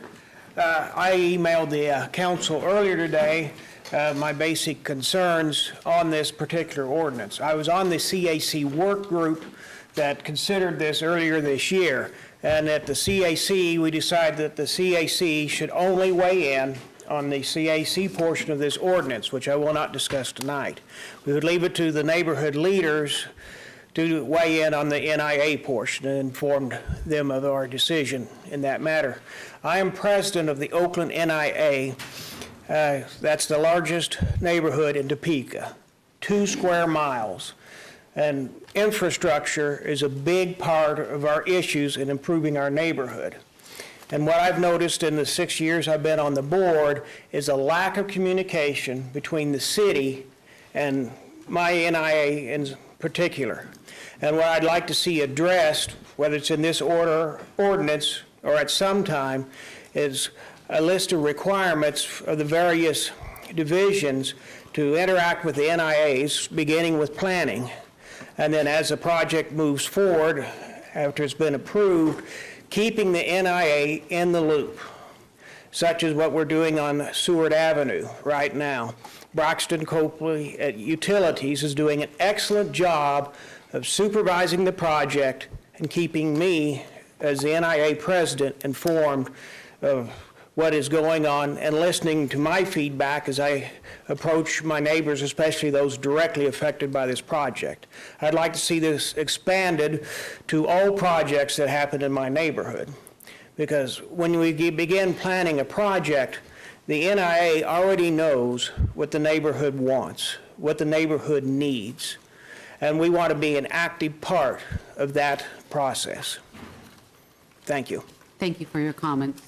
I emailed the council earlier today my basic concerns on this particular ordinance. I was on the CAC work group that considered this earlier this year, and at the CAC, we decided that the CAC should only weigh in on the CAC portion of this ordinance, which I will not discuss tonight. We would leave it to the neighborhood leaders to weigh in on the NIA portion and informed them of our decision in that matter. I am president of the Oakland NIA. That's the largest neighborhood in Topeka, 2 square miles. And infrastructure is a big part of our issues in improving our neighborhood. And what I've noticed in the 6 years I've been on the board is a lack of communication between the city and my NIA and particular. And what I'd like to see addressed, whether it's in this ordinance or at some time, is a list of requirements of the various divisions to interact with the NIAs, beginning with planning. And then as the project moves forward, after it's been approved, keeping the NIA in the loop, such as what we're doing on Seward Avenue right now. Braxton Copley at Utilities is doing an excellent job of supervising the project and keeping me, as the NIA president, informed of what is going on and listening to my feedback as I approach my neighbors, especially those directly affected by this project. I'd like to see this expanded to all projects that happen in my neighborhood. Because when we begin planning a project, the NIA already knows what the neighborhood wants, what the neighborhood needs, and we want to be an active part of that process. Thank you. Thank you for your comments.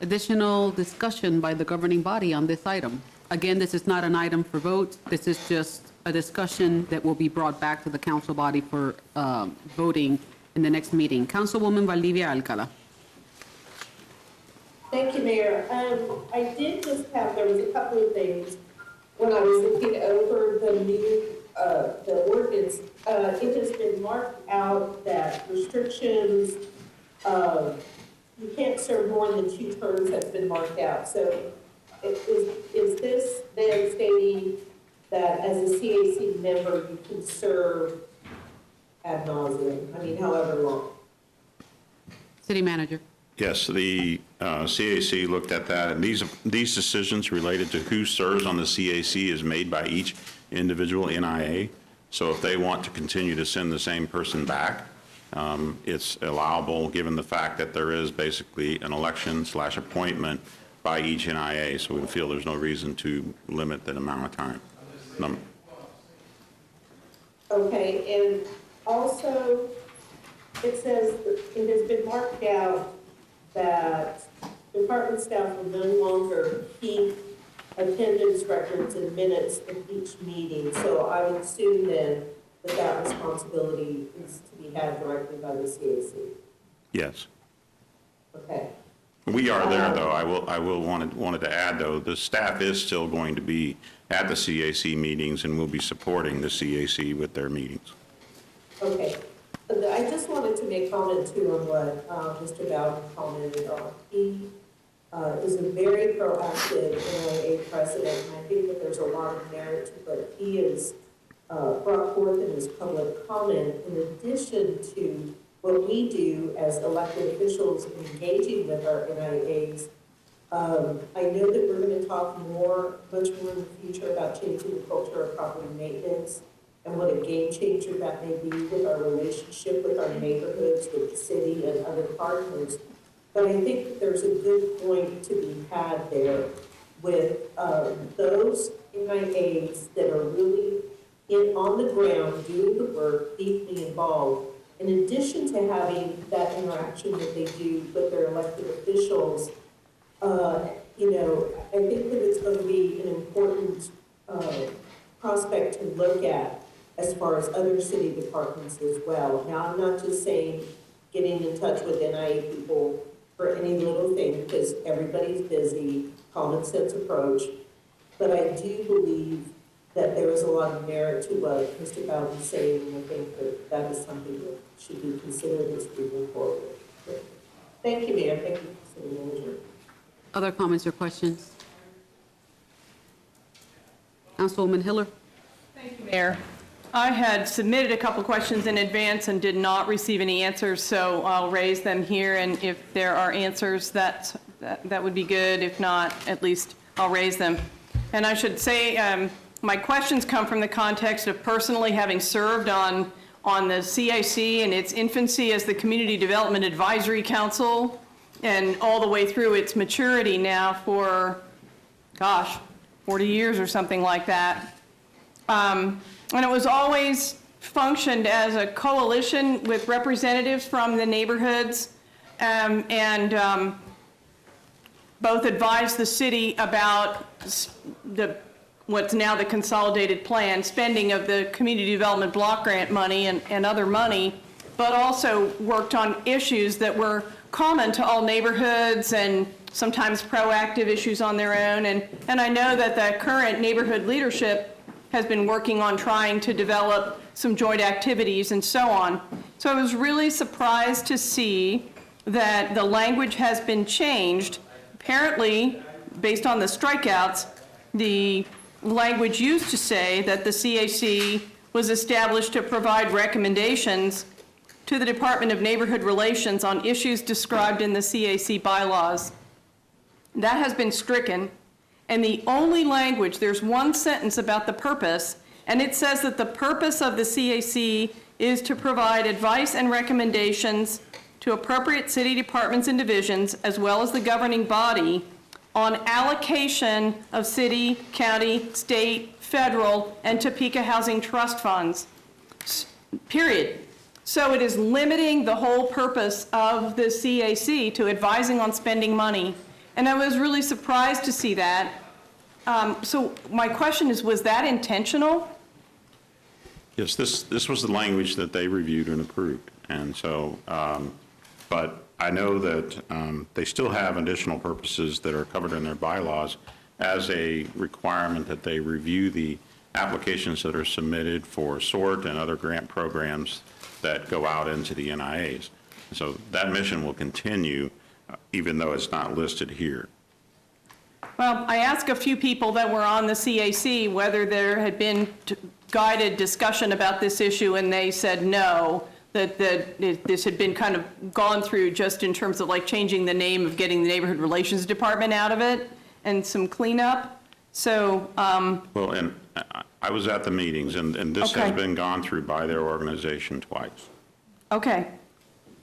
Additional discussion by the governing body on this item. Again, this is not an item for vote. This is just a discussion that will be brought back to the council body for voting in the next meeting. Councilwoman Valdivia Alcala. Thank you, Mayor. I did just have, there was a couple of things when I was looking over the new, the ordinance. It has been marked out that restrictions, you can't serve more than 2 terms that's been marked out. So is this then stating that as a CAC member, you can serve ad nauseum? I mean, however long? City Manager. Yes, the CAC looked at that, and these decisions related to who serves on the CAC is made by each individual NIA. So if they want to continue to send the same person back, it's allowable given the fact that there is basically an election/appointment by each NIA. So we feel there's no reason to limit the amount of time. Okay, and also it says it has been marked out that department staff will no longer keep attendance records and minutes of each meeting. So I would assume then that that responsibility is to be had directly by the CAC. Yes. Okay. We are there, though. I will wanted to add, though, the staff is still going to be at the CAC meetings and will be supporting the CAC with their meetings. Okay. I just wanted to make comment too on what Mr. Bowden commented on. He is a very proactive NIA president, and I think that there's a lot of merit to what he has brought forth in his public comment, in addition to what we do as elected officials engaging with our NIAs. I know that we're going to talk much more in the future about changing the culture of property maintenance and what a game changer that may be with our relationship with our neighborhoods, with the city and other partners. But I think that there's a good point to be had there with those NIAs that are really on the ground, doing the work, deeply involved. In addition to having that interaction that they do with their elected officials, I think that it's going to be an important prospect to look at as far as other city departments as well. Now, I'm not just saying getting in touch with NIA people for any little thing, because everybody's busy, common sense approach, but I do believe that there is a lot of merit to what Mr. Bowden is saying, and I think that that is something that should be considered as moving forward. Thank you, Mayor. Thank you, City Manager. Other comments or questions? Councilwoman Hiller. Thank you, Mayor. I had submitted a couple questions in advance and did not receive any answers, so I'll raise them here, and if there are answers, that would be good. If not, at least I'll raise them. And I should say, my questions come from the context of personally having served on the CIC in its infancy as the Community Development Advisory Council, and all the way through its maturity now for, 40 years or something like that. And it was always functioned as a coalition with representatives from the neighborhoods, and both advised the city about the what's now the consolidated plan, spending of the community development block grant money and other money, but also worked on issues that were common to all neighborhoods and sometimes proactive issues on their own. And I know that the current neighborhood leadership has been working on trying to develop some joint activities and so on. So I was really surprised to see that the language has been changed. Apparently, based on the strikeouts, the language used to say that the CAC was established to provide recommendations to the Department of Neighborhood Relations on issues described in the CAC bylaws. That has been stricken, and the only language, there's one sentence about the purpose, and it says that the purpose of the CAC is to provide advice and recommendations to appropriate city departments and divisions, as well as the governing body, on allocation of city, county, state, federal, and Topeka Housing Trust funds, period. So it is limiting the whole purpose of the CAC to advising on spending money. And I was really surprised to see that. So my question is, was that intentional? Yes, this was the language that they reviewed and approved. And so, but I know that they still have additional purposes that are covered in their bylaws as a requirement that they review the applications that are submitted for SORT and other grant programs that go out into the NIAs. So that mission will continue, even though it's not listed here. Well, I asked a few people that were on the CAC whether there had been guided discussion about this issue, and they said no, that this had been kind of gone through just in terms of like changing the name of getting the Neighborhood Relations Department out of it and some cleanup. So, well, and I was at the meetings, and this Okay. has been gone through by their organization twice. Okay.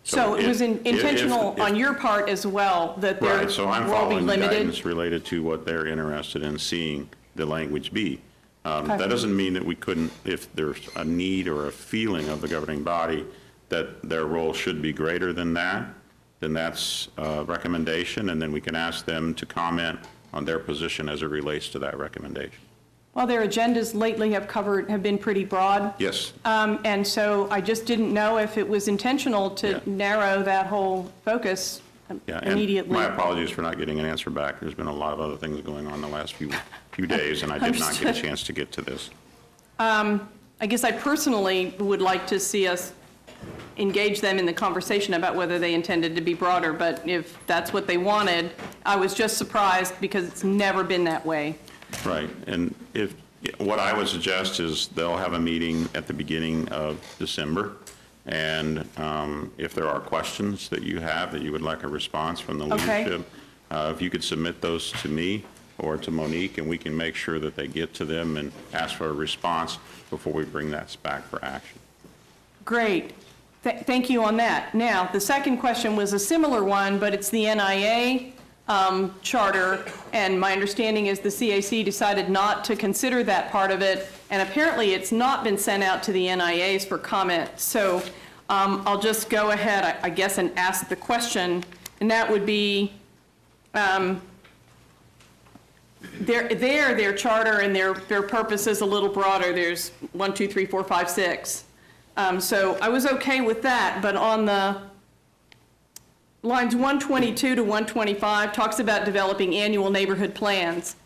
So it was intentional on your part as well, that there Right, so I'm will be following the limited? guidance related to what they're interested in seeing the language be. Okay. That doesn't mean that we couldn't, if there's a need or a feeling of the governing body that their role should be greater than that, then that's a recommendation, and then we can ask them to comment on their position as it relates to that recommendation. Well, their agendas lately have been pretty broad. Yes. And so I just didn't know if it was intentional to narrow that whole focus Yeah, and immediately. my apologies for not getting an answer back. There's been a lot of other things going on the last few days, and I did not get a Understood. chance to get to this. I guess I personally would like to see us engage them in the conversation about whether they intended to be broader, but if that's what they wanted, I was just surprised because it's never been that way. Right, and what I would suggest is they'll have a meeting at the beginning of December, and if there are questions that you have that you would like a response from the Okay. leadership, if you could submit those to me or to Monique, and we can make sure that they get to them and ask for a response before we bring that back for action. Great. Thank you on that. Now, the second question was a similar one, but it's the NIA charter, and my understanding is the CAC decided not to consider that part of it, and apparently it's not been sent out to the NIAs for comment. So I'll just go ahead, I guess, and ask the question, and that would be, their charter and their purpose is a little broader. There's 1, 2, 3, 4, 5, 6. So I was okay with that, but on the lines 122 to 125 talks about developing annual neighborhood plans,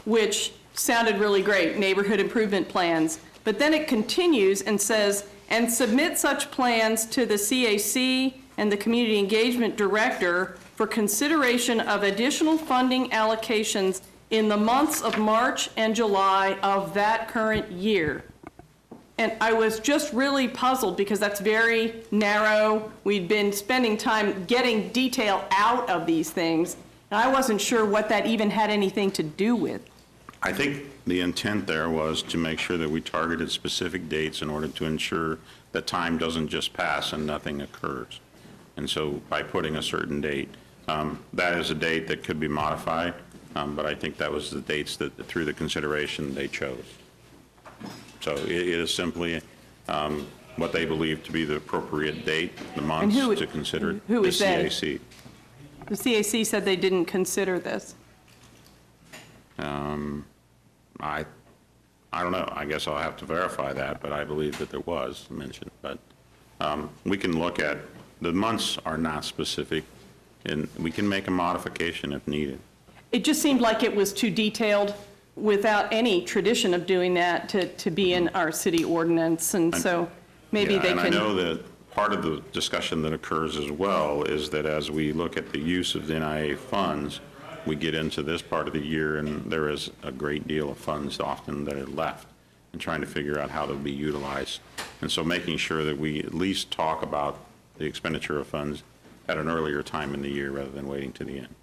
which sounded really great, neighborhood improvement plans. But then it continues and says, and submit such plans to the CAC and the Community Engagement Director for consideration of additional funding allocations in the months of March and July of that current year. And I was just really puzzled because that's very narrow. We'd been spending time getting detail out of these things, and I wasn't sure what that even had anything to do with. I think the intent there was to make sure that we targeted specific dates in order to ensure that time doesn't just pass and nothing occurs. And so by putting a certain date, that is a date that could be modified, but I think that was the dates that, through the consideration, they chose. So it is simply what they believe to be the appropriate date, the months to consider who the is they? CAC. The CAC said they didn't consider this. I I don't know, I guess I'll have to verify that, but I believe that there was mentioned. But we can look at, the months are not specific, and we can make a modification if needed. It just seemed like it was too detailed without any tradition of doing that to be in our city ordinance, and so maybe they can. And I know that part of the discussion that occurs as well is that as we look at the use of the NIA funds, we get into this part of the year and there is a great deal of funds often that are left, and trying to figure out how they'll be utilized. And so making sure that we at least talk about the expenditure of funds at an earlier time in the year rather than waiting to the end.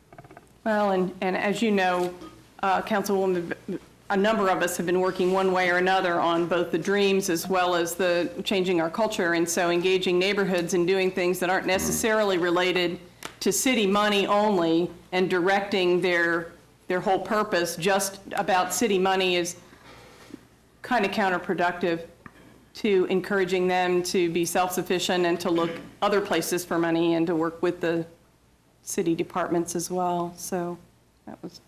Well, and as you know, Councilwoman, a number of us have been working one way or another on both the dreams as well as the changing our culture, and so engaging neighborhoods and doing things that aren't necessarily related to city money only and directing their whole purpose just about city money is kind of counterproductive to encouraging them to be self-sufficient and to look other places for money and to work with the city departments as well. So that was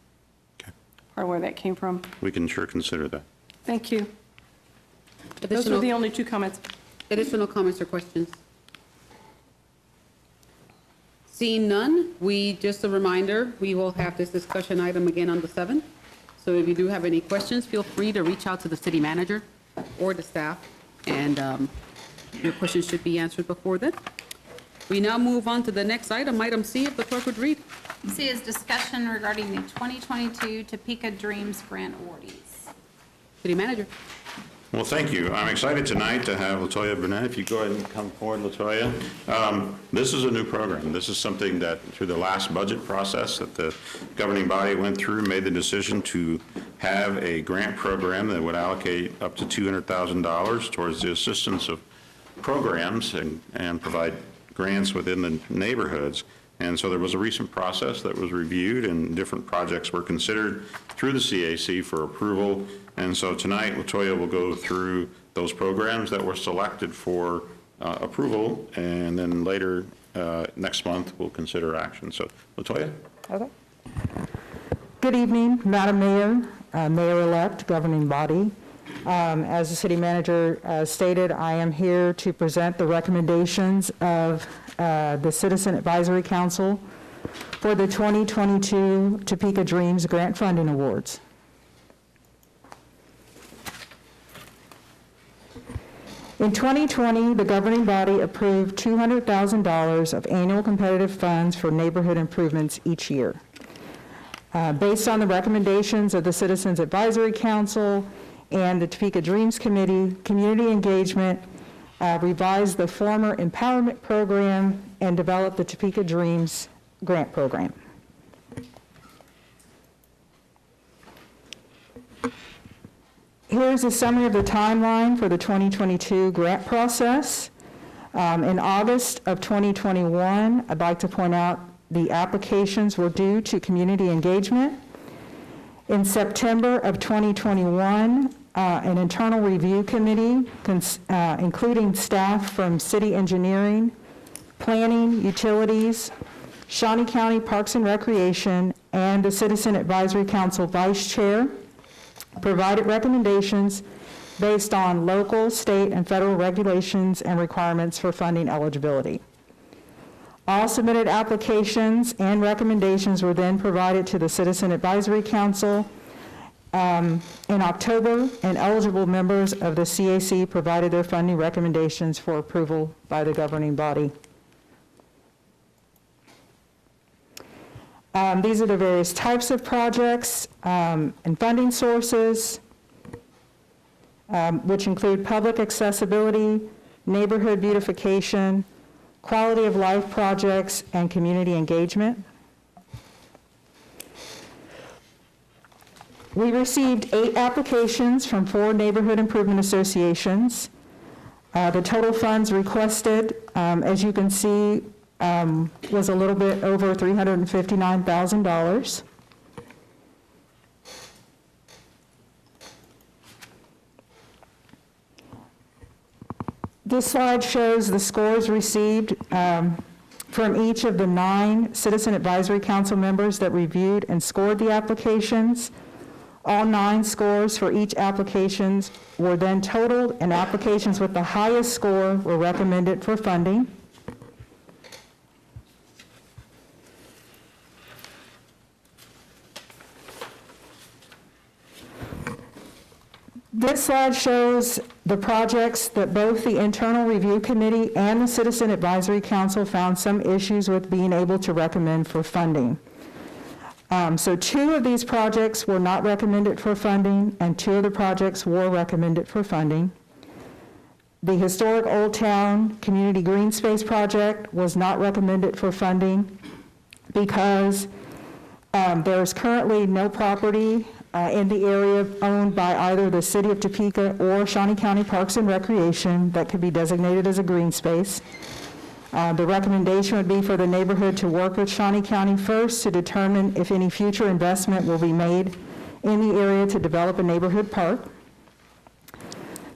part of where that came from. We can sure consider that. Thank you. Those were the only two comments. Additional comments or questions? Seeing none, just a reminder, we will have this discussion item again on the 7th. So if you do have any questions, feel free to reach out to the city manager or the staff, and your questions should be answered before then. We now move on to the next item, item C, if the clerk would read. C is discussion regarding the 2022 Topeka Dreams Grant awardees. City manager. Well, thank you. I'm excited tonight to have Latoya Burnett. If you go ahead and come forward, Latoya. This is a new program. This is something that through the last budget process that the governing body went through, made the decision to have a grant program that would allocate up to $200,000 towards the assistance of programs and provide grants within the neighborhoods. And so there was a recent process that was reviewed and different projects were considered through the CAC for approval. And so tonight, Latoya will go through those programs that were selected for approval, and then later next month, we'll consider action. So Latoya? Okay. Good evening, Madam Mayor, Mayor-elect, governing body. As the city manager stated, I am here to present the recommendations of the Citizen Advisory Council for the 2022 Topeka Dreams Grant Funding Awards. In 2020, the governing body approved $200,000 of annual competitive funds for neighborhood improvements each year. Based on the recommendations of the Citizens Advisory Council and the Topeka Dreams Committee, community engagement revised the former empowerment program and developed the Topeka Dreams grant program. Here's a summary of the timeline for the 2022 grant process. In August of 2021, I'd like to point out the applications were due to community engagement. In September of 2021, an internal review committee, including staff from city engineering, planning, utilities, Shawnee County Parks and Recreation, and the Citizen Advisory Council Vice Chair, provided recommendations based on local, state, and federal regulations and requirements for funding eligibility. All submitted applications and recommendations were then provided to the Citizen Advisory Council in October, and eligible members of the CAC provided their funding recommendations for approval by the governing body. These are the various types of projects and funding sources, which include public accessibility, neighborhood beautification, quality of life projects, and community engagement. We received 8 applications from 4 neighborhood improvement associations. The total funds requested, as you can see, was a little bit over $359,000. This slide shows the scores received from each of the 9 Citizen Advisory Council members that reviewed and scored the applications. All 9 scores for each applications were then totaled, and applications with the highest score were recommended for funding. This slide shows the projects that both the Internal Review Committee and the Citizen Advisory Council found some issues with being able to recommend for funding. So 2 of these projects were not recommended for funding, and 2 of the projects were recommended for funding. The Historic Old Town Community Green Space Project was not recommended for funding because there is currently no property in the area owned by either the City of Topeka or Shawnee County Parks and Recreation that could be designated as a green space. The recommendation would be for the neighborhood to work with Shawnee County first to determine if any future investment will be made in the area to develop a neighborhood park.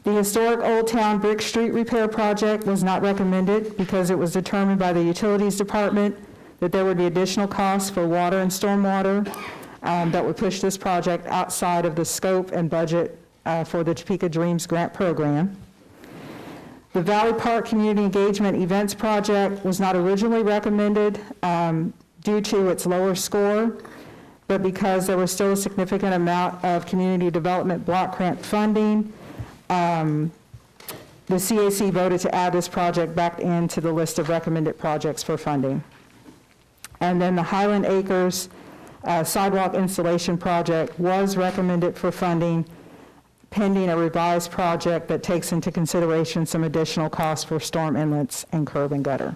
The Historic Old Town Brick Street Repair Project was not recommended because it was determined by the Utilities Department that there would be additional costs for water and stormwater that would push this project outside of the scope and budget for the Topeka Dreams Grant Program. The Valley Park Community Engagement Events Project was not originally recommended due to its lower score, but because there was still a significant amount of community development block grant funding, the CAC voted to add this project back into the list of recommended projects for funding. And then the Highland Acres Sidewalk Installation Project was recommended for funding pending a revised project that takes into consideration some additional costs for storm inlets and curb and gutter.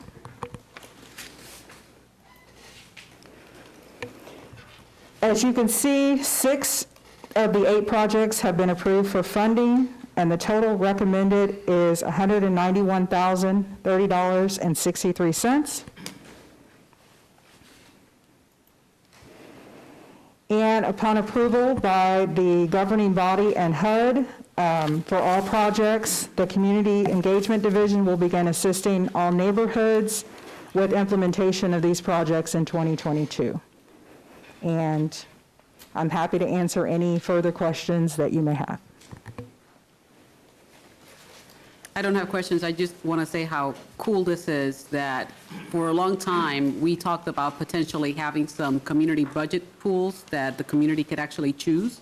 As you can see, 6 of the 8 projects have been approved for funding, and the total recommended is $191,030.63. And upon approval by the governing body and HUD for all projects, the Community Engagement Division will begin assisting all neighborhoods with implementation of these projects in 2022. And I'm happy to answer any further questions that you may have. I don't have questions. I just want to say how cool this is, that for a long time, we talked about potentially having some community budget pools that the community could actually choose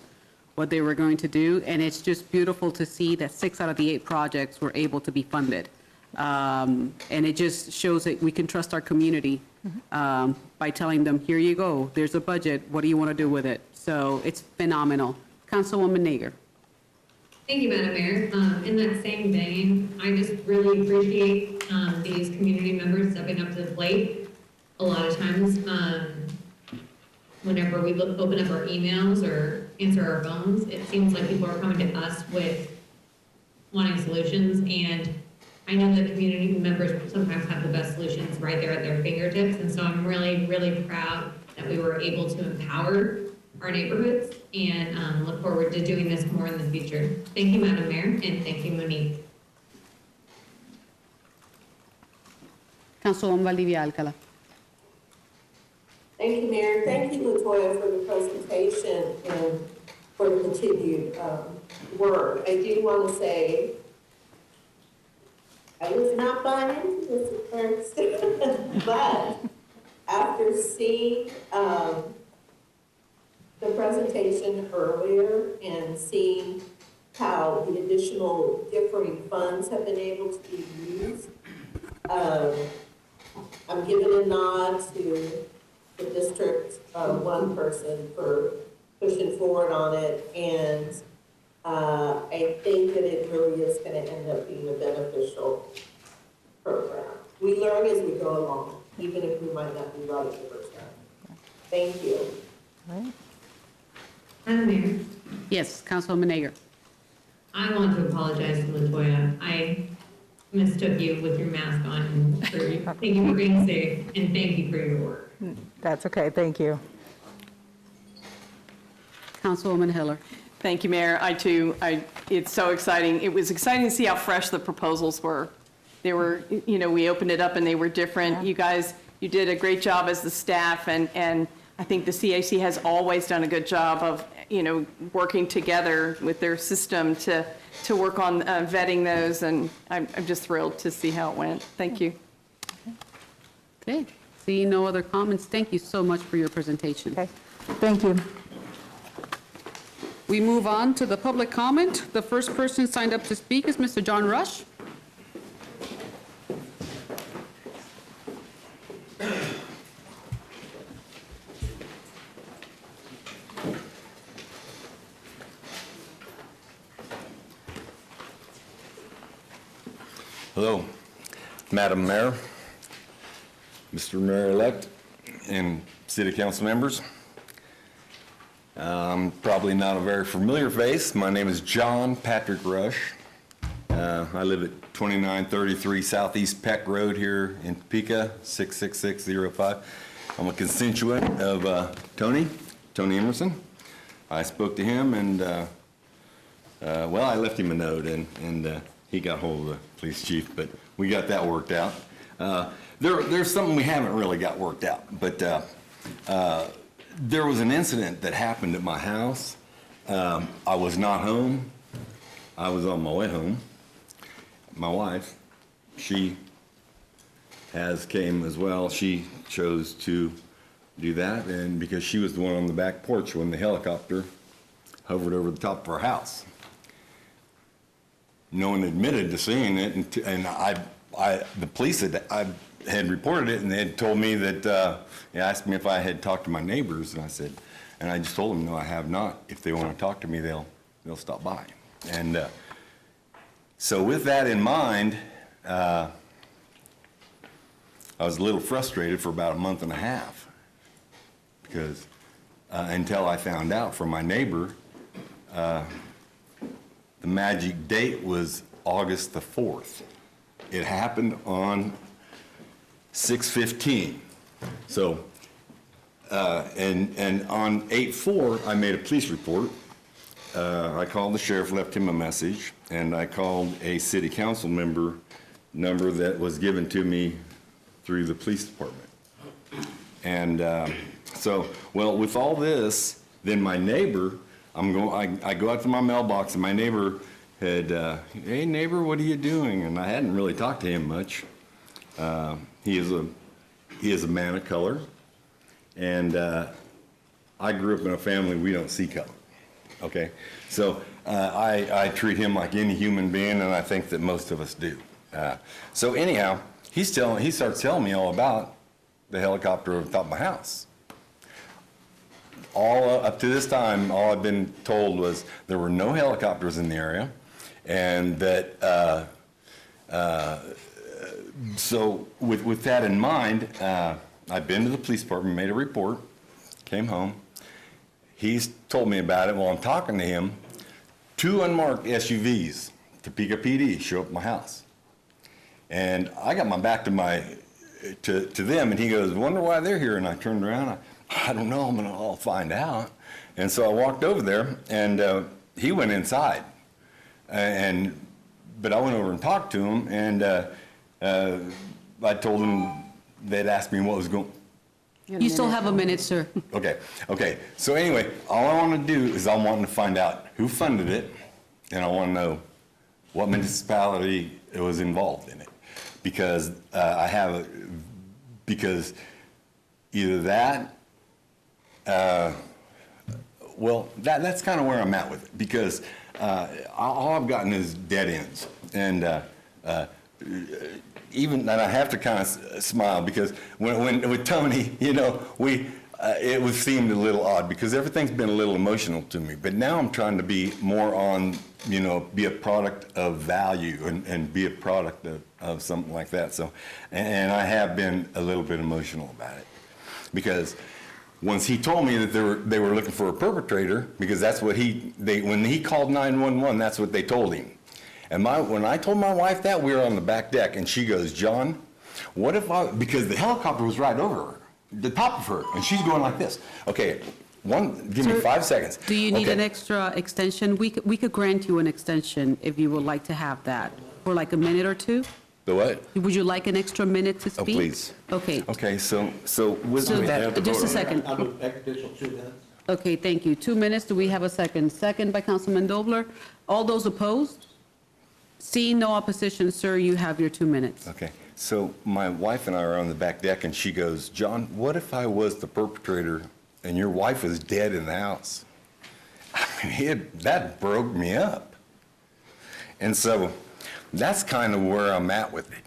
what they were going to do. And it's just beautiful to see that 6 out of the 8 projects were able to be funded. And it just shows that we can trust our community by telling them, here you go, there's a budget, what do you want to do with it? So it's phenomenal. Councilwoman Nager. Thank you, Madam Mayor. In that same vein, I just really appreciate these community members stepping up to the plate. A lot of times, whenever we open up our emails or answer our phones, it seems like people are coming to us with wanting solutions, and I know that community members sometimes have the best solutions right there at their fingertips, and so I'm really, really proud that we were able to empower our neighborhoods, and look forward to doing this more in the future. Thank you, Madam Mayor, and thank you, Monique. Councilwoman Valdivia Alcala. Thank you, Mayor. Thank you, LaToya, for the presentation and for the continued work. I do want to say, I was not buying into this at first, but after seeing the presentation earlier and seeing how the additional differing funds have been able to be used, I'm giving a nod to the district one person for pushing forward on it, and I think that it really is going to end up being a beneficial program. We learn as we go along, even if we might not be right the first time. Thank you. Madam Mayor, Yes, Councilwoman Nager. I want to apologize to LaToya. I mistook you with your mask on, and thank you for being safe, and thank you for your work. That's okay, thank you. Councilwoman Hiller. Thank you, Mayor. I too, it's so exciting. It was exciting to see how fresh the proposals were. They were, we opened it up and they were different. You guys, you did a great job as the staff, and I think the CAC has always done a good job of working together with their system to work on vetting those, and I'm just thrilled to see how it went. Thank you. Okay, seeing no other comments, thank you so much for your presentation. Okay, thank you. We move on to the public comment. The first person signed up to speak is Mr. John Rush. Hello, Madam Mayor, Mr. Mayor-elect, and City Council members. I'm probably not a very familiar face. My name is John Patrick Rush. I live at 2933 Southeast Peck Road here in Topeka, 66605. I'm a constituent of Tony Emerson. I spoke to him and, well, I left him a note and he got hold of the police chief, but we got that worked out. There's something we haven't really got worked out, but there was an incident that happened at my house. I was not home. I was on my way home. My wife, she came as well. She chose to do that, and because she was the one on the back porch when the helicopter hovered over the top of our house. No one admitted to seeing it, and the police had reported it, and they had told me that, they asked me if I had talked to my neighbors, and I just told them, no, I have not. If they want to talk to me, they'll stop by. And so with that in mind, I was a little frustrated for about a month and a half, because until I found out from my neighbor, the magic date was August the 4th. It happened on 6/15. So, and on 8/4, I made a police report. I called the sheriff, left him a message, and I called a city council member number that was given to me through the police department. And so, well, with all this, then my neighbor, I go out to my mailbox, and my neighbor had, hey neighbor, what are you doing? And I hadn't really talked to him much. He is a man of color, and I grew up in a family we don't see color. Okay, so I treat him like any human being, and I think that most of us do. So anyhow, he starts telling me all about the helicopter over the top of my house. All up to this time, all I've been told was there were no helicopters in the area, and that so with that in mind, I've been to the police department, made a report, came home. He's told me about it. While I'm talking to him, 2 unmarked SUVs, Topeka PD, show up at my house. And I got my back to them, and he goes, wonder why they're here? And I turned around, I don't know, I'll find out. And so I walked over there, and he went inside. But I went over and talked to him, and I told him, they'd asked me what was going on. You still have a minute, sir. Okay. So anyway, all I want to do is I want to find out who funded it, and I want to know what municipality was involved in it. Because because either that, well, that's kind of where I'm at with it. Because all I've gotten is dead ends. And and I have to kind of smile, because when with Tony, it seemed a little odd, because everything's been a little emotional to me. But now I'm trying to be more on, be a product of value and be a product of something like that. So, and I have been a little bit emotional about it, because once he told me that they were looking for a perpetrator, because that's what when he called 911, that's what they told him. And when I told my wife that, we were on the back deck, and she goes, John, what if because the helicopter was right over her, the top of her, and she's going like this. Okay, give me 5 seconds. Do you need an extra extension? We could grant you an extension if you would like to have that, for like a minute or two. The what? Would you like an extra minute to speak? Oh, please. Okay. Okay, so Just a second. I'll do Okay, thank you. 2 minutes. Do we have a second? Second by Councilman Dobler. All those opposed? Seeing no opposition, sir, you have your 2 minutes. Okay, so my wife and I are on the back deck, and she goes, "John, what if I was the perpetrator and your wife was dead in the house?" I mean, that broke me up. And so that's kind of where I'm at with it.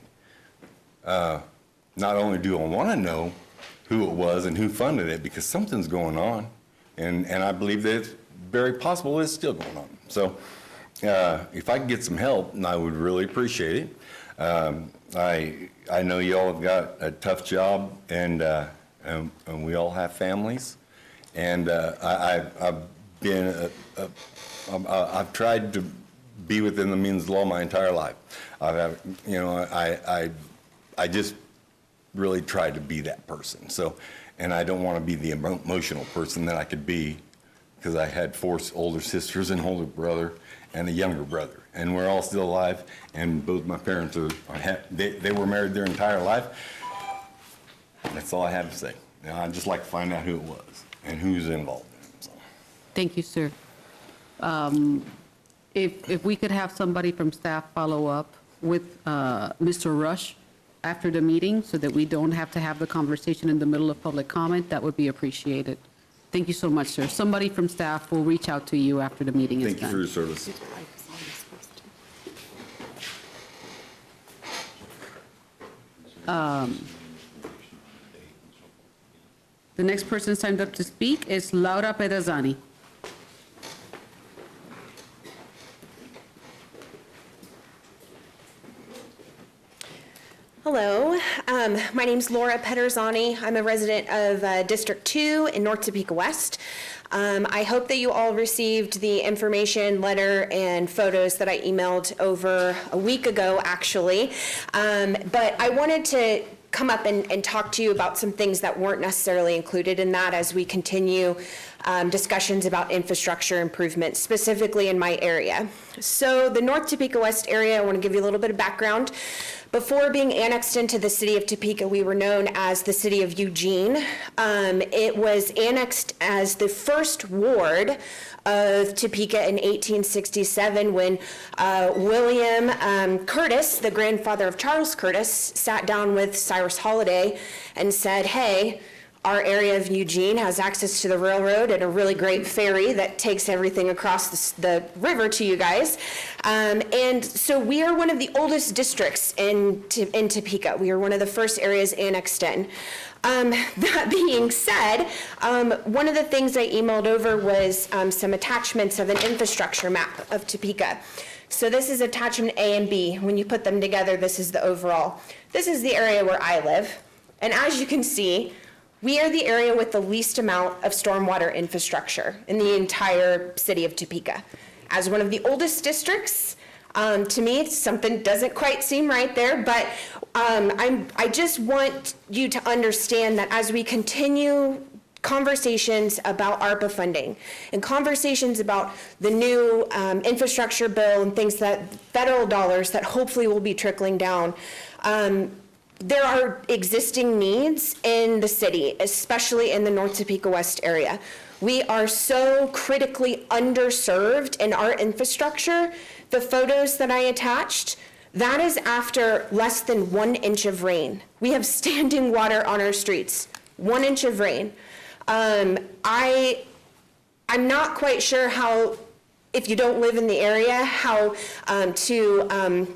Not only do I want to know who it was and who funded it, because something's going on, and I believe that it's very possible it's still going on. So if I could get some help, I would really appreciate it. I know you all have got a tough job, and we all have families, and I've tried to be within the means of the law my entire life. I just really tried to be that person. So, and I don't want to be the emotional person that I could be, because I had 4 older sisters, an older brother, and a younger brother, and we're all still alive. And both my parents they were married their entire life. That's all I have to say. I'd just like to find out who it was and who's involved in it. So. Thank you, sir. If we could have somebody from staff follow up with Mr. Rush after the meeting, so that we don't have to have the conversation in the middle of public comment, that would be appreciated. Thank you so much, sir. Somebody from staff will reach out to you after the meeting is Thank you done. for your service. The next person signed up to speak is Laura Pedazani. Hello, my name's Laura Pederzani. I'm a resident of District 2 in North Topeka West. I hope that you all received the information, letter, and photos that I emailed over a week ago, actually. But I wanted to come up and talk to you about some things that weren't necessarily included in that as we continue discussions about infrastructure improvements, specifically in my area. So the North Topeka West area, I want to give you a little bit of background. Before being annexed into the city of Topeka, we were known as the city of Eugene. It was annexed as the first ward of Topeka in 1867 when William Curtis, the grandfather of Charles Curtis, sat down with Cyrus Holliday and said, hey, our area of Eugene has access to the railroad and a really great ferry that takes everything across the river to you guys. And so we are one of the oldest districts in Topeka. We are one of the first areas annexed in. That being said, one of the things I emailed over was some attachments of an infrastructure map of Topeka. So this is attachment A and B. When you put them together, this is the overall. This is the area where I live. And as you can see, we are the area with the least amount of stormwater infrastructure in the entire city of Topeka. As one of the oldest districts, to me, something doesn't quite seem right there, but I just want you to understand that as we continue conversations about ARPA funding and conversations about the new infrastructure bill and things that federal dollars that hopefully will be trickling down, there are existing needs in the city, especially in the North Topeka West area. We are so critically underserved in our infrastructure. The photos that I attached, that is after less than 1 inch of rain. We have standing water on our streets, 1 inch of rain. I'm not quite sure how, if you don't live in the area, how to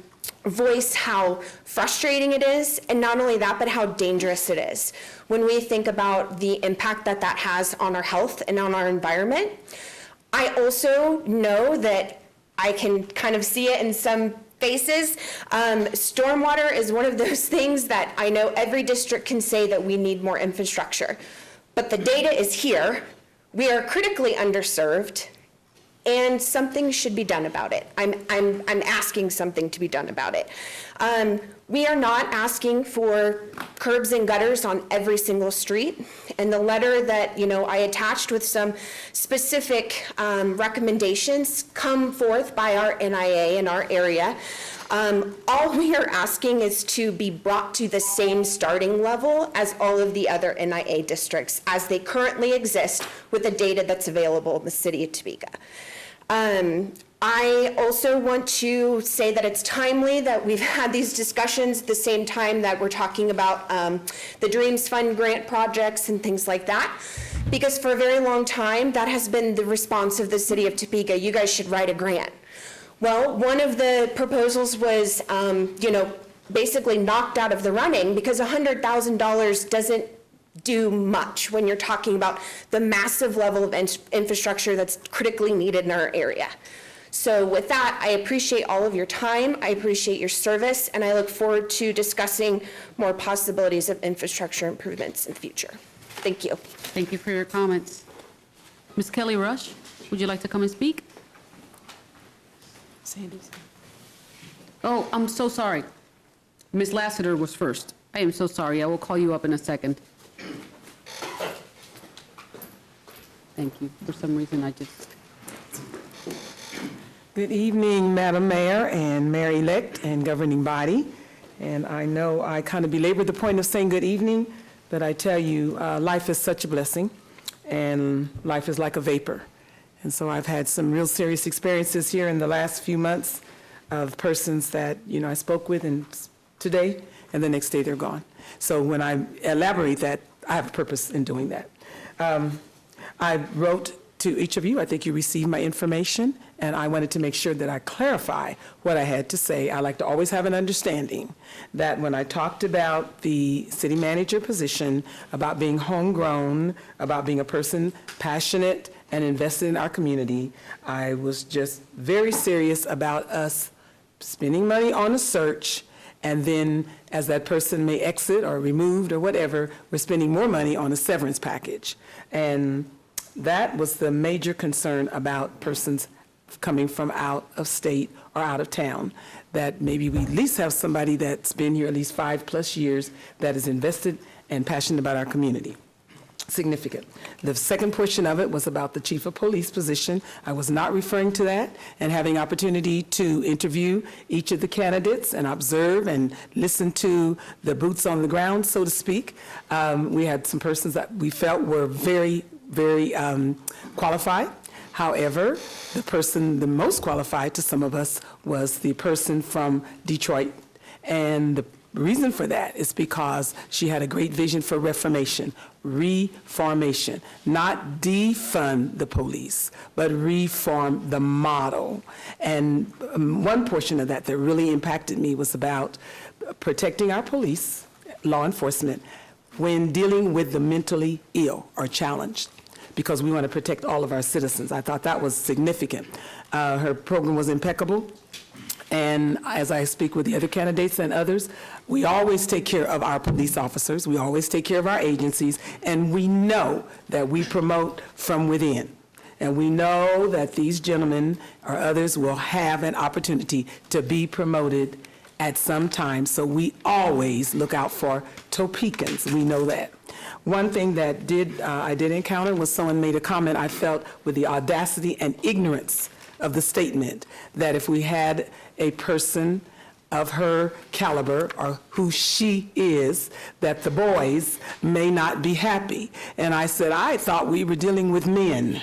voice how frustrating it is, and not only that, but how dangerous it is when we think about the impact that that has on our health and on our environment. I also know that I can kind of see it in some faces. Stormwater is one of those things that I know every district can say that we need more infrastructure, but the data is here. We are critically underserved, and something should be done about it. I'm asking something to be done about it. We are not asking for curbs and gutters on every single street. And the letter that I attached with some specific recommendations come forth by our NIA in our area. All we are asking is to be brought to the same starting level as all of the other NIA districts as they currently exist with the data that's available in the city of Topeka. I also want to say that it's timely that we've had these discussions at the same time that we're talking about the Dreams Fund grant projects and things like that. Because for a very long time, that has been the response of the city of Topeka. You guys should write a grant. Well, one of the proposals was, basically knocked out of the running because $100,000 doesn't do much when you're talking about the massive level of infrastructure that's critically needed in our area. So with that, I appreciate all of your time, I appreciate your service, and I look forward to discussing more possibilities of infrastructure improvements in the future. Thank you. Thank you for your comments. Ms. Kelly Rush, would you like to come and speak? Sandy's. Oh, I'm so sorry. Ms. Lassiter was first. I am so sorry. I will call you up in a second. Thank you. For some reason, I just... Good evening, Madam Mayor and Mayor-elect and governing body. And I know I kind of belabored the point of saying good evening, but I tell you, life is such a blessing, and life is like a vapor. And so I've had some real serious experiences here in the last few months of persons that, I spoke with today, and the next day they're gone. So when I elaborate that, I have a purpose in doing that. I wrote to each of you. I think you received my information, and I wanted to make sure that I clarify what I had to say. I like to always have an understanding that when I talked about the city manager position, about being homegrown, about being a person passionate and invested in our community, I was just very serious about us spending money on a search, and then as that person may exit or removed or whatever, we're spending more money on a severance package. And that was the major concern about persons coming from out of state or out of town, that maybe we at least have somebody that's been here at least 5+ years that is invested and passionate about our community. Significant. The second portion of it was about the chief of police position. I was not referring to that, and having opportunity to interview each of the candidates and observe and listen to the boots on the ground, so to speak. We had some persons that we felt were very qualified. However, the person the most qualified to some of us was the person from Detroit. And the reason for that is because she had a great vision for reformation, reformation, not defund the police, but reform the model. And one portion of that really impacted me was about protecting our police, law enforcement, when dealing with the mentally ill or challenged, because we want to protect all of our citizens. I thought that was significant. Her program was impeccable. And as I speak with the other candidates and others, we always take care of our police officers. We always take care of our agencies. And we know that we promote from within. And we know that these gentlemen or others will have an opportunity to be promoted at some time. So we always look out for Topekans. We know that. One thing that I did encounter was someone made a comment I felt with the audacity and ignorance of the statement that if we had a person of her caliber or who she is, that the boys may not be happy. And I said, I thought we were dealing with men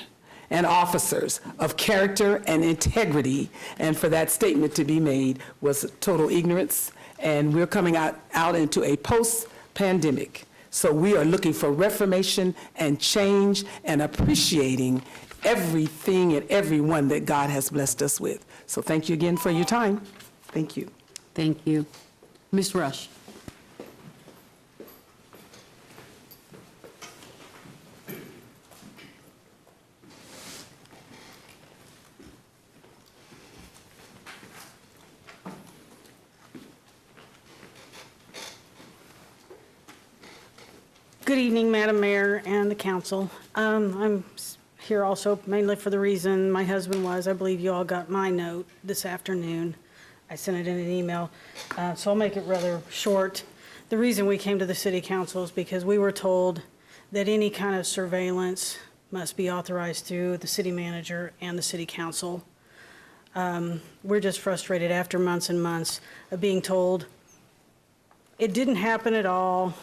and officers of character and integrity, and for that statement to be made was total ignorance. And we're coming out into a post-pandemic. So we are looking for reformation and change and appreciating everything and everyone that God has blessed us with. So thank you again for your time. Thank you. Thank you. Ms. Rush. Good evening, Madam Mayor and the council. I'm here also mainly for the reason my husband was. I believe you all got my note this afternoon. I sent it in an email, so I'll make it rather short. The reason we came to the city council is because we were told that any kind of surveillance must be authorized through the city manager and the city council. We're just frustrated after months and months of being told, it didn't happen at all,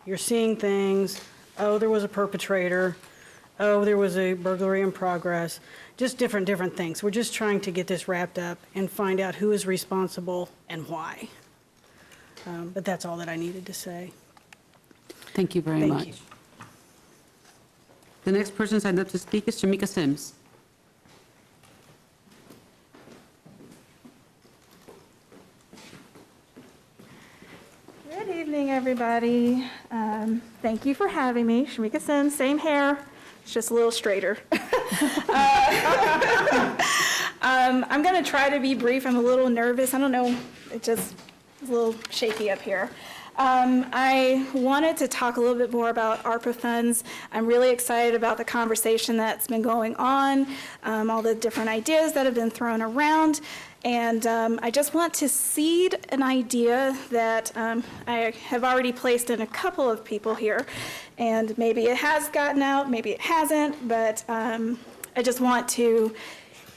you're seeing things, oh, there was a perpetrator, oh, there was a burglary in progress, just different things. We're just trying to get this wrapped up and find out who is responsible and why. But that's all that I needed to say. Thank you very Thank much. you. The next person signed up to speak is Shamika Sims. Good evening, everybody. Thank you for having me. Shamika Sims, same hair, it's just a little straighter. I'm going to try to be brief. I'm a little nervous. I don't know, it just is a little shaky up here. I wanted to talk a little bit more about ARPA funds. I'm really excited about the conversation that's been going on, all the different ideas that have been thrown around. And I just want to seed an idea that I have already placed in a couple of people here. And maybe it has gotten out, maybe it hasn't, but I just want to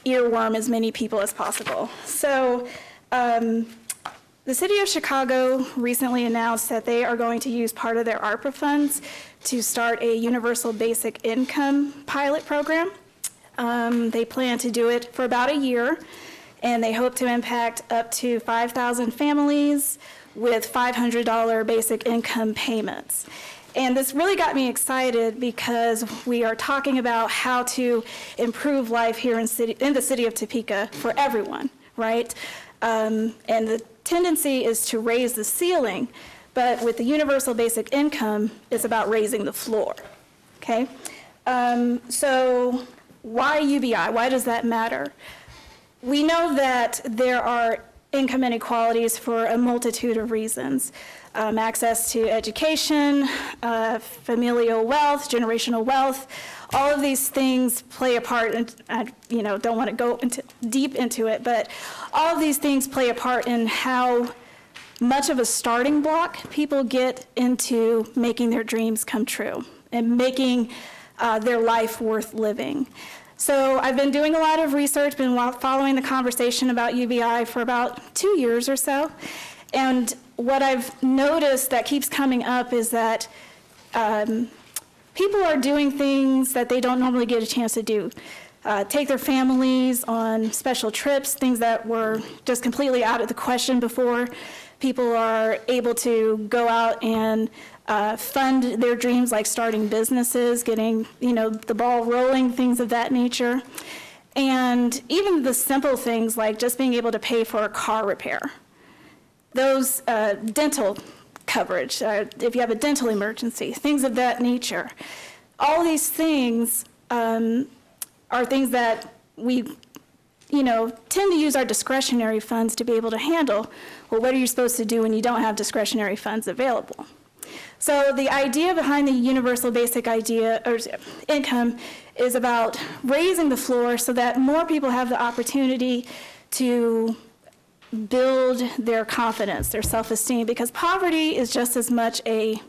earworm as many people as possible. So the City of Chicago recently announced that they are going to use part of their ARPA funds to start a universal basic income pilot program. They plan to do it for about a year, and they hope to impact up to 5,000 families with $500 basic income payments. And this really got me excited because we are talking about how to improve life here in the city of Topeka for everyone, right? And the tendency is to raise the ceiling, but with the universal basic income, it's about raising the floor, okay? So why UBI? Why does that matter? We know that there are income inequalities for a multitude of reasons. Access to education, familial wealth, generational wealth, all of these things play a part, and I don't want to go deep into it, but all of these things play a part in how much of a starting block people get into making their dreams come true and making their life worth living. So I've been doing a lot of research, been following the conversation about UBI for about 2 years or so, and what I've noticed that keeps coming up is that people are doing things that they don't normally get a chance to do. Take their families on special trips, things that were just completely out of the question before. People are able to go out and fund their dreams, like starting businesses, getting the ball rolling, things of that nature. And even the simple things like just being able to pay for a car repair. Those dental coverage, if you have a dental emergency, things of that nature. All these things are things that we, tend to use our discretionary funds to be able to handle. Well, what are you supposed to do when you don't have discretionary funds available? So the idea behind the universal basic idea or income is about raising the floor so that more people have the opportunity to build their confidence, their self-esteem, because poverty is just as much a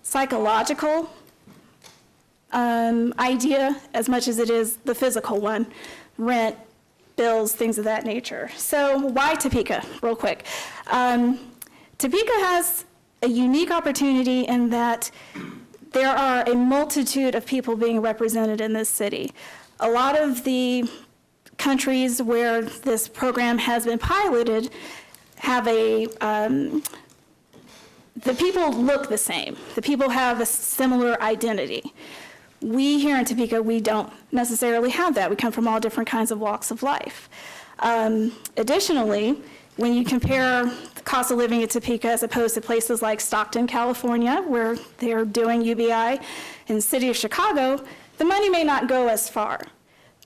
psychological idea as much as it is the physical one, rent, bills, things of that nature. So why Topeka, real quick? Topeka has a unique opportunity in that there are a multitude of people being represented in this city. A lot of the countries where this program has been piloted have the people look the same. The people have a similar identity. We here in Topeka, we don't necessarily have that. We come from all different kinds of walks of life. Additionally, when you compare the cost of living in Topeka as opposed to places like Stockton, California, where they're doing UBI, in the city of Chicago, the money may not go as far.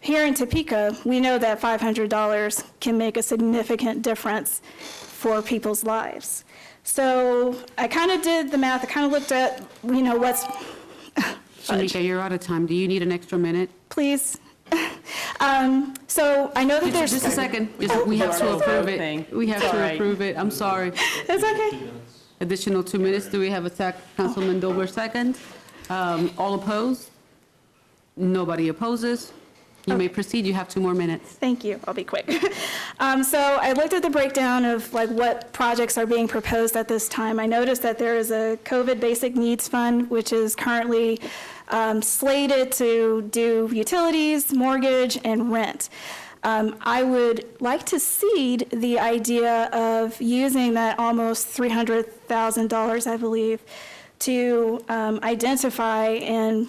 Here in Topeka, we know that $500 can make a significant difference for people's lives. So I kind of did the math. I kind of looked at, what's... Shamika, you're out of time. Do you need an extra minute? Please. So I know that there's... Just a second. We have to approve it. We have to approve it. I'm sorry. It's okay. Additional 2 minutes. Do we have a Councilman Dober second? All opposed? Nobody opposes. You may proceed. You have 2 more minutes. Thank you. I'll be quick. So I looked at the breakdown of like what projects are being proposed at this time. I noticed that there is a COVID Basic Needs Fund, which is currently slated to do utilities, mortgage, and rent. I would like to seed the idea of using that almost $300,000, I believe, to identify and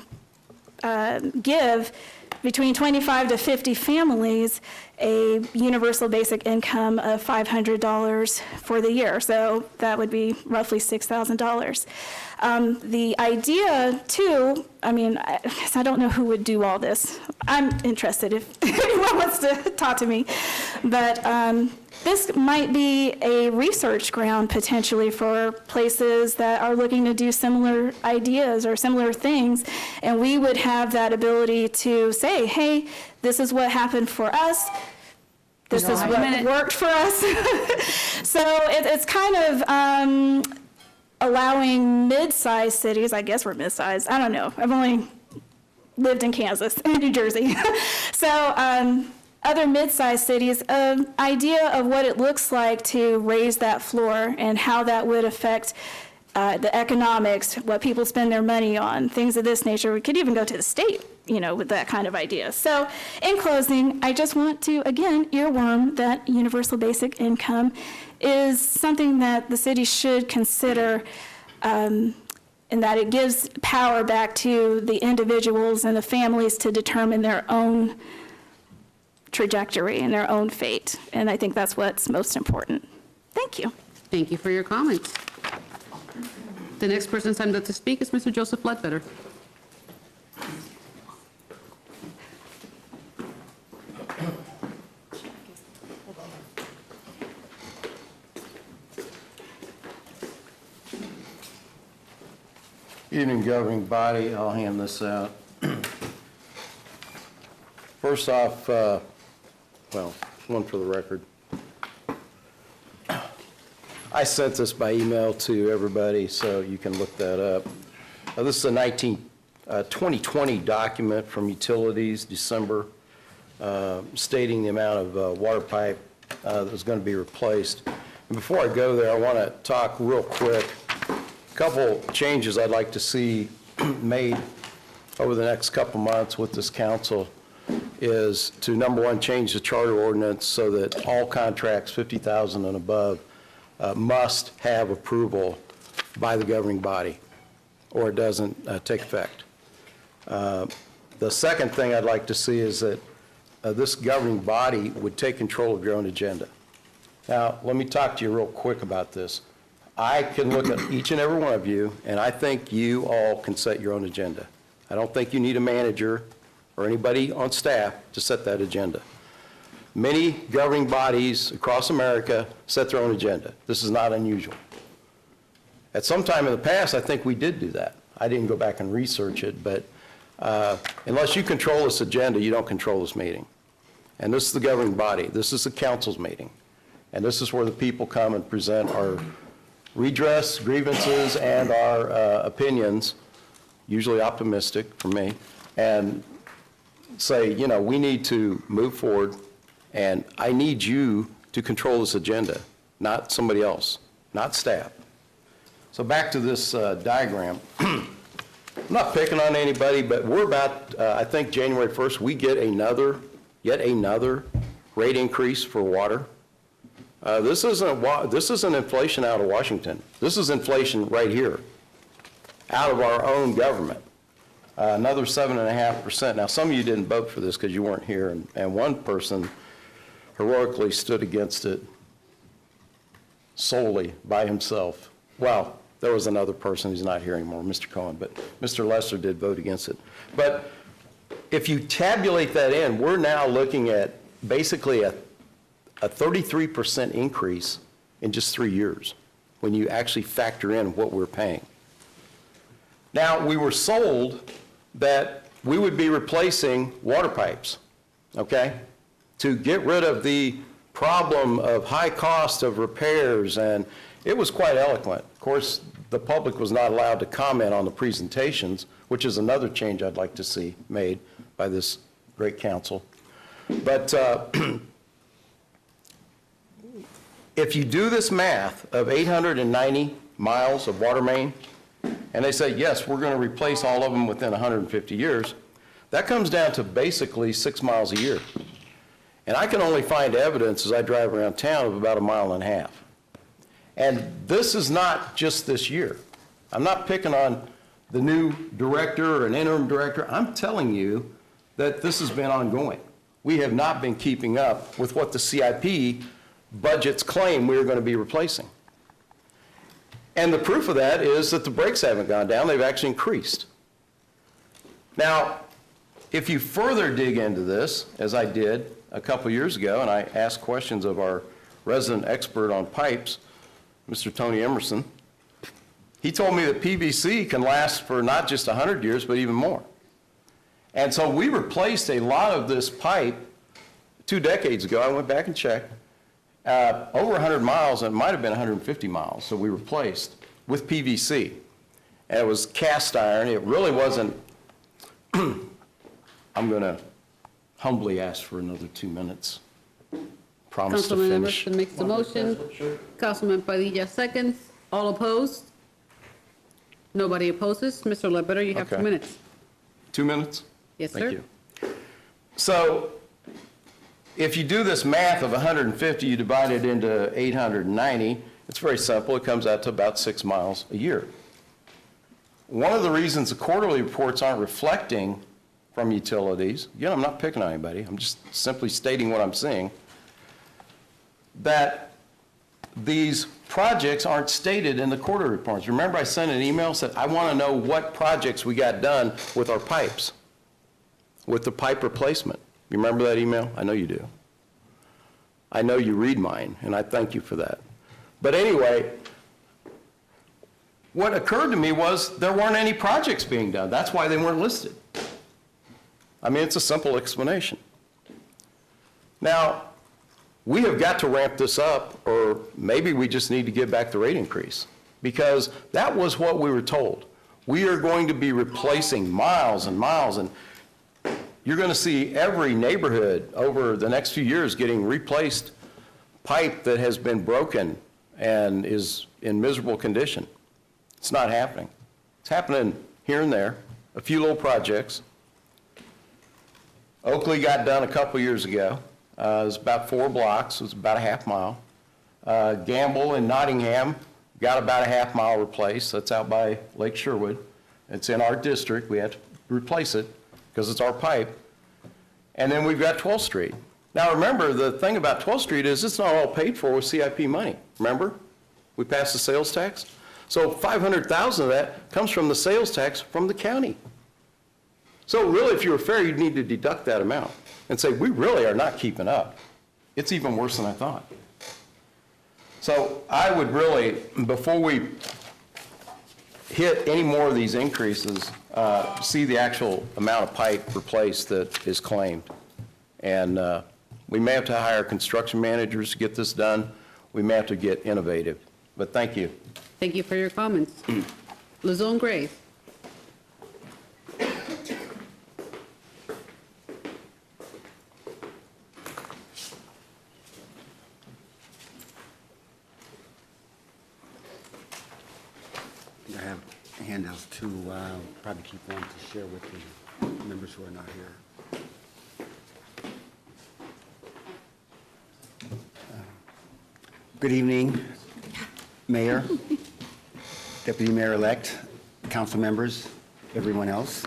give between 25 to 50 families a universal basic income of $500 for the year. So that would be roughly $6,000. The idea, too, I mean, I don't know who would do all this. I'm interested if anyone wants to talk to me. But this might be a research ground potentially for places that are looking to do similar ideas or similar things. And we would have that ability to say, hey, this is what happened for us. This is what worked for us. So it's kind of allowing mid-sized cities, I guess we're mid-sized, I don't know. I've only lived in Kansas and New Jersey. So other mid-sized cities, an idea of what it looks like to raise that floor and how that would affect the economics, what people spend their money on, things of this nature. We could even go to the state, you know, with that kind of idea. So in closing, I just want to, again, earworm that universal basic income is something that the city should consider, and that it gives power back to the individuals and the families to determine their own trajectory and their own fate. And I think that's what's most important. Thank you. Thank you for your comments. The next person signed up to speak is Mr. Joseph Ledbetter. Evening, governing body. I'll hand this out. First off, well, one for the record. I sent this by email to everybody, so you can look that up. This is a 2020 document from Utilities, December, stating the amount of water pipe that was going to be replaced. And before I go there, I want to talk real quick. A couple changes I'd like to see made over the next couple months with this council is to, number one, change the charter ordinance so that all contracts 50,000 and above must have approval by the governing body, or it doesn't take effect. The second thing I'd like to see is that this governing body would take control of your own agenda. Now, let me talk to you real quick about this. I can look at each and every one of you, and I think you all can set your own agenda. I don't think you need a manager or anybody on staff to set that agenda. Many governing bodies across America set their own agenda. This is not unusual. At some time in the past, I think we did do that. I didn't go back and research it, but unless you control this agenda, you don't control this meeting. And this is the governing body. This is the council's meeting. And this is where the people come and present our redress, grievances, and our opinions, usually optimistic for me, and say, you know, we need to move forward, and I need you to control this agenda, not somebody else, not staff. So back to this diagram. I'm not picking on anybody, but we're about, I think January 1st, we get yet another rate increase for water. This isn't inflation out of Washington. This is inflation right here, out of our own government. Another 7.5%. Now, some of you didn't vote for this because you weren't here, and one person heroically stood against it solely by himself. Well, there was another person who's not here anymore, Mr. Cohen, but Mr. Lester did vote against it. But if you tabulate that in, we're now looking at basically a 33% increase in just 3 years when you actually factor in what we're paying. Now, we were sold that we would be replacing water pipes, okay, to get rid of the problem of high cost of repairs, and it was quite eloquent. Of course, the public was not allowed to comment on the presentations, which is another change I'd like to see made by this great council. But if you do this math of 890 miles of water main, and they say, yes, we're going to replace all of them within 150 years, that comes down to basically 6 miles a year. And I can only find evidence as I drive around town of about 1.5 miles. And this is not just this year. I'm not picking on the new director or an interim director. I'm telling you that this has been ongoing. We have not been keeping up with what the CIP budgets claim we're going to be replacing. And the proof of that is that the brakes haven't gone down, they've actually increased. Now, if you further dig into this, as I did a couple years ago, and I asked questions of our resident expert on pipes, Mr. Tony Emerson, he told me that PVC can last for not just 100 years, but even more. And so we replaced a lot of this pipe 2 decades ago. I went back and checked. Over 100 miles, and it might have been 150 miles, so we replaced with PVC. And it was cast iron. It really wasn't, I'm going to humbly ask for another 2 minutes. Promise to Councilman finish. Emerson makes the motion. Councilman Padilla seconds. All opposed? Nobody opposes. Mr. Ledbetter, you have 2 Okay. minutes. 2 minutes? Yes, sir. Thank you. So if you do this math of 150, you divide it into 890, it's very simple. It comes out to about 6 miles a year. One of the reasons the quarterly reports aren't reflecting from utilities, again, I'm not picking on anybody, I'm just simply stating what I'm seeing, that these projects aren't stated in the quarterly reports. Remember I sent an email, said I want to know what projects we got done with our pipes, with the pipe replacement. You remember that email? I know you do. I know you read mine, and I thank you for that. But anyway, what occurred to me was there weren't any projects being done. That's why they weren't listed. I mean, it's a simple explanation. Now, we have got to ramp this up, or maybe we just need to give back the rate increase, because that was what we were told. We are going to be replacing miles and miles, and you're going to see every neighborhood over the next few years getting replaced pipe that has been broken and is in miserable condition. It's not happening. It's happening here and there, a few little projects. Oakley got done a couple years ago. It was about 4 blocks. It was about a half mile. Gamble in Nottingham got about a half mile replaced. That's out by Lake Sherwood. It's in our district. We had to replace it because it's our pipe. And then we've got 12th Street. Now remember, the thing about 12th Street is it's not all paid for with CIP money. Remember? We passed the sales tax. So 500,000 of that comes from the sales tax from the county. So really, if you were fair, you'd need to deduct that amount and say, we really are not keeping up. It's even worse than I thought. So I would really, before we hit any more of these increases, see the actual amount of pipe replaced that is claimed. And we may have to hire construction managers to get this done. We may have to get innovative. But thank you. Thank you for your comments. Lizone Grace. I have handouts too. Probably keep one to share with the members who are not here. Good evening, Mayor, Deputy Mayor-elect, council members, everyone else.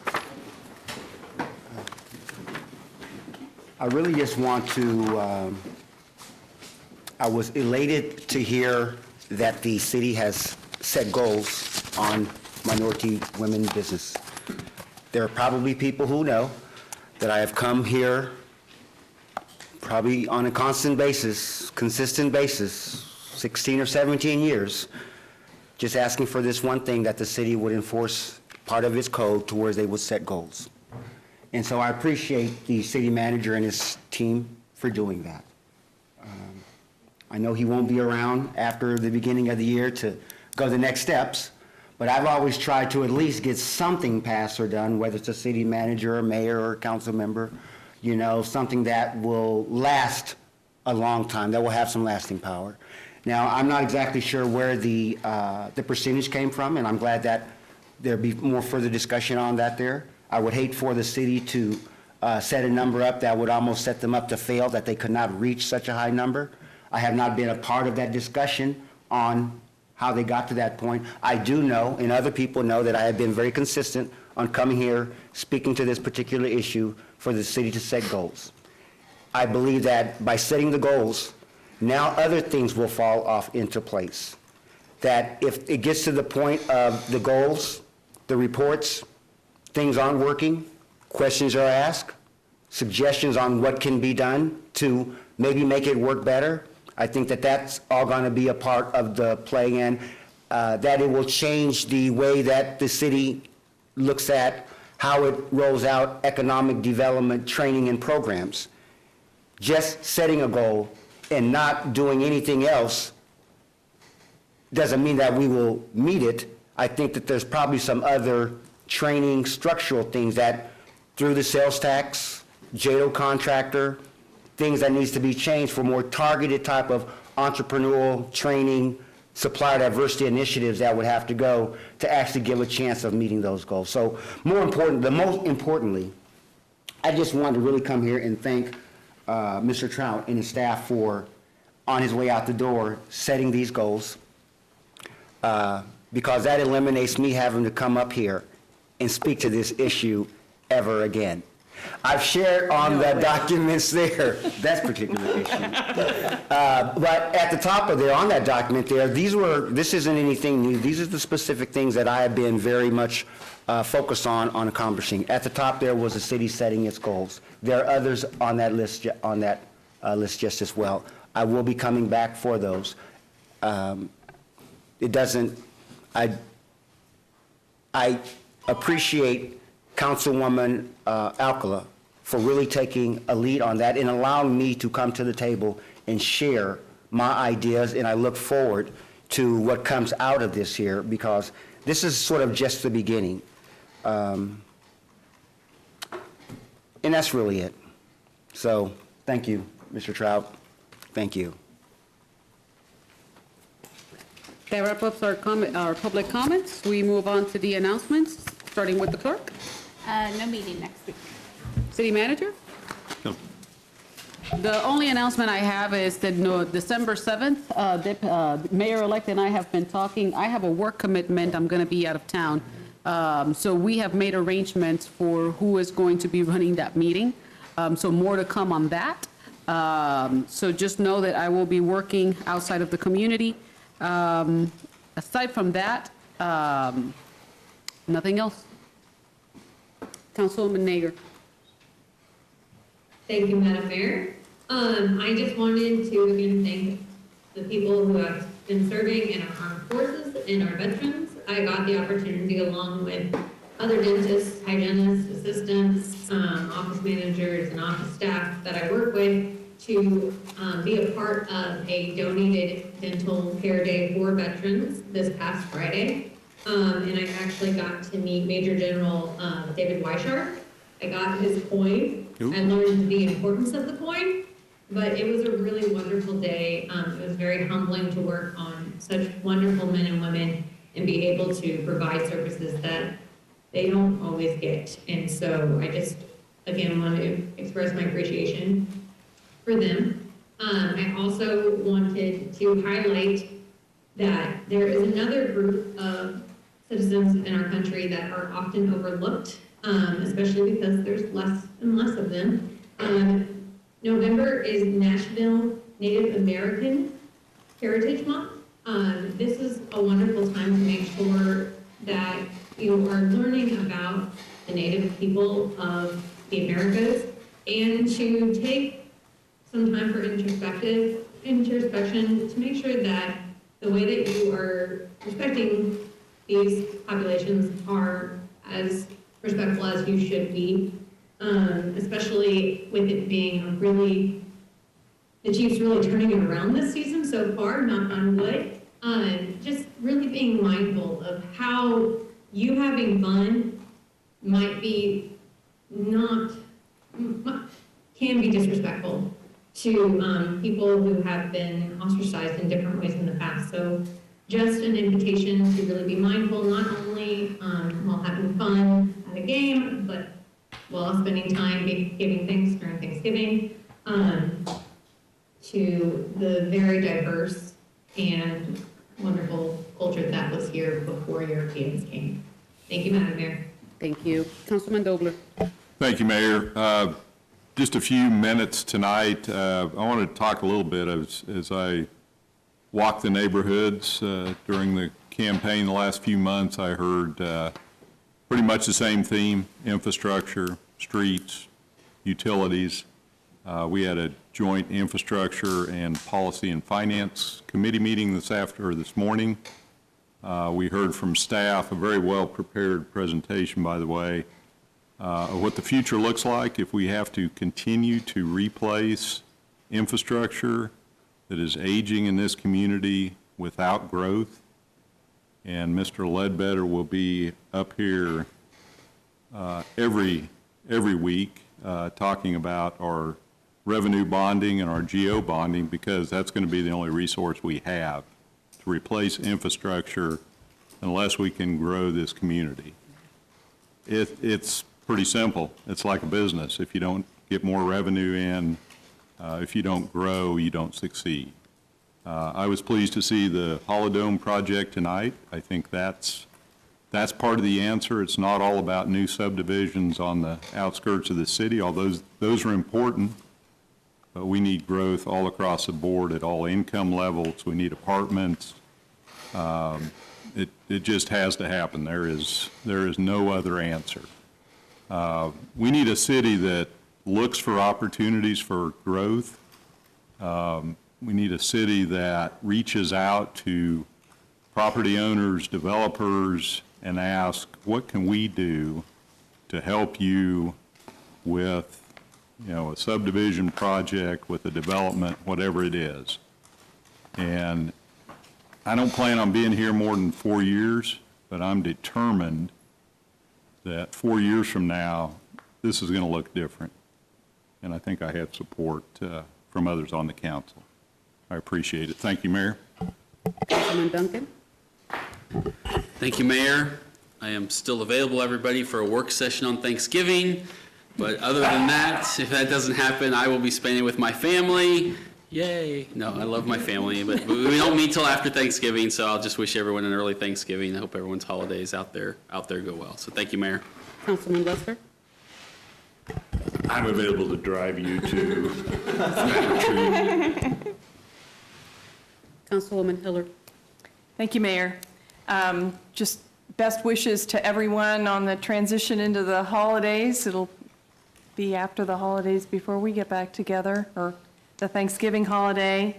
I really just want to, I was elated to hear that the city has set goals on minority women business. There are probably people who know that I have come here probably on a constant basis, consistent basis, 16 or 17 years, just asking for this one thing, that the city would enforce part of its code to where they would set goals. And so I appreciate the city manager and his team for doing that. I know he won't be around after the beginning of the year to go the next steps, but I've always tried to at least get something passed or done, whether it's a city manager or mayor or council member, you know, something that will last a long time, that will have some lasting power. Now, I'm not exactly sure where the percentage came from, and I'm glad that there be more further discussion on that there. I would hate for the city to set a number up that would almost set them up to fail, that they could not reach such a high number. I have not been a part of that discussion on how they got to that point. I do know, and other people know, that I have been very consistent on coming here, speaking to this particular issue for the city to set goals. I believe that by setting the goals, now other things will fall off into place. That if it gets to the point of the goals, the reports, things aren't working, questions are asked, suggestions on what can be done to maybe make it work better, I think that that's all going to be a part of the play, and that it will change the way that the city looks at how it rolls out economic development training and programs. Just setting a goal and not doing anything else doesn't mean that we will meet it. I think that there's probably some other training structural things that through the sales tax, JADO contractor, things that needs to be changed for more targeted type of entrepreneurial training, supplier diversity initiatives that would have to go to actually give a chance of meeting those goals. So most importantly, I just wanted to really come here and thank Mr. Trout and his staff for, on his way out the door, setting these goals, because that eliminates me having to come up here and speak to this issue ever again. I've shared on the documents there, that particular issue. But at the top of there, on that document there, this isn't anything new. These are the specific things that I have been very much focused on accomplishing. At the top there was the city setting its goals. There are others on that list, list just as well. I will be coming back for those. I appreciate Councilwoman Alcala for really taking a lead on that and allowing me to come to the table and share my ideas, and I look forward to what comes out of this here, because this is sort of just the beginning. And that's really it. So thank you, Mr. Trout. Thank you. That wraps up our public comments. We move on to the announcements, starting with the clerk. No meeting next week. City manager? No. The only announcement I have is that December 7th, Mayor-elect and I have been talking. I have a work commitment. I'm going to be out of town. So we have made arrangements for who is going to be running that meeting. So more to come on that. So just know that I will be working outside of the community. Aside from that, nothing else. Councilwoman Nager. Thank you, Madam Mayor. I just wanted to again thank the people who have been serving in our armed forces and our veterans. I got the opportunity, along with other dentists, hygienists, assistants, office managers, and office staff that I work with, to be a part of a donated dental care day for veterans this past Friday. And I actually got to meet Major General David Weishart. I got his coin. Ooh. I learned the importance of the coin, but it was a really wonderful day. It was very humbling to work on such wonderful men and women and be able to provide services that they don't always get. And so I just, again, want to express my appreciation for them. I also wanted to highlight that there is another group of citizens in our country that are often overlooked, especially because there's less and less of them. November is Nashville Native American Heritage Month. This is a wonderful time to make sure that you are learning about the Native people of the Americas, and to take some time for introspection to make sure that the way that you are respecting these populations are as respectful as you should be, especially with it being the Chiefs really turning it around this season so far, knock on wood. Just really being mindful of how you having fun might be not can be disrespectful to people who have been ostracized in different ways in the past. So just an invitation to really be mindful, not only while having fun at a game, but while spending time giving thanks during Thanksgiving, to the very diverse and wonderful culture that was here before Europeans came. Thank you, Madam Mayor. Thank you. Councilman Dobler. Thank you, Mayor. Just a few minutes tonight. I want to talk a little bit as I walk the neighborhoods. During the campaign the last few months, I heard pretty much the same theme: infrastructure, streets, utilities. We had a joint infrastructure and policy and finance committee meeting this morning. We heard from staff, a very well-prepared presentation, by the way, of what the future looks like if we have to continue to replace infrastructure that is aging in this community without growth. And Mr. Ledbetter will be up here every week talking about our revenue bonding and our geo bonding, because that's going to be the only resource we have to replace infrastructure unless we can grow this community. It's pretty simple. It's like a business. If you don't get more revenue in, if you don't grow, you don't succeed. I was pleased to see the Holodome project tonight. I think that's part of the answer. It's not all about new subdivisions on the outskirts of the city, although those are important. But we need growth all across the board at all income levels. We need apartments. It just has to happen. There is no other answer. We need a city that looks for opportunities for growth. We need a city that reaches out to property owners, developers, and asks, what can we do to help you with, a subdivision project, with a development, whatever it is. And I don't plan on being here more than 4 years, but I'm determined that 4 years from now, this is going to look different. And I think I have support from others on the council. I appreciate it. Thank you, Mayor. Councilman Duncan. Thank you, Mayor. I am still available, everybody, for a work session on Thanksgiving. But other than that, if that doesn't happen, I will be spending it with my family. Yay. No, I love my family, but we don't meet till after Thanksgiving, so I'll just wish everyone an early Thanksgiving. I hope everyone's holidays out there go well. So thank you, Mayor. Councilman Lester. I'm available to drive you to Councilwoman Hiller. Thank you, Mayor. Just best wishes to everyone on the transition into the holidays. It'll be after the holidays before we get back together, or the Thanksgiving holiday.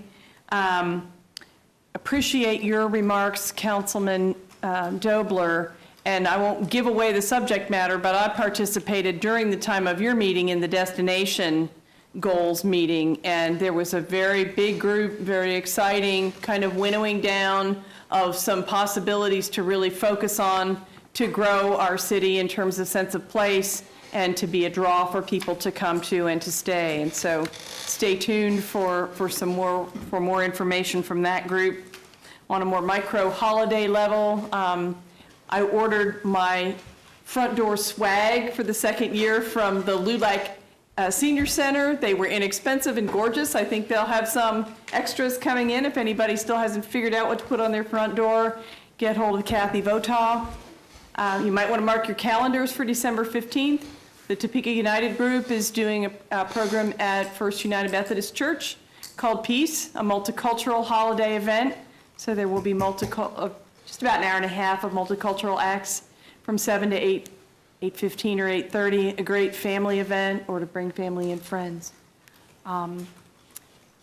Appreciate your remarks, Councilman Dobler, and I won't give away the subject matter, but I participated during the time of your meeting in the destination goals meeting, and there was a very big group, very exciting, kind of winnowing down of some possibilities to really focus on to grow our city in terms of sense of place and to be a draw for people to come to and to stay. And so stay tuned for more information from that group. On a more micro holiday level, I ordered my front door swag for the second year from the LULAC Senior Center. They were inexpensive and gorgeous. I think they'll have some extras coming in. If anybody still hasn't figured out what to put on their front door, get hold of Kathy Votaw. You might want to mark your calendars for December 15th. The Topeka United Group is doing a program at First United Methodist Church called Peace, a multicultural holiday event. So there will be just about an hour and a half of multicultural acts from 7 to 8, 8:15 or 8:30, a great family event, or to bring family and friends.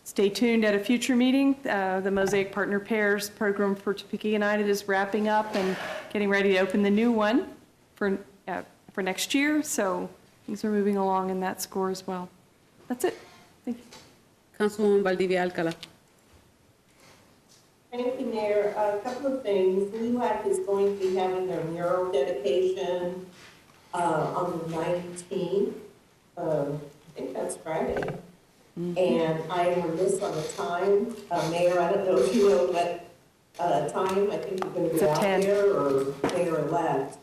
Stay tuned at a future meeting. The Mosaic Partner Pairs program for Topeka United is wrapping up and getting ready to open the new one for next year. So things are moving along in that score as well. That's it. Thank you. Councilwoman Valdivia Alcala. Thank you, Mayor. A couple of things. LULAC is going to be having their mural dedication on the 19th. think that's Friday. And I am remiss on the time. Mayor, I don't know if you know what time I think you're going to be out there, or Mayor-elect.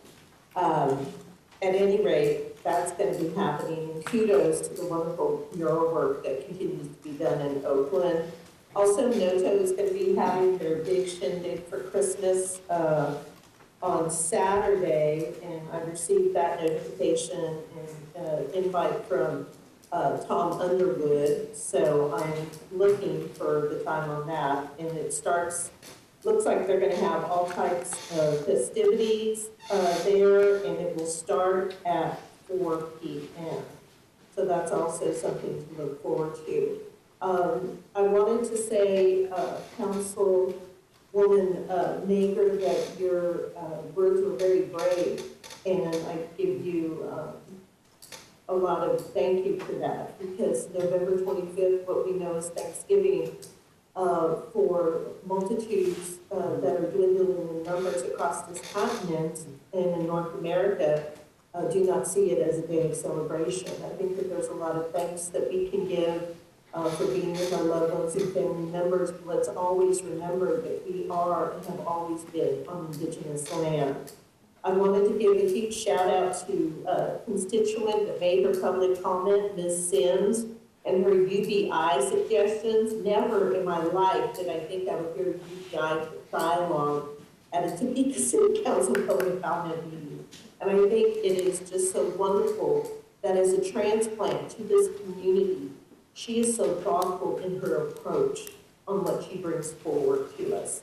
At any rate, that's going to be happening. And kudos to the wonderful mural work that continues to be done in Oakland. Also, Noto is going to be having their big shindig for Christmas on Saturday, and I received that notification and invite from Tom Underwood, so I'm looking for the time on that, and it starts, looks like they're gonna have all types of festivities there, and it will start at 4 p.m. So that's also something to look forward to. I wanted to say, Councilwoman Maker, that your words were very brave, and I give you a lot of thank you for that, because November 25th, what we know is Thanksgiving, for multitudes that are dwindling in numbers across this continent and in North America, do not see it as a day of celebration. I think that there's a lot of thanks that we can give for being with our loved ones and family members. Let's always remember that we are and have always been on Indigenous land. I wanted to give a huge shout out to a constituent that made her public comment, Ms. Sims, and her UBI suggestions. Never in my life did I think I would hear UBI dialogue at a Topeka City Council public comment meeting. And I think it is just so wonderful that as a transplant to this community, she is so thoughtful in her approach on what she brings forward to us.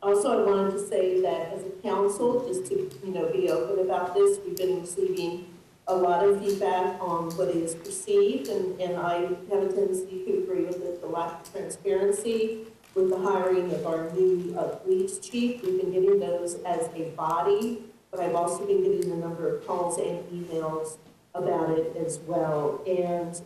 Also, I wanted to say that as a council, just to be open about this, we've been receiving a lot of feedback on what is perceived, and I have a tendency to agree with it, the lack of transparency with the hiring of our new police chief. We've been getting those as a body, but I've also been getting a number of calls and emails about it as well. And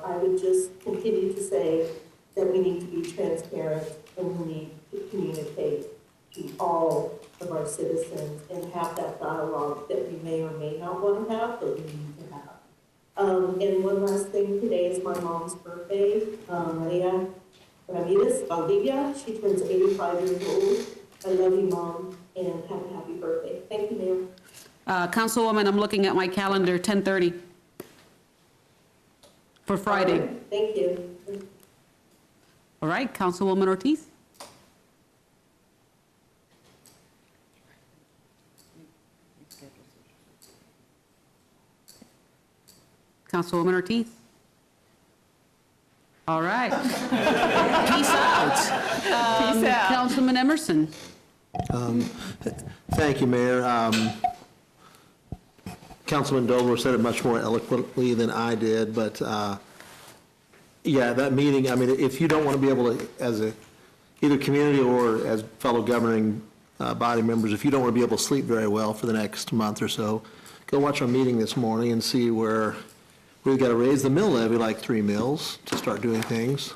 I would just continue to say that we need to be transparent and we need to communicate to all of our citizens and have that dialogue that we may or may not want to have, but we need to have. And one last thing, today is my mom's birthday, Maria Ramirez Valdivia. She turns 85 years old. I love you, Mom, and have a happy birthday. Thank you, Mayor. Councilwoman, I'm looking at my calendar, 10:30 for Friday. All right, thank you. All right, Councilwoman Ortiz. Councilwoman Ortiz. All right. Peace out. Peace out. Councilman Emerson. Thank you, Mayor. Councilman Dobler said it much more eloquently than I did, but yeah, that meeting, I mean, if you don't want to be able to, as a either community or as fellow governing body members, if you don't want to be able to sleep very well for the next month or so, go watch our meeting this morning and see where we've got to raise the mill levy like 3 mills to start doing things.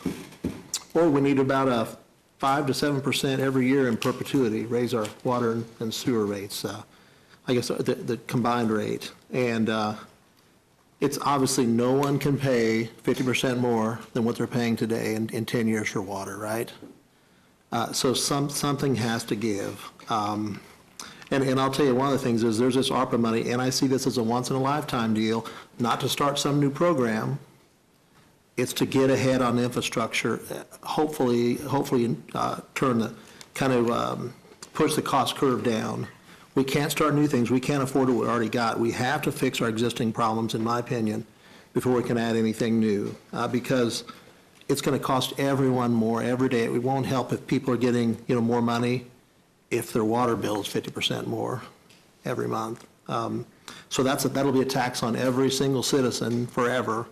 Or we need about a 5 to 7% every year in perpetuity, raise our water and sewer rates, I guess the combined rate. And it's obviously no one can pay 50% more than what they're paying today in 10 years for water, right? So something has to give. And I'll tell you, one of the things is there's this ARPA money, and I see this as a once-in-a-lifetime deal, not to start some new program. It's to get ahead on infrastructure, hopefully turn the, kind of push the cost curve down. We can't start new things. We can't afford what we already got. We have to fix our existing problems, in my opinion, before we can add anything new, because it's going to cost everyone more every day. It won't help if people are getting, more money if their water bill is 50% more every month. So that'll be a tax on every single citizen forever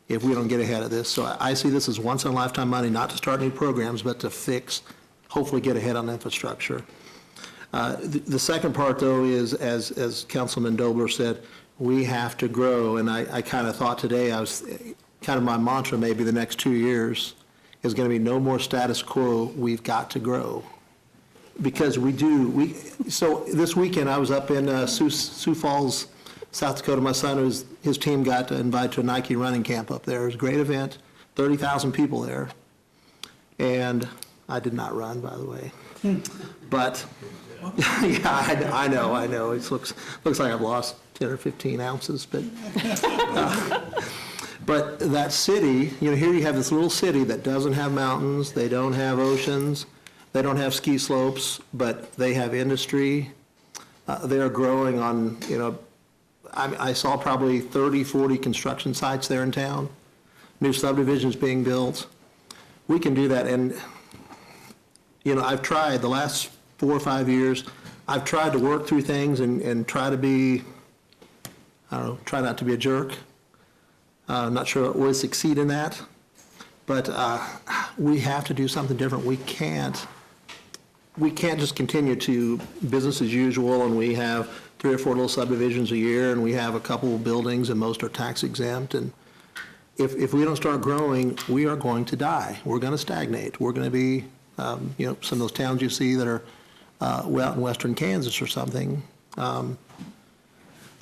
if we don't get ahead of this. So I see this as once-in-a-lifetime money, not to start new programs, but to fix, hopefully get ahead on infrastructure. The second part, though, is, as Councilman Dobler said, we have to grow. And I kind of thought today, kind of my mantra maybe the next 2 years is going to be no more status quo, we've got to grow. Because so this weekend I was up in Sioux Falls, South Dakota. My son, his team got invited to a Nike running camp up there. It was a great event, 30,000 people there. And I did not run, by the way. But, yeah, I know. It looks like I've lost 10 or 15 ounces, but that city, here you have this little city that doesn't have mountains, they don't have oceans, they don't have ski slopes, but they have industry. They are growing on, I saw probably 30, 40 construction sites there in town, new subdivisions being built. We can do that, and, I've tried the last 4 or 5 years, I've tried to work through things and try to be, try not to be a jerk. I'm not sure I always succeed in that, but we have to do something different. We can't just continue to business as usual, and we have 3 or 4 little subdivisions a year, and we have a couple of buildings, and most are tax exempt. And if we don't start growing, we are going to die. We're going to stagnate. We're going to be, some of those towns you see that are out in western Kansas or something.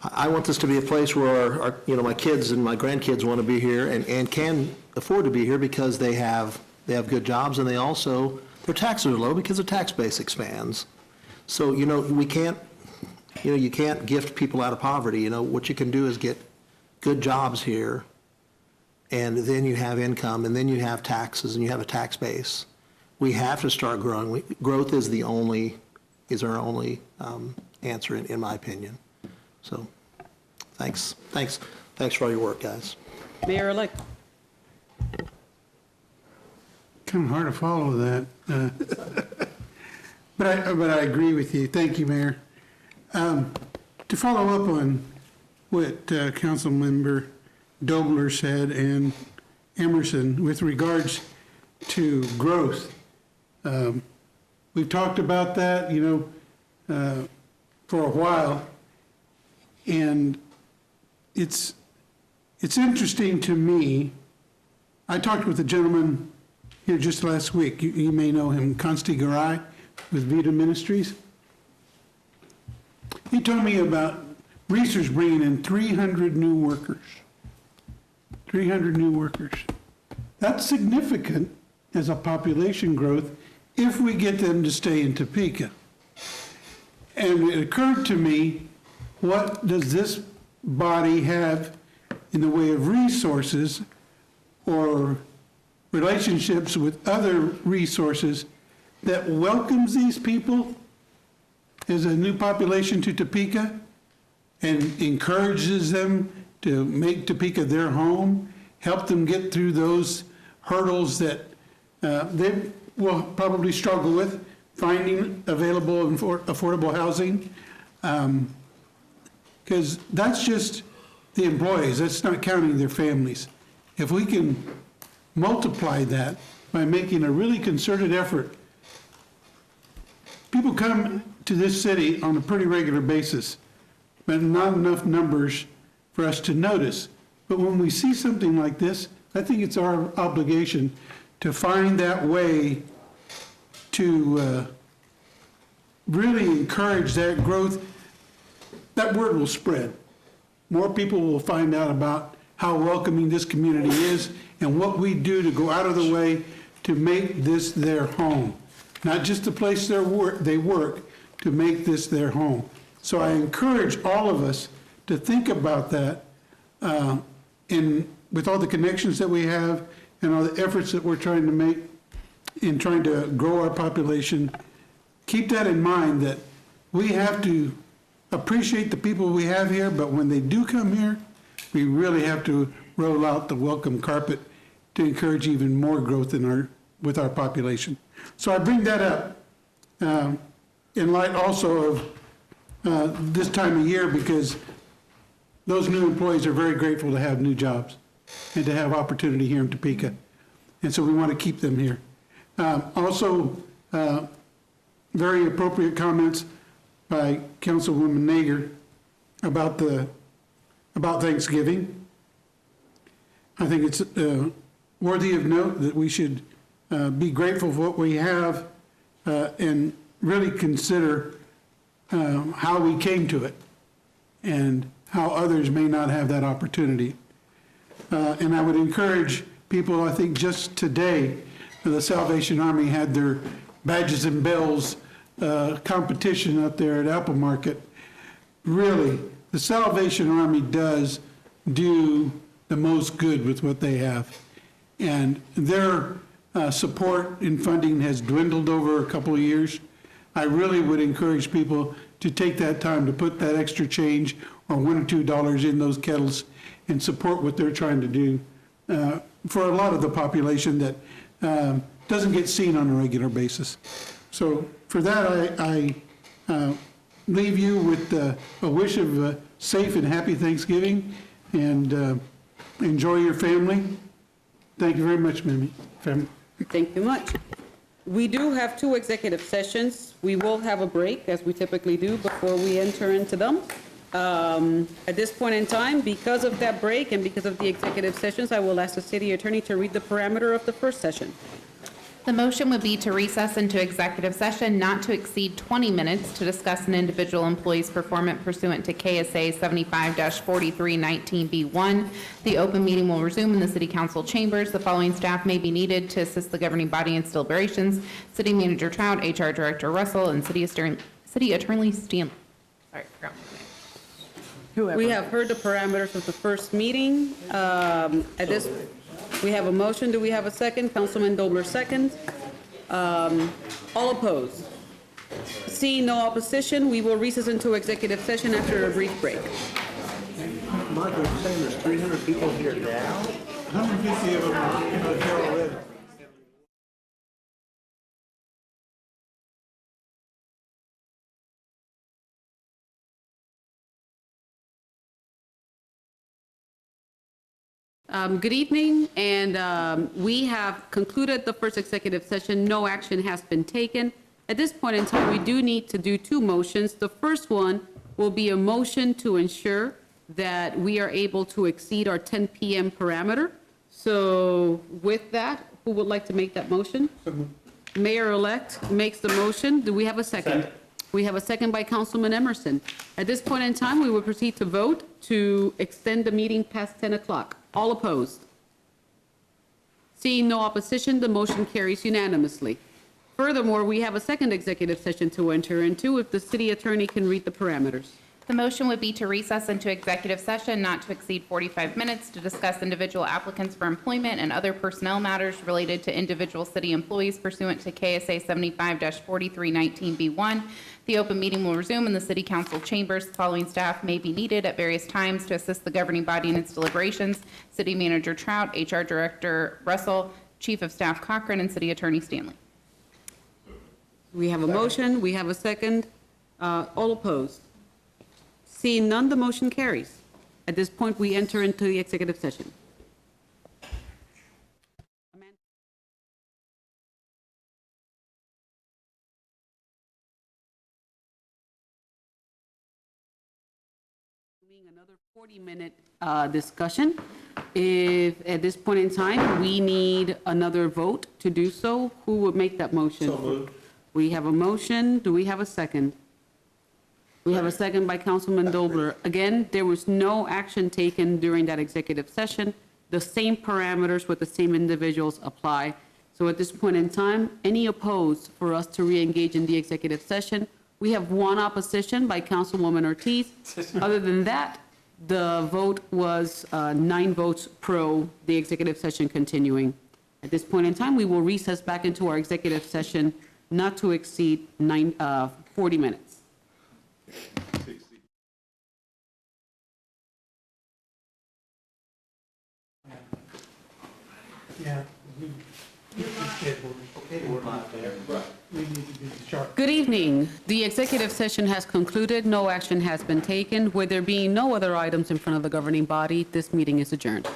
I want this to be a place where my kids and my grandkids want to be here and can afford to be here because they have good jobs, and their taxes are low because their tax base expands. So, we can't, you can't gift people out of poverty. What you can do is get good jobs here, and then you have income, and then you have taxes, and you have a tax base. We have to start growing. Growth is our only answer, in my opinion. So, thanks for all your work, guys. Mayor-elect. Kind of hard to follow that, but I agree with you. Thank you, Mayor. To follow up on what Councilmember Dobler said and Emerson with regards to growth, we've talked about that, for a while. And it's interesting to me. I talked with a gentleman here just last week. You may know him, Consti Garay with Vita Ministries. He told me about research bringing in 300 new workers. 300 new workers. That's significant as a population growth if we get them to stay in Topeka. And it occurred to me, what does this body have in the way of resources or relationships with other resources that welcomes these people as a new population to Topeka and encourages them to make Topeka their home, help them get through those hurdles that they will probably struggle with, finding available and affordable housing. Because that's just the employees, that's not counting their families. If we can multiply that by making a really concerted effort, people come to this city on a pretty regular basis, but not enough numbers for us to notice. But when we see something like this, I think it's our obligation to find that way to really encourage that growth. That word will spread. More people will find out about how welcoming this community is and what we do to go out of the way to make this their home. Not just the place they work, to make this their home. So I encourage all of us to think about that with all the connections that we have and all the efforts that we're trying to make in trying to grow our population. Keep that in mind, that we have to appreciate the people we have here, but when they do come here, we really have to roll out the welcome carpet to encourage even more growth with our population. So I bring that up in light also of this time of year, because those new employees are very grateful to have new jobs and to have opportunity here in Topeka. And so we want to keep them here. Also, very appropriate comments by Councilwoman Nager about Thanksgiving. I think it's worthy of note that we should be grateful for what we have and really consider how we came to it and how others may not have that opportunity. And I would encourage people, I think just today, the Salvation Army had their badges and bells competition up there at Apple Market. Really, the Salvation Army does do the most good with what they have. And their support and funding has dwindled over a couple of years. I really would encourage people to take that time to put that extra change or $1 or $2 in those kettles and support what they're trying to do for a lot of the population that doesn't get seen on a regular basis. So for that, I leave you with a wish of a safe and happy Thanksgiving, and enjoy your family. Thank you very much, Mimi. Family. Thank you much. We do have 2 executive sessions. We will have a break, as we typically do, before we enter into them. At this point in time, because of that break and because of the executive sessions, I will ask the city attorney to read the parameter of the first session. The motion would be to recess into executive session not to exceed 20 minutes to discuss an individual employee's performance pursuant to KSA 75-4319B1. The open meeting will resume in the city council chambers. The following staff may be needed to assist the governing body in deliberations: City Manager Trout, HR Director Russell, and City Attorney Stanley. Sorry, forgot my name. We have heard the parameters of the first meeting. At this, we have a motion. Do we have a second? Councilman Dobler seconds. All opposed? Seeing no opposition, we will recess into executive session after a brief break. Michael, you're saying there's 300 people here now? 150 of them are in the hotel already. Good evening, and we have concluded the first executive session. No action has been taken. At this point in time, we do need to do 2 motions. The first one will be a motion to ensure that we are able to exceed our 10 p.m. parameter. So with that, who would like to make that motion? Mayor-elect makes the motion. Do we have a second? We have a second by Councilman Emerson. At this point in time, we will proceed to vote to extend the meeting past 10 o'clock. All opposed? Seeing no opposition, the motion carries unanimously. Furthermore, we have a second executive session to enter into if the city attorney can read the parameters. The motion would be to recess into executive session not to exceed 45 minutes to discuss individual applicants for employment and other personnel matters related to individual city employees pursuant to KSA 75-4319B1. The open meeting will resume in the city council chambers. The following staff may be needed at various times to assist the governing body in its deliberations: City Manager Trout, HR Director Russell, Chief of Staff Cochran, and City Attorney Stanley. We have a motion, we have a second. All opposed? Seeing none, the motion carries. At this point, we enter into the executive session. Another 40-minute discussion. If at this point in time we need another vote to do so, who would make that motion? So moved. We have a motion. Do we have a second? We have a second by Councilman Dobler. Again, there was no action taken during that executive session. The same parameters with the same individuals apply. So at this point in time, any opposed for us to re-engage in the executive session? We have 1 opposition by Councilwoman Ortiz. Other than that, the vote was 9 votes pro the executive session continuing. At this point in time, we will recess back into our executive session not to exceed 40 minutes. Yeah. Good evening. The executive session has concluded. No action has been taken. With there being no other items in front of the governing body, this meeting is adjourned.